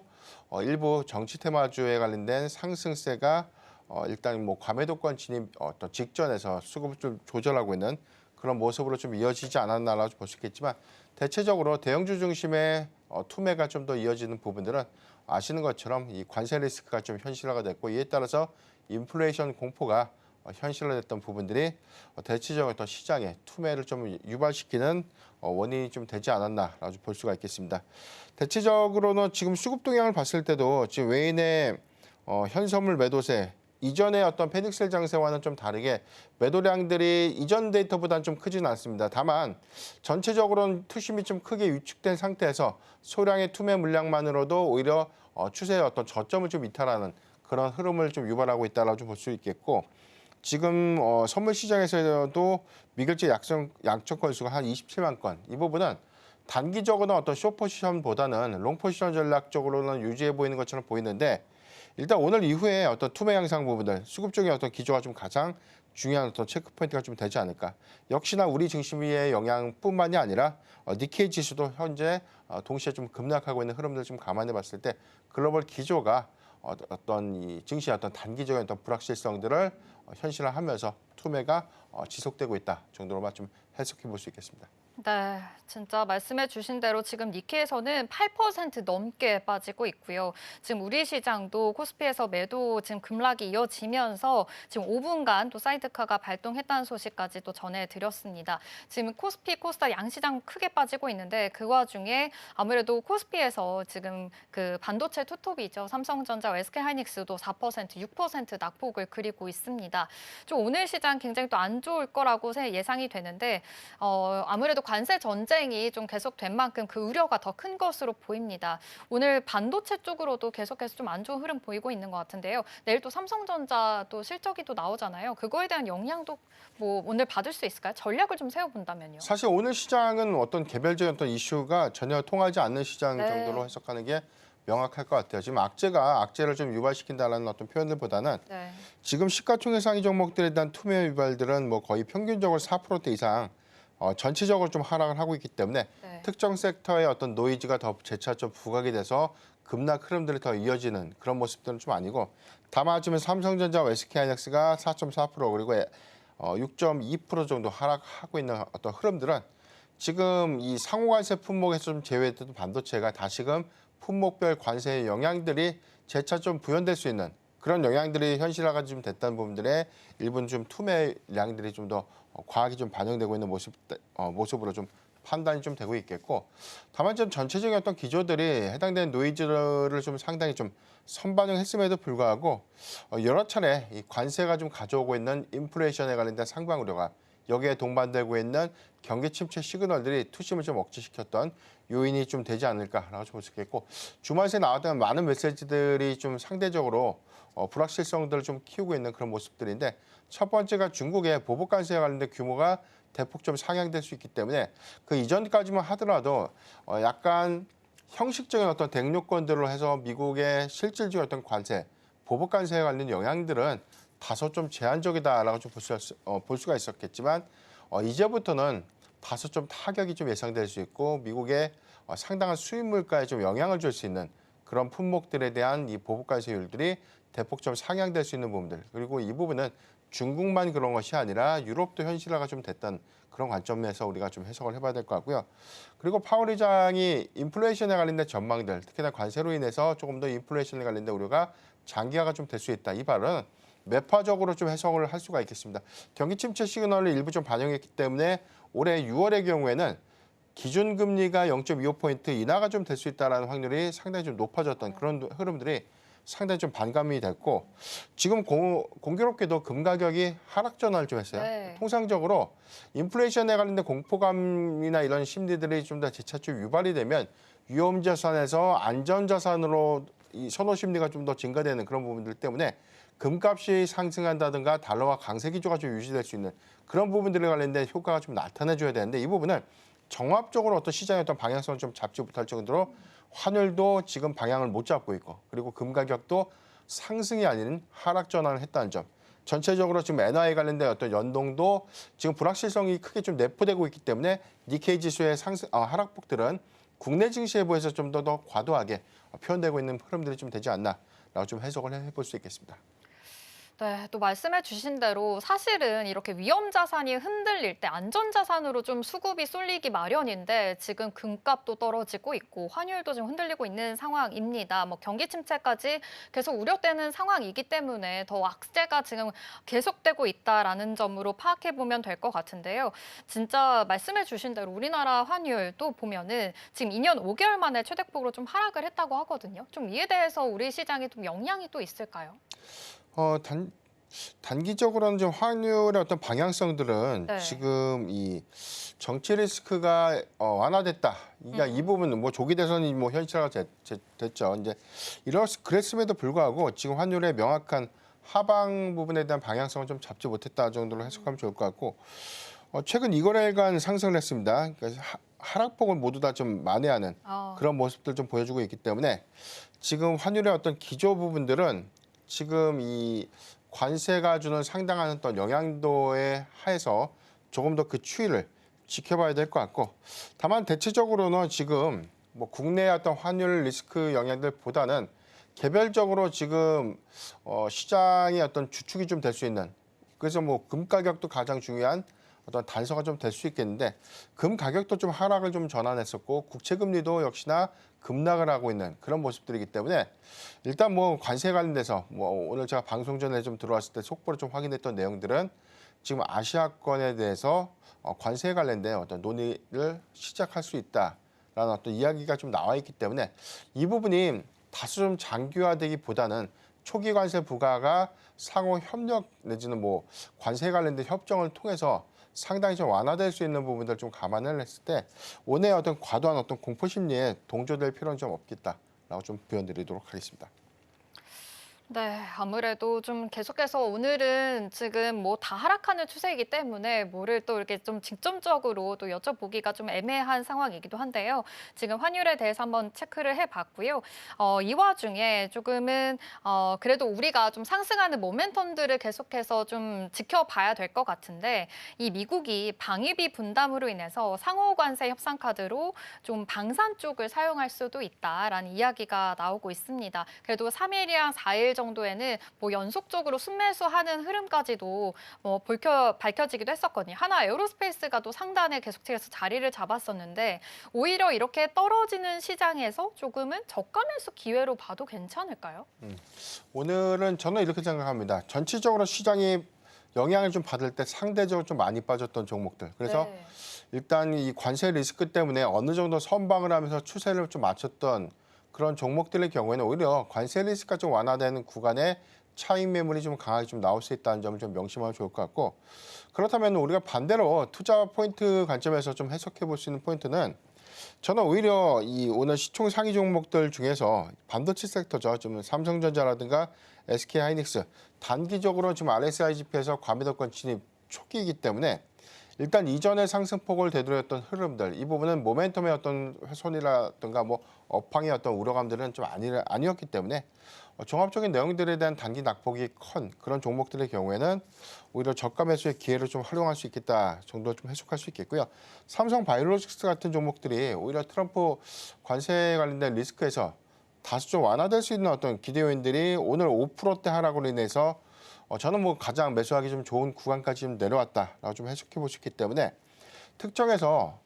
일부 정치 테마주에 관련된 상승세가 일단 뭐 과매도권 진입 어떤 직전에서 수급을 좀 조절하고 있는 그런 모습으로 좀 이어지지 않았나라고 볼 수 있겠지만 대체적으로 대형주 중심의 투매가 좀 더 이어지는 부분들은 아시는 것처럼 이 관세 리스크가 좀 현실화가 됐고 이에 따라서 인플레이션 공포가 현실화됐던 부분들이 대체적으로 또 시장에 투매를 좀 유발시키는 원인이 좀 되지 않았나라고 볼 수가 있겠습니다. 대체적으로는 지금 수급 동향을 봤을 때도 지금 외인의 현선물 매도세 이전의 어떤 패닉셀 장세와는 좀 다르게 매도량들이 이전 데이터보다는 좀 크지는 않습니다. 다만 전체적으로는 투심이 좀 크게 위축된 상태에서 소량의 투매 물량만으로도 오히려 추세의 어떤 저점을 좀 이탈하는 그런 흐름을 좀 유발하고 있다라고 좀 볼 수 있겠고 지금 선물 시장에서도 미결제 약정 건수가 한 27만 건. 이 부분은 단기적으로는 어떤 숏 포지션보다는 롱 포지션 전략적으로는 유지해 보이는 것처럼 보이는데 일단 오늘 이후에 어떤 투매 양상 부분들, 수급 쪽의 어떤 기조가 좀 가장 중요한 어떤 체크 포인트가 좀 되지 않을까. 역시나 우리 증시의 영향뿐만이 아니라 니케이 지수도 현재 동시에 좀 급락하고 있는 흐름들 좀 감안해 봤을 때 글로벌 기조가 어떤 이 증시의 어떤 단기적인 어떤 불확실성들을 현실화하면서 투매가 지속되고 있다 정도로만 좀 해석해 볼 수 있겠습니다. 네, 진짜 말씀해 주신 대로 지금 니케에서는 8% 넘게 빠지고 있고요. 지금 우리 시장도 코스피에서 매도 지금 급락이 이어지면서 지금 5분간 또 사이드카가 발동했다는 소식까지 또 전해드렸습니다. 지금 코스피, 코스닥 양시장 크게 빠지고 있는데 그 와중에 아무래도 코스피에서 지금 그 반도체 투톱이죠. 삼성전자, SK하이닉스도 4%, 6% 낙폭을 그리고 있습니다. 좀 오늘 시장 굉장히 또 안 좋을 거라고 예상이 되는데 아무래도 관세 전쟁이 좀 계속된 만큼 그 우려가 더 큰 것으로 보입니다. 오늘 반도체 쪽으로도 계속해서 좀 안 좋은 흐름 보이고 있는 것 같은데요. 내일 또 삼성전자 또 실적이 또 나오잖아요. 그거에 대한 영향도 뭐 오늘 받을 수 있을까요? 전략을 좀 세워본다면요. 사실 오늘 시장은 어떤 개별적인 어떤 이슈가 전혀 통하지 않는 시장 네. 정도로 해석하는 게 명확할 것 같아요. 지금 악재를 좀 유발시킨다는 어떤 표현들보다는 네. 지금 시가총액 상위 종목들에 대한 투매 유발들은 뭐 거의 평균적으로 4% 이상 전체적으로 좀 하락을 하고 있기 때문에 네. 특정 sek터의 어떤 노이즈가 더 재차 좀 부각이 돼서 급락 흐름들이 더 이어지는 그런 모습들은 좀 아니고 다만 지금 삼성전자와 SK하이닉스가 4.4% 그리고 6.2% 정도 하락하고 있는 어떤 흐름들은 지금 이 상호관세 품목에서 좀 제외됐던 반도체가 다시금 품목별 관세의 영향들이 재차 좀 부연될 수 있는 그런 영향들이 현실화가 좀 됐다는 부분들의 일부는 좀 투매량들이 좀 더 과하게 좀 반영되고 있는 모습으로 좀 판단이 좀 되고 있겠고 다만 좀 전체적인 어떤 기조들이 해당되는 노이즈를 좀 상당히 좀 선반영했음에도 불구하고 여러 차례 이 관세가 좀 가져오고 있는 인플레이션에 관련된 상방 우려가 여기에 동반되고 있는 경기 침체 시그널들이 투심을 좀 억제시켰던 요인이 좀 되지 않을까라고 볼 수 있겠고 주말 새 나왔던 많은 메시지들이 좀 상대적으로 불확실성들을 좀 키우고 있는 그런 모습들인데 첫 번째가 중국의 보복 관세에 관련된 규모가 대폭 좀 상향될 수 있기 때문에 그 이전까지만 하더라도 약간 형식적인 어떤 대응요건들로 해서 미국의 실질적인 어떤 관세, 보복 관세에 관련 영향들은 다소 좀 제한적이다라고 좀 볼 수가 있었겠지만 이제부터는 다소 좀 타격이 좀 예상될 수 있고 미국의 상당한 수입 물가에 좀 영향을 줄 수 있는 그런 품목들에 대한 이 보복 관세율들이 대폭 좀 상향될 수 있는 부분들 그리고 이 부분은 중국만 그런 것이 아니라 유럽도 현실화가 좀 됐던 그런 관점에서 우리가 좀 해석을 해봐야 될 것 같고요. 그리고 파월 의장이 인플레이션에 관련된 전망들, 특히나 관세로 인해서 조금 더 인플레이션에 관련된 우려가 장기화가 좀 될 수 있다. 이 발언은 매파적으로 좀 해석을 할 수가 있겠습니다. 경기 침체 시그널을 일부 좀 반영했기 때문에 올해 6월의 경우에는 기준금리가 0.25포인트 인하가 좀 될 수 있다는 확률이 상당히 좀 높아졌던 그런 흐름들이 상당히 좀 반감이 됐고 지금 공교롭게도 금 가격이 하락 전환을 좀 했어요. 네. 통상적으로 인플레이션에 관련된 공포감이나 이런 심리들이 좀 더 재차축 유발이 되면 위험자산에서 안전자산으로 이 선호 심리가 좀 더 증가되는 그런 부분들 때문에 금값이 상승한다든가 달러와 강세 기조가 좀 유지될 수 있는 그런 부분들에 관련된 효과가 좀 나타내줘야 되는데 이 부분을 종합적으로 어떤 시장의 어떤 방향성을 좀 잡지 못할 정도로 환율도 지금 방향을 못 잡고 있고 그리고 금 가격도 상승이 아닌 하락 전환을 했다는 점. 전체적으로 지금 엔화에 관련된 어떤 연동도 지금 불확실성이 크게 좀 내포되고 있기 때문에 니케이 지수의 하락폭들은 국내 증시에 비해서 좀 더 과도하게 표현되고 있는 흐름들이 좀 되지 않나라고 좀 해석을 해볼 수 있겠습니다. 네, 또 말씀해 주신 대로 사실은 이렇게 위험 자산이 흔들릴 때 안전 자산으로 좀 수급이 쏠리기 마련인데 지금 금값도 떨어지고 있고 환율도 좀 흔들리고 있는 상황입니다. 뭐 경기 침체까지 계속 우려되는 상황이기 때문에 더 악재가 지금 계속되고 있다라는 점으로 파악해 보면 될 것 같은데요. 진짜 말씀해 주신 대로 우리나라 환율도 보면은 지금 2년 5개월 만에 최대폭으로 좀 하락을 했다고 하거든요. 좀 이에 대해서 우리 시장에 좀 영향이 또 있을까요? 단기적으로는 좀 환율의 어떤 방향성들은 네. 지금 이 정치 리스크가 완화됐다. 그러니까 이 부분은 뭐 조기 대선이 뭐 현실화가 됐죠. 이제 그랬음에도 불구하고 지금 환율의 명확한 하방 부분에 대한 방향성을 좀 잡지 못했다 정도로 해석하면 좋을 것 같고 최근 2거래일간 상승을 했습니다. 그러니까 하락폭을 모두 다 좀 만회하는 그런 모습들 좀 보여주고 있기 때문에 지금 환율의 어떤 기조 부분들은 지금 이 관세가 주는 상당한 어떤 영향도에 하에서 조금 더 그 추이를 지켜봐야 될 것 같고 다만 대체적으로는 지금 뭐 국내의 어떤 환율 리스크 영향들보다는 개별적으로 지금 시장의 어떤 주축이 좀 될 수 있는 그래서 뭐 금 가격도 가장 중요한 어떤 단서가 좀 될 수 있겠는데 금 가격도 좀 하락을 좀 전환했었고 국채 금리도 역시나 급락을 하고 있는 그런 모습들이기 때문에 일단 뭐 관세 관련돼서 뭐 오늘 제가 방송 전에 좀 들어왔을 때 속보를 좀 확인했던 내용들은 지금 아시아권에 대해서 관세에 관련된 어떤 논의를 시작할 수 있다라는 어떤 이야기가 좀 나와 있기 때문에 이 부분이 다소 좀 장기화되기보다는 초기 관세 부과가 상호 협력 내지는 뭐 관세 관련된 협정을 통해서 상당히 좀 완화될 수 있는 부분들 좀 감안을 했을 때 오늘 어떤 과도한 어떤 공포 심리에 동조될 필요는 좀 없겠다라고 좀 표현드리도록 하겠습니다. 네, 아무래도 좀 계속해서 오늘은 지금 뭐 다 하락하는 추세이기 때문에 뭐를 또 이렇게 좀 직접적으로 또 여쭤보기가 좀 애매한 상황이기도 한데요. 지금 환율에 대해서 한번 체크를 해봤고요. 이 와중에 조금은 그래도 우리가 좀 상승하는 모멘텀들을 계속해서 좀 지켜봐야 될 것 같은데 이 미국이 방위비 분담으로 인해서 상호 관세 협상 카드로 좀 방산 쪽을 사용할 수도 있다라는 이야기가 나오고 있습니다. 그래도 3일이랑 4일 정도에는 뭐 연속적으로 순매수하는 흐름까지도 밝혀지기도 했었거든요. 하나 에어로스페이스가 또 상단에 계속해서 자리를 잡았었는데 오히려 이렇게 떨어지는 시장에서 조금은 저가 매수 기회로 봐도 괜찮을까요? 오늘은 저는 이렇게 생각합니다. 전체적으로 시장이 영향을 좀 받을 때 상대적으로 좀 많이 빠졌던 종목들. 그래서 네. 일단 이 관세 리스크 때문에 어느 정도 선방을 하면서 추세를 좀 맞췄던 그런 종목들의 경우에는 오히려 관세 리스크가 좀 완화되는 구간에 차익 매물이 좀 강하게 좀 나올 수 있다는 점을 좀 명심하면 좋을 것 같고 그렇다면 우리가 반대로 투자 포인트 관점에서 좀 해석해 볼 수 있는 포인트는 저는 오히려 이 오늘 시총 상위 종목들 중에서 반도체 섹터죠. 좀 삼성전자라든가 SK하이닉스 단기적으로 지금 RSI 지표에서 과매도권 진입 초기이기 때문에 일단 이전의 상승폭을 되돌렸던 흐름들 이 부분은 모멘텀의 어떤 훼손이라든가 뭐 업황의 어떤 우려감들은 좀 아니었기 때문에 종합적인 내용들에 대한 단기 낙폭이 큰 그런 종목들의 경우에는 오히려 저가 매수의 기회를 좀 활용할 수 있겠다 정도로 좀 해석할 수 있겠고요. 삼성 바이오로직스 같은 종목들이 오히려 트럼프 관세 관련된 리스크에서 다소 좀 완화될 수 있는 어떤 기대 요인들이 오늘 5%대 하락으로 인해서 저는 뭐 가장 매수하기 좀 좋은 구간까지 좀 내려왔다라고 좀 해석해 볼 수 있기 때문에 특정해서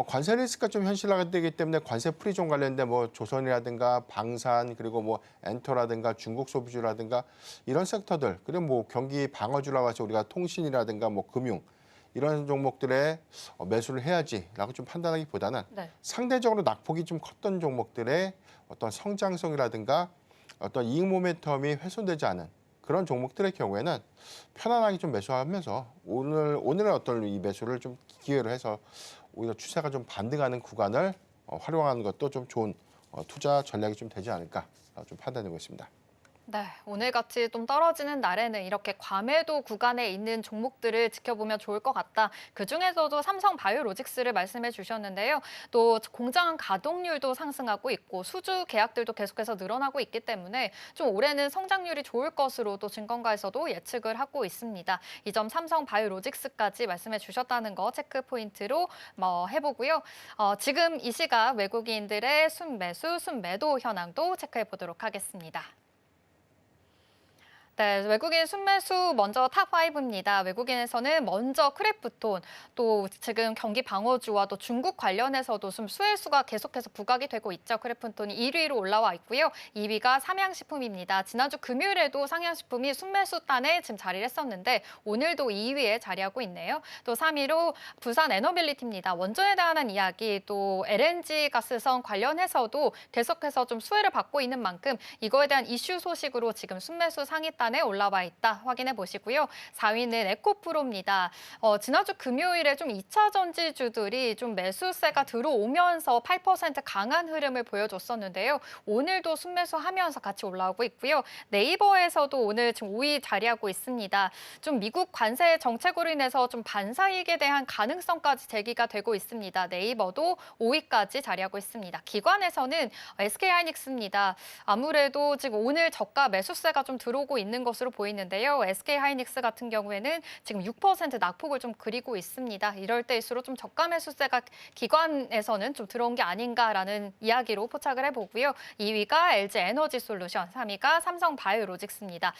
관세 리스크가 좀 현실화되기 때문에 관세 프리존 관련된 뭐 조선이라든가 방산 그리고 뭐 엔터라든가 중국 소비주라든가 이런 섹터들 그리고 뭐 경기 방어주라고 해서 우리가 통신이라든가 뭐 금융 이런 종목들에 매수를 해야지라고 좀 판단하기보다는 네. 상대적으로 낙폭이 좀 컸던 종목들의 어떤 성장성이라든가 어떤 이익 모멘텀이 훼손되지 않은 그런 종목들의 경우에는 편안하게 좀 매수하면서 오늘의 어떤 이 매수를 좀 기회로 해서 오히려 추세가 좀 반등하는 구간을 활용하는 것도 좀 좋은 투자 전략이 좀 되지 않을까 좀 판단되고 있습니다. 네, 오늘같이 좀 떨어지는 날에는 이렇게 과매도 구간에 있는 종목들을 지켜보면 좋을 것 같다. 그중에서도 삼성 바이오로직스를 말씀해 주셨는데요. 또 공장 가동률도 상승하고 있고 수주 계약들도 계속해서 늘어나고 있기 때문에 좀 올해는 성장률이 좋을 것으로 또 증권가에서도 예측을 하고 있습니다. 이 점 삼성 바이오로직스까지 말씀해 주셨다는 거 체크 포인트로 해보고요. 지금 이 시각 외국인들의 순매수, 순매도 현황도 체크해 보도록 하겠습니다. 네, 외국인 순매수 먼저 탑5입니다. 외국인에서는 먼저 크래프톤, 또 지금 경기 방어주와 또 중국 관련해서도 좀 수혜수가 계속해서 부각이 되고 있죠. 크래프톤이 1위로 올라와 있고요. 2위가 삼양식품입니다. 지난주 금요일에도 삼양식품이 순매수단에 지금 자리를 했었는데 오늘도 2위에 자리하고 있네요. 또 3위로 부산 에너빌리티입니다. 원전에 대한 이야기, 또 LNG 가스선 관련해서도 계속해서 좀 수혜를 받고 있는 만큼 이거에 대한 이슈 소식으로 지금 순매수 상위단 에 올라와 있다 확인해 보시고요. 4위는 에코프로입니다. 지난주 금요일에 좀 2차 전지주들이 좀 매수세가 들어오면서 8% 강한 흐름을 보여줬었는데요. 오늘도 순매수하면서 같이 올라오고 있고요. 네이버에서도 오늘 지금 5위 자리하고 있습니다. 좀 미국 관세 정책으로 인해서 좀 반사이익에 대한 가능성까지 제기가 되고 있습니다. 네이버도 5위까지 자리하고 있습니다. 기관에서는 SK하이닉스입니다. 아무래도 지금 오늘 저가 매수세가 좀 들어오고 있는 것으로 보이는데요. SK하이닉스 같은 경우에는 지금 6% 낙폭을 좀 그리고 있습니다. 이럴 때일수록 좀 저가 매수세가 기관에서는 좀 들어온 게 아닌가라는 이야기로 포착을 해보고요. 2위가 LG에너지솔루션, 3위가 삼성바이오로직스입니다.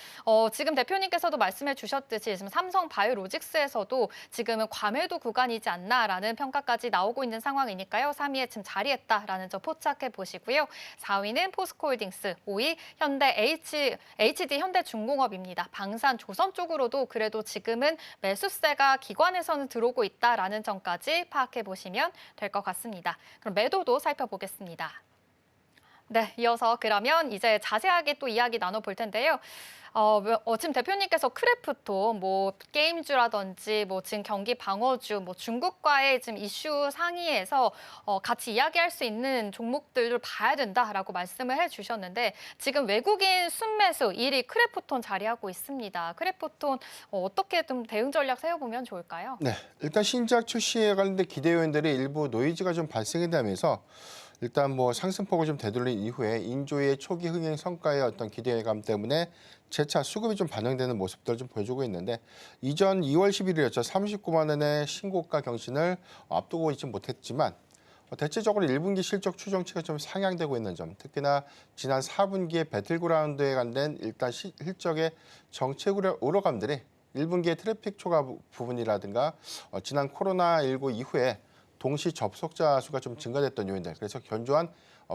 지금 대표님께서도 말씀해 주셨듯이 지금 삼성바이오로직스에서도 지금은 과매도 구간이지 않나라는 평가까지 나오고 있는 상황이니까요. 3위에 지금 자리했다라는 점 포착해 보시고요. 4위는 포스코홀딩스, 5위 HD 현대중공업입니다. 방산 조선 쪽으로도 그래도 지금은 매수세가 기관에서는 들어오고 있다라는 점까지 파악해 보시면 될 것 같습니다. 그럼 매도도 살펴보겠습니다. 네, 이어서 그러면 이제 자세하게 또 이야기 나눠볼 텐데요. 지금 대표님께서 크래프톤, 뭐 게임주라든지, 뭐 지금 경기 방어주, 뭐 중국과의 지금 이슈 상의에서 같이 이야기할 수 있는 종목들을 봐야 된다라고 말씀을 해주셨는데 지금 외국인 순매수 1위 크래프톤 자리하고 있습니다. 크래프톤 어떻게 좀 대응 전략 세워보면 좋을까요? 네, 일단 신작 출시에 관련된 기대 요인들이 일부 노이즈가 좀 발생이 되면서 일단 뭐 상승폭을 좀 되돌린 이후에 인조의 초기 흥행 성과의 어떤 기대감 때문에 재차 수급이 좀 반영되는 모습들을 좀 보여주고 있는데 이전 2월 11일이었죠. 39만 원의 신고가 경신을 앞두고 있지 못했지만 대체적으로 1분기 실적 추정치가 좀 상향되고 있는 점, 특히나 지난 4분기에 배틀그라운드에 관된 일단 실적의 정책 우려감들이 1분기의 트래픽 초과 부분이라든가 지난 코로나19 이후에 동시 접속자 수가 좀 증가됐던 요인들, 그래서 견조한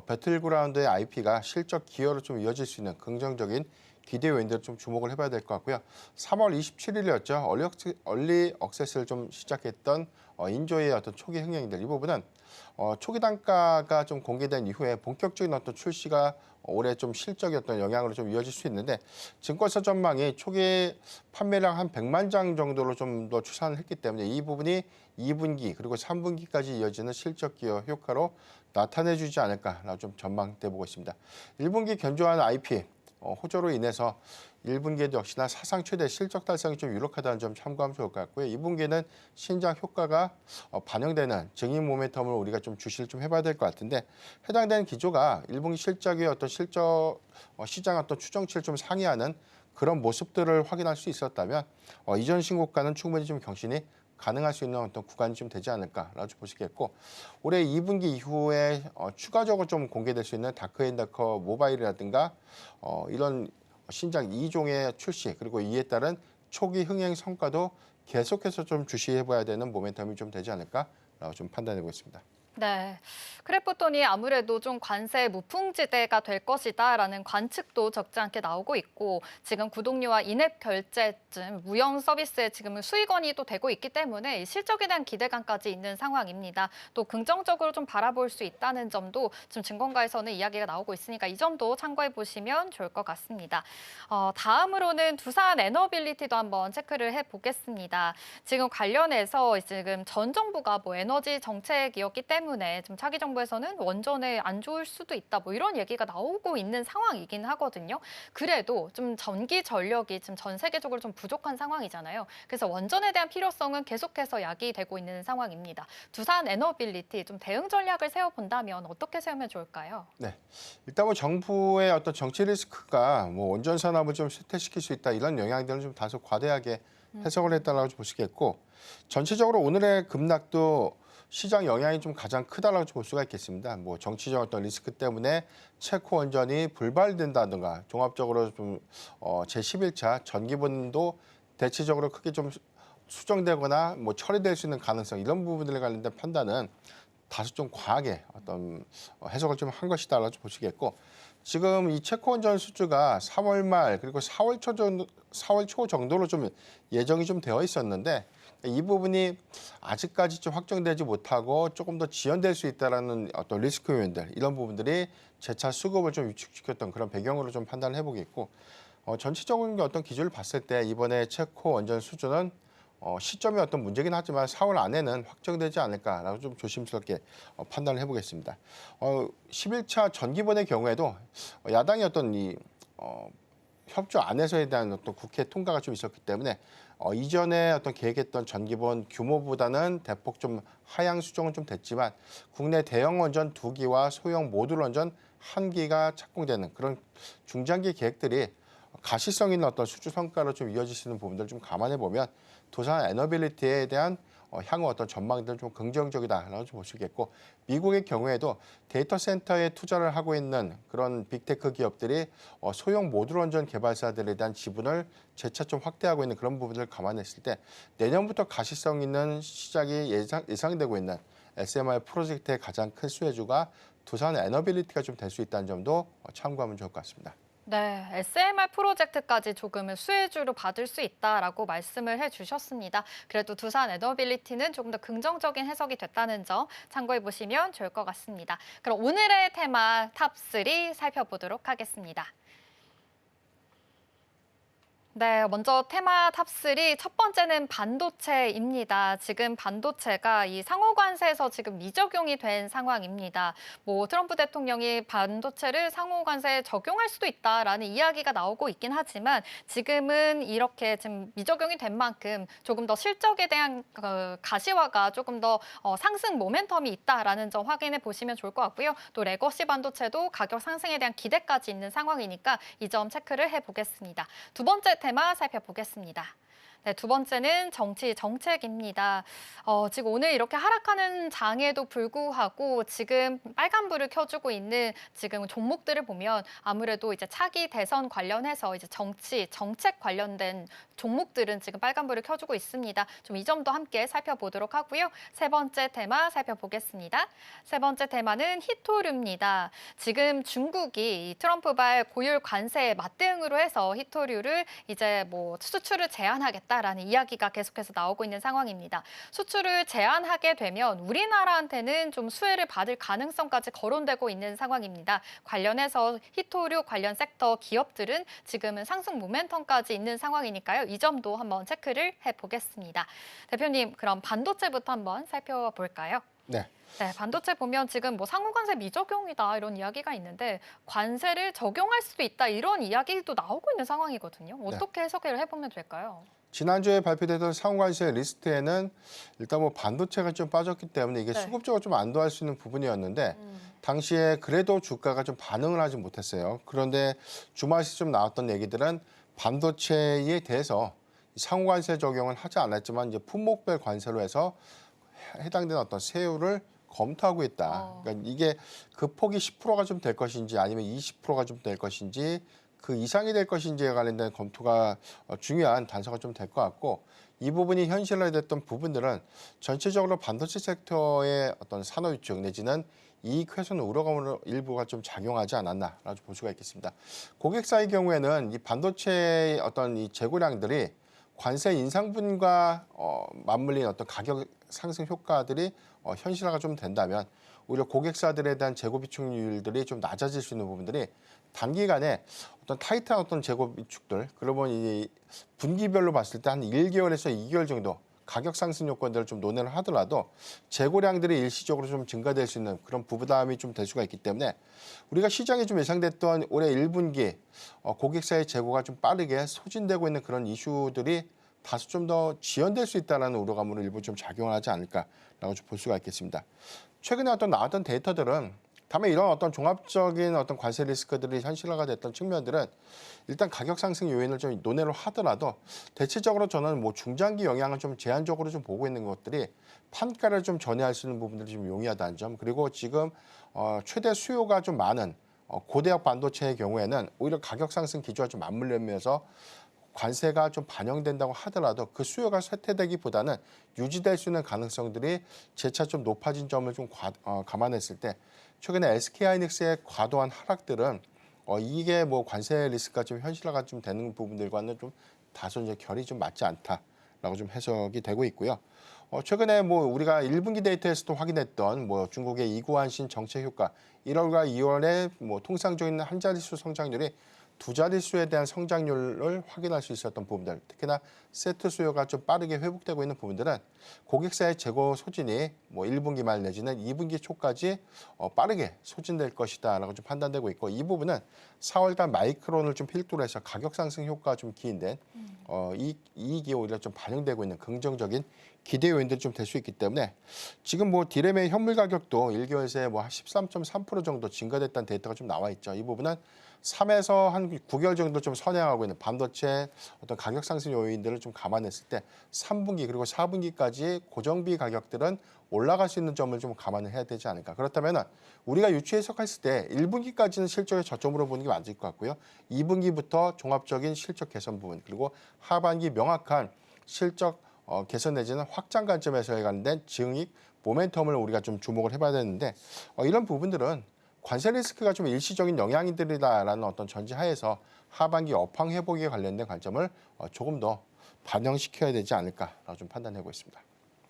배틀그라운드의 IP가 실적 기여로 좀 이어질 수 있는 긍정적인 기대 요인들을 좀 주목을 해봐야 될 것 같고요. 3월 27일이었죠. 얼리 억세스를 좀 시작했던 인조의 어떤 초기 흥행들 이 부분은 초기 단가가 좀 공개된 이후에 본격적인 어떤 출시가 올해 좀 실적이었던 영향으로 좀 이어질 수 있는데 증권사 전망이 초기 판매량 한 100만 장 정도로 좀 더 추산을 했기 때문에 이 부분이 2분기 그리고 3분기까지 이어지는 실적 기여 효과로 나타내주지 않을까라고 좀 전망돼 보고 있습니다. 1분기 견조한 IP 호조로 인해서 1분기에도 역시나 사상 최대 실적 달성이 좀 유력하다는 점 참고하면 좋을 것 같고요. 2분기에는 신작 효과가 반영되는 증인 모멘텀을 우리가 좀 주시를 좀 해봐야 될 것 같은데 해당되는 기조가 1분기 실적의 어떤 시장 어떤 추정치를 좀 상회하는 그런 모습들을 확인할 수 있었다면 이전 신고가는 충분히 좀 경신이 가능할 수 있는 어떤 구간이 좀 되지 않을까라고 보시겠고 올해 2분기 이후에 추가적으로 좀 공개될 수 있는 다크앤다커 모바일이라든가 이런 신작 2종의 출시 그리고 이에 따른 초기 흥행 성과도 계속해서 좀 주시해봐야 되는 모멘텀이 좀 되지 않을까라고 좀 판단해 보겠습니다. 네, 크래프톤이 아무래도 좀 관세 무풍지대가 될 것이다라는 관측도 적지 않게 나오고 있고 지금 구독료와 인앱 결제쯤 무형 서비스에 지금은 수익원이 또 되고 있기 때문에 실적에 대한 기대감까지 있는 상황입니다. 또 긍정적으로 좀 바라볼 수 있다는 점도 지금 증권가에서는 이야기가 나오고 있으니까 이 점도 참고해 보시면 좋을 것 같습니다. 다음으로는 두산 에너빌리티도 한번 체크를 해보겠습니다. 지금 관련해서 지금 전 정부가 뭐 에너지 정책이었기 때문에 좀 차기 정부에서는 원전에 안 좋을 수도 있다 뭐 이런 얘기가 나오고 있는 상황이긴 하거든요. 그래도 좀 전기 전력이 지금 전 세계적으로 좀 부족한 상황이잖아요. 그래서 원전에 대한 필요성은 계속해서 야기되고 있는 상황입니다. 두산 에너빌리티 좀 대응 전략을 세워본다면 어떻게 세우면 좋을까요? 네, 일단 뭐 정부의 어떤 정치 리스크가 뭐 원전 산업을 좀 쇠퇴시킬 수 있다 이런 영향들은 좀 다소 과대하게 해석을 했다라고 보시겠고 전체적으로 오늘의 급락도 시장 영향이 좀 가장 크다라고 볼 수가 있겠습니다. 뭐 정치적 어떤 리스크 때문에 체코 원전이 불발된다든가 종합적으로 좀 제11차 전기분도 대체적으로 크게 좀 수정되거나 뭐 처리될 수 있는 가능성 이런 부분들에 관련된 판단은 다소 좀 과하게 어떤 해석을 좀 한 것이다라고 보시겠고 지금 이 체코 원전 수주가 3월 말 그리고 4월 초 정도로 좀 예정이 좀 되어 있었는데 이 부분이 아직까지 좀 확정되지 못하고 조금 더 지연될 수 있다라는 어떤 리스크 요인들 이런 부분들이 재차 수급을 좀 위축시켰던 그런 배경으로 좀 판단을 해보겠고 전체적인 어떤 기조를 봤을 때 이번에 체코 원전 수주는 시점이 어떤 문제긴 하지만 4월 안에는 확정되지 않을까라고 좀 조심스럽게 판단을 해보겠습니다. 11차 전기번의 경우에도 야당이 어떤 이 협조 안에서에 대한 어떤 국회 통과가 좀 있었기 때문에 이전에 어떤 계획했던 전기본 규모보다는 대폭 좀 하향 수정은 좀 됐지만 국내 대형 원전 2기와 소형 모듈 원전 1기가 착공되는 그런 중장기 계획들이 가시성 있는 어떤 수주 성과로 좀 이어질 수 있는 부분들을 좀 감안해 보면 두산 에너빌리티에 대한 향후 어떤 전망들은 좀 긍정적이다라고 좀 볼 수 있겠고 미국의 경우에도 데이터 센터에 투자를 하고 있는 그런 빅테크 기업들이 소형 모듈 원전 개발사들에 대한 지분을 재차 좀 확대하고 있는 그런 부분을 감안했을 때 내년부터 가시성 있는 시작이 예상되고 있는 SMR 프로젝트의 가장 큰 수혜주가 두산 에너빌리티가 좀 될 수 있다는 점도 참고하면 좋을 것 같습니다. 네, SMR 프로젝트까지 조금은 수혜주로 받을 수 있다라고 말씀을 해주셨습니다. 그래도 두산 에너빌리티는 조금 더 긍정적인 해석이 됐다는 점 참고해 보시면 좋을 것 같습니다. 그럼 오늘의 테마 탑3 살펴보도록 하겠습니다. 네, 먼저 테마 탑3 첫 번째는 반도체입니다. 지금 반도체가 이 상호 관세에서 지금 미적용이 된 상황입니다. 뭐 트럼프 대통령이 반도체를 상호 관세에 적용할 수도 있다라는 이야기가 나오고 있긴 하지만 지금은 이렇게 지금 미적용이 된 만큼 조금 더 실적에 대한 가시화가 조금 더 상승 모멘텀이 있다라는 점 확인해 보시면 좋을 것 같고요. 또 레거시 반도체도 가격 상승에 대한 기대까지 있는 상황이니까 이 점 체크를 해보겠습니다. 두 번째 테마 살펴보겠습니다. 네, 두 번째는 정치 정책입니다. 지금 오늘 이렇게 하락하는 장에도 불구하고 지금 빨간불을 켜주고 있는 지금 종목들을 보면 아무래도 이제 차기 대선 관련해서 이제 정치 정책 관련된 종목들은 지금 빨간불을 켜주고 있습니다. 좀 이 점도 함께 살펴보도록 하고요. 세 번째 테마 살펴보겠습니다. 세 번째 테마는 히토류입니다. 지금 중국이 이 트럼프발 고율 관세에 맞대응으로 해서 히토류를 이제 뭐 수출을 제한하겠다라는 이야기가 계속해서 나오고 있는 상황입니다. 수출을 제한하게 되면 우리나라한테는 좀 수혜를 받을 가능성까지 거론되고 있는 상황입니다. 관련해서 히토류 관련 섹터 기업들은 지금은 상승 모멘텀까지 있는 상황이니까요. 이 점도 한번 체크를 해보겠습니다. 대표님, 그럼 반도체부터 한번 살펴볼까요? 네. 네, 반도체 보면 지금 뭐 상호관세 미적용이다 이런 이야기가 있는데 관세를 적용할 수도 있다 이런 이야기도 나오고 있는 상황이거든요. 어떻게 해석을 해보면 될까요? 지난주에 발표됐던 상관세 리스트에는 일단 뭐 반도체가 좀 빠졌기 때문에 이게 네. 수급적으로 좀 안도할 수 있는 부분이었는데 당시에 그래도 주가가 좀 반응을 하지 못했어요. 그런데 주말에 좀 나왔던 얘기들은 반도체에 대해서 상관세 적용은 하지 않았지만 이제 품목별 관세로 해서 해당되는 어떤 세율을 검토하고 있다. 그러니까 이게 그 폭이 10%가 좀 될 것인지 아니면 20%가 좀 될 것인지 그 이상이 될 것인지에 관련된 검토가 중요한 단서가 좀 될 것 같고 이 부분이 현실화됐던 부분들은 전체적으로 반도체 섹터의 어떤 산업 위축 내지는 이익 훼손 우려감으로 일부가 좀 작용하지 않았나라고 볼 수가 있겠습니다. 고객사의 경우에는 이 반도체의 어떤 이 재고량들이 관세 인상분과 맞물린 어떤 가격 상승 효과들이 현실화가 좀 된다면 오히려 고객사들에 대한 재고 비축률들이 좀 낮아질 수 있는 부분들이 단기간에 어떤 타이트한 어떤 재고 비축들 그러면 이 분기별로 봤을 때 한 1개월에서 2개월 정도 가격 상승 요건들을 좀 논의를 하더라도 재고량들이 일시적으로 좀 증가될 수 있는 그런 부담이 좀 될 수가 있기 때문에 우리가 시장에 좀 예상됐던 올해 1분기 고객사의 재고가 좀 빠르게 소진되고 있는 그런 이슈들이 다소 좀 더 지연될 수 있다는 우려감으로 일부 좀 작용하지 않을까라고 좀 볼 수가 있겠습니다. 최근에 어떤 나왔던 데이터들은 다만 이런 어떤 종합적인 어떤 관세 리스크들이 현실화가 됐던 측면들은 일단 가격 상승 요인을 좀 논의를 하더라도 대체적으로 저는 뭐 중장기 영향을 좀 제한적으로 좀 보고 있는 것들이 판가를 좀 전이할 수 있는 부분들이 좀 용이하다는 점 그리고 지금 최대 수요가 좀 많은 고대역 반도체의 경우에는 오히려 가격 상승 기조와 좀 맞물리면서 관세가 좀 반영된다고 하더라도 그 수요가 쇠퇴되기보다는 유지될 수 있는 가능성들이 재차 좀 높아진 점을 좀 감안했을 때 최근에 SK하이닉스의 과도한 하락들은 이게 뭐 관세 리스크가 좀 현실화가 좀 되는 부분들과는 좀 다소 이제 결이 좀 맞지 않다라고 좀 해석이 되고 있고요. 최근에 뭐 우리가 1분기 데이터에서도 확인했던 뭐 중국의 이구환신 정책 효과 1월과 2월에 뭐 통상적인 한 자릿수 성장률이 두 자릿수에 대한 성장률을 확인할 수 있었던 부분들, 특히나 세트 수요가 좀 빠르게 회복되고 있는 부분들은 고객사의 재고 소진이 뭐 1분기 말 내지는 2분기 초까지 빠르게 소진될 것이다라고 좀 판단되고 있고 이 부분은 4월달 마이크론을 좀 필두로 해서 가격 상승 효과가 좀 기인된 이익이 오히려 좀 반영되고 있는 긍정적인 기대 요인들이 좀 될 수 있기 때문에 지금 뭐 디램의 현물 가격도 1개월 새에 뭐 13.3% 정도 증가됐다는 데이터가 좀 나와 있죠. 이 부분은 3에서 한 9개월 정도 좀 선행하고 있는 반도체 어떤 가격 상승 요인들을 좀 감안했을 때 3분기 그리고 4분기까지 고정비 가격들은 올라갈 수 있는 점을 좀 감안을 해야 되지 않을까. 그렇다면 우리가 유추 해석했을 때 1분기까지는 실적의 저점으로 보는 게 맞을 것 같고요. 2분기부터 종합적인 실적 개선 부분 그리고 하반기 명확한 실적 개선 내지는 확장 관점에서에 관련된 증익 모멘텀을 우리가 좀 주목을 해봐야 되는데 이런 부분들은 관세 리스크가 좀 일시적인 영향이들이다라는 어떤 전제하에서 하반기 업황 회복에 관련된 관점을 조금 더 반영시켜야 되지 않을까라고 좀 판단하고 있습니다.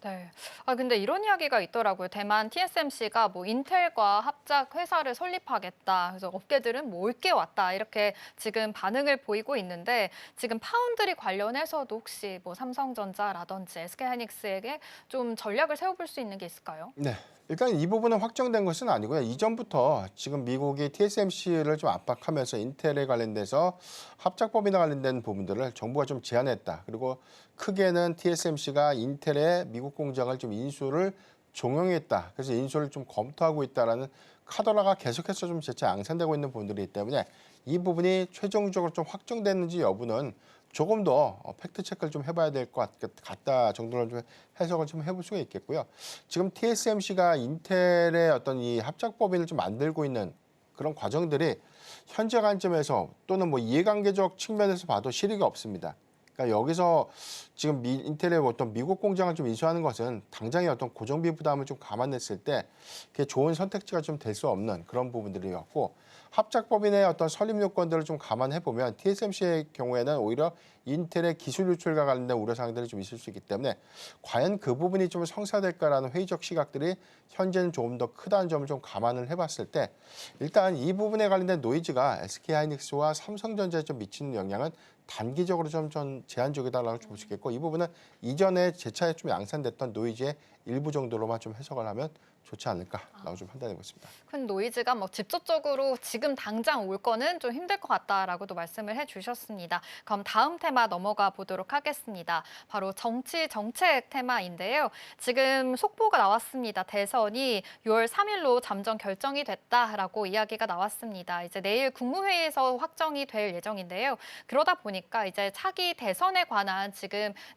네. 근데 이런 이야기가 있더라고요. 대만 TSMC가 뭐 인텔과 합작 회사를 설립하겠다. 그래서 업계들은 뭐 올게 왔다. 이렇게 지금 반응을 보이고 있는데 지금 파운드리 관련해서도 혹시 뭐 삼성전자라든지 SK하이닉스에게 좀 전략을 세워볼 수 있는 게 있을까요? 네. 일단 이 부분은 확정된 것은 아니고요. 이전부터 지금 미국이 TSMC를 좀 압박하면서 인텔에 관련돼서 합작법이나 관련된 부분들을 정부가 좀 제한했다. 그리고 크게는 TSMC가 인텔의 미국 공장을 좀 인수를 종용했다. 그래서 인수를 좀 검토하고 있다라는 카더라가 계속해서 좀 재차 양산되고 있는 부분들이기 때문에 이 부분이 최종적으로 좀 확정됐는지 여부는 조금 더 팩트 체크를 좀 해봐야 될 것 같다 정도로 좀 해석을 좀 해볼 수가 있겠고요. 지금 TSMC가 인텔의 어떤 이 합작 법인을 좀 만들고 있는 그런 과정들이 현재 관점에서 또는 뭐 이해관계적 측면에서 봐도 실익이 없습니다. 그러니까 여기서 지금 인텔의 어떤 미국 공장을 좀 인수하는 것은 당장의 어떤 고정비 부담을 좀 감안했을 때 그게 좋은 선택지가 좀 될 수 없는 그런 부분들이었고, 합작법인의 어떤 설립 요건들을 좀 감안해 보면 TSMC의 경우에는 오히려 인텔의 기술 유출과 관련된 우려 사항들이 좀 있을 수 있기 때문에 과연 그 부분이 좀 성사될까라는 회의적 시각들이 현재는 조금 더 크다는 점을 좀 감안을 해봤을 때, 일단 이 부분에 관련된 노이즈가 SK하이닉스와 삼성전자에 좀 미치는 영향은 단기적으로 좀 제한적이다라고 볼 수 있겠고, 이 부분은 이전에 재차에 좀 양산됐던 노이즈의 일부 정도로만 좀 해석을 하면 좋지 않을까라고 좀 판단하고 있습니다. 큰 노이즈가 뭐 직접적으로 지금 당장 올 거는 좀 힘들 것 같다라고도 말씀을 해주셨습니다. 그럼 다음 테마 넘어가 보도록 하겠습니다. 바로 정치 정책 테마인데요. 지금 속보가 나왔습니다. 대선이 6월 3일로 잠정 결정이 됐다라고 이야기가 나왔습니다. 이제 내일 국무회의에서 확정이 될 예정인데요. 그러다 보니까 이제 차기 대선에 관한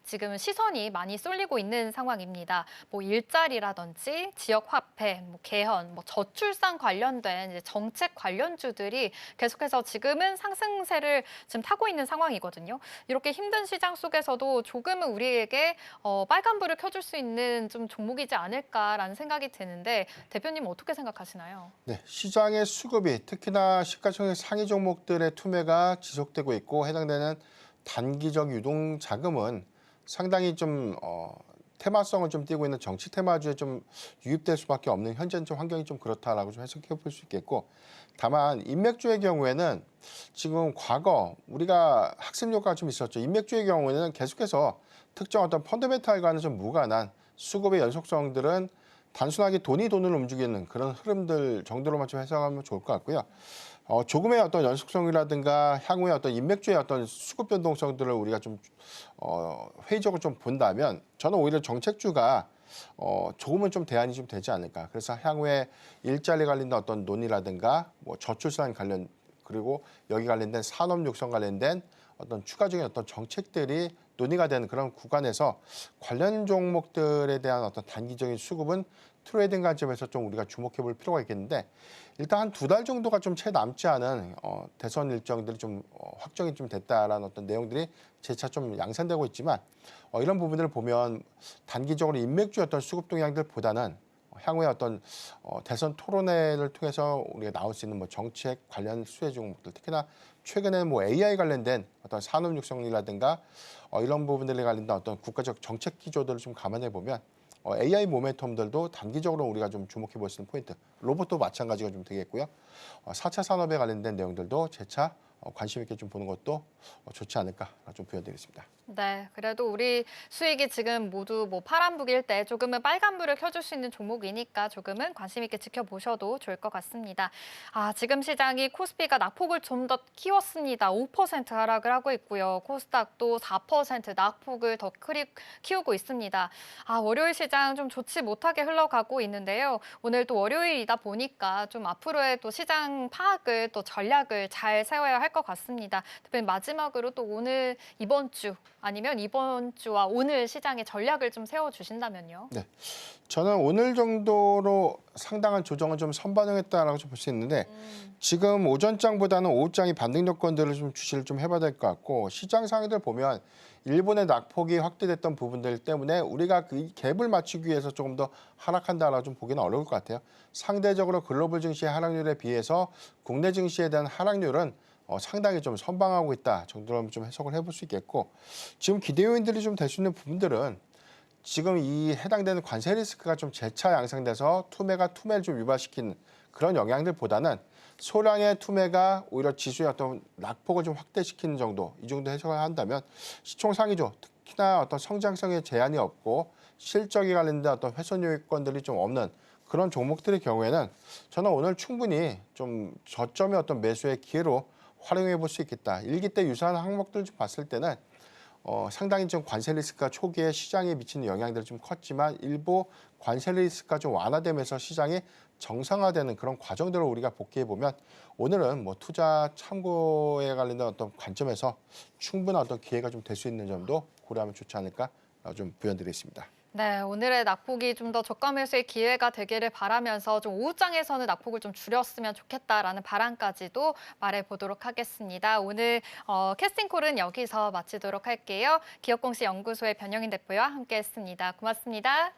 지금 시선이 많이 쏠리고 있는 상황입니다. 뭐 일자리라든지 지역 화폐, 뭐 개헌, 뭐 저출산 관련된 이제 정책 관련주들이 계속해서 지금은 상승세를 지금 타고 있는 상황이거든요. 이렇게 힘든 시장 속에서도 조금은 우리에게 빨간불을 켜줄 수 있는 좀 종목이지 않을까라는 생각이 드는데 대표님 어떻게 생각하시나요? 네, 시장의 수급이 특히나 시가총액 상위 종목들의 투매가 지속되고 있고 해당되는 단기적 유동 자금은 상당히 좀 테마성을 좀 띠고 있는 정치 테마주에 좀 유입될 수밖에 없는 현재는 좀 환경이 좀 그렇다라고 좀 해석해 볼 수 있겠고, 다만 인맥주의 경우에는 지금 과거 우리가 학습 효과가 좀 있었죠. 인맥주의 경우에는 계속해서 특정 어떤 펀더멘탈과는 좀 무관한 수급의 연속성들은 단순하게 돈이 돈을 움직이는 그런 흐름들 정도로만 좀 해석하면 좋을 것 같고요. 조금의 어떤 연속성이라든가 향후의 어떤 인맥주의 어떤 수급 변동성들을 우리가 좀 회의적으로 좀 본다면 저는 오히려 정책주가 조금은 좀 대안이 좀 되지 않을까. 그래서 향후에 일자리 관련된 어떤 논의라든가 뭐 저출산 관련, 그리고 여기 관련된 산업 육성 관련된 어떤 추가적인 어떤 정책들이 논의가 되는 그런 구간에서 관련 종목들에 대한 어떤 단기적인 수급은 트레이딩 관점에서 좀 우리가 주목해 볼 필요가 있겠는데, 일단 한 2달 정도가 좀 채 남지 않은 대선 일정들이 좀 확정이 좀 됐다라는 어떤 내용들이 재차 좀 양산되고 있지만, 이런 부분들을 보면 단기적으로 인맥주의 어떤 수급 동향들보다는 향후에 어떤 대선 토론회를 통해서 우리가 나올 수 있는 뭐 정책 관련 수혜 종목들, 특히나 최근에 뭐 AI 관련된 어떤 산업 육성이라든가 이런 부분들에 관련된 어떤 국가적 정책 기조들을 좀 감안해 보면 AI 모멘텀들도 단기적으로 우리가 좀 주목해 볼 수 있는 포인트, 로봇도 마찬가지가 좀 되겠고요. 4차 산업에 관련된 내용들도 재차 관심 있게 좀 보는 것도 좋지 않을까 좀 보여드리겠습니다. 네, 그래도 우리 수익이 지금 모두 뭐 파란불일 때 조금은 빨간불을 켜줄 수 있는 종목이니까 조금은 관심 있게 지켜보셔도 좋을 것 같습니다. 지금 시장이 코스피가 낙폭을 좀 더 키웠습니다. 5% 하락을 하고 있고요. 코스닥도 4% 낙폭을 더 키우고 있습니다. 월요일 시장 좀 좋지 못하게 흘러가고 있는데요. 오늘 또 월요일이다 보니까 좀 앞으로의 또 시장 파악을 또 전략을 잘 세워야 할 것 같습니다. 특히 마지막으로 또 오늘 이번 주 아니면 이번 주와 오늘 시장의 전략을 좀 세워주신다면요. 네, 저는 오늘 정도로 상당한 조정을 좀 선반영했다라고 볼 수 있는데, 지금 오전장보다는 오후장이 반등 여건들을 좀 주시를 좀 해봐야 될 것 같고, 시장 상위들 보면 일본의 낙폭이 확대됐던 부분들 때문에 우리가 그 갭을 맞추기 위해서 조금 더 하락한다라고 좀 보기는 어려울 것 같아요. 상대적으로 글로벌 증시의 하락률에 비해서 국내 증시에 대한 하락률은 상당히 좀 선방하고 있다 정도로 좀 해석을 해볼 수 있겠고, 지금 기대 요인들이 좀 될 수 있는 부분들은 지금 이 해당되는 관세 리스크가 좀 재차 양상돼서 투매가 투매를 좀 유발시키는 그런 영향들보다는 소량의 투매가 오히려 지수의 어떤 낙폭을 좀 확대시키는 정도, 이 정도 해석을 한다면 시총 상위죠. 특히나 어떤 성장성에 제한이 없고 실적에 관련된 어떤 훼손 요건들이 좀 없는 그런 종목들의 경우에는 저는 오늘 충분히 좀 저점의 어떤 매수의 기회로 활용해 볼 수 있겠다. 일기 때 유사한 항목들 좀 봤을 때는 상당히 좀 관세 리스크가 초기에 시장에 미치는 영향들이 좀 컸지만 일부 관세 리스크가 좀 완화되면서 시장이 정상화되는 그런 과정들을 우리가 복귀해 보면 오늘은 뭐 투자 참고에 관련된 어떤 관점에서 충분한 어떤 기회가 좀 될 수 있는 점도 고려하면 좋지 않을까 좀 부연드리겠습니다. 네, 오늘의 낙폭이 좀 더 저가 매수의 기회가 되기를 바라면서 좀 오후장에서는 낙폭을 좀 줄였으면 좋겠다라는 바람까지도 말해보도록 하겠습니다. 오늘 캐스팅콜은 여기서 마치도록 할게요. 기업공시 연구소의 변영인 대표와 함께했습니다. 고맙습니다.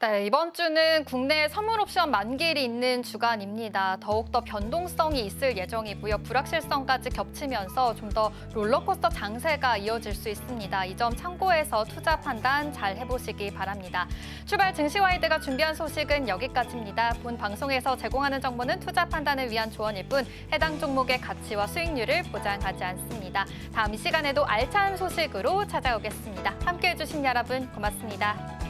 네, 이번 주는 국내 선물 옵션 만기일이 있는 주간입니다. 더욱더 변동성이 있을 예정이고요. 불확실성까지 겹치면서 좀 더 롤러코스터 장세가 이어질 수 있습니다. 이 점 참고해서 투자 판단 잘 해보시기 바랍니다. 출발 증시와이드가 준비한 소식은 여기까지입니다. 본 방송에서 제공하는 정보는 투자 판단을 위한 조언일 뿐 해당 종목의 가치와 수익률을 보장하지 않습니다. 다음 이 시간에도 알찬 소식으로 찾아오겠습니다. 함께해 주신 여러분 고맙습니다.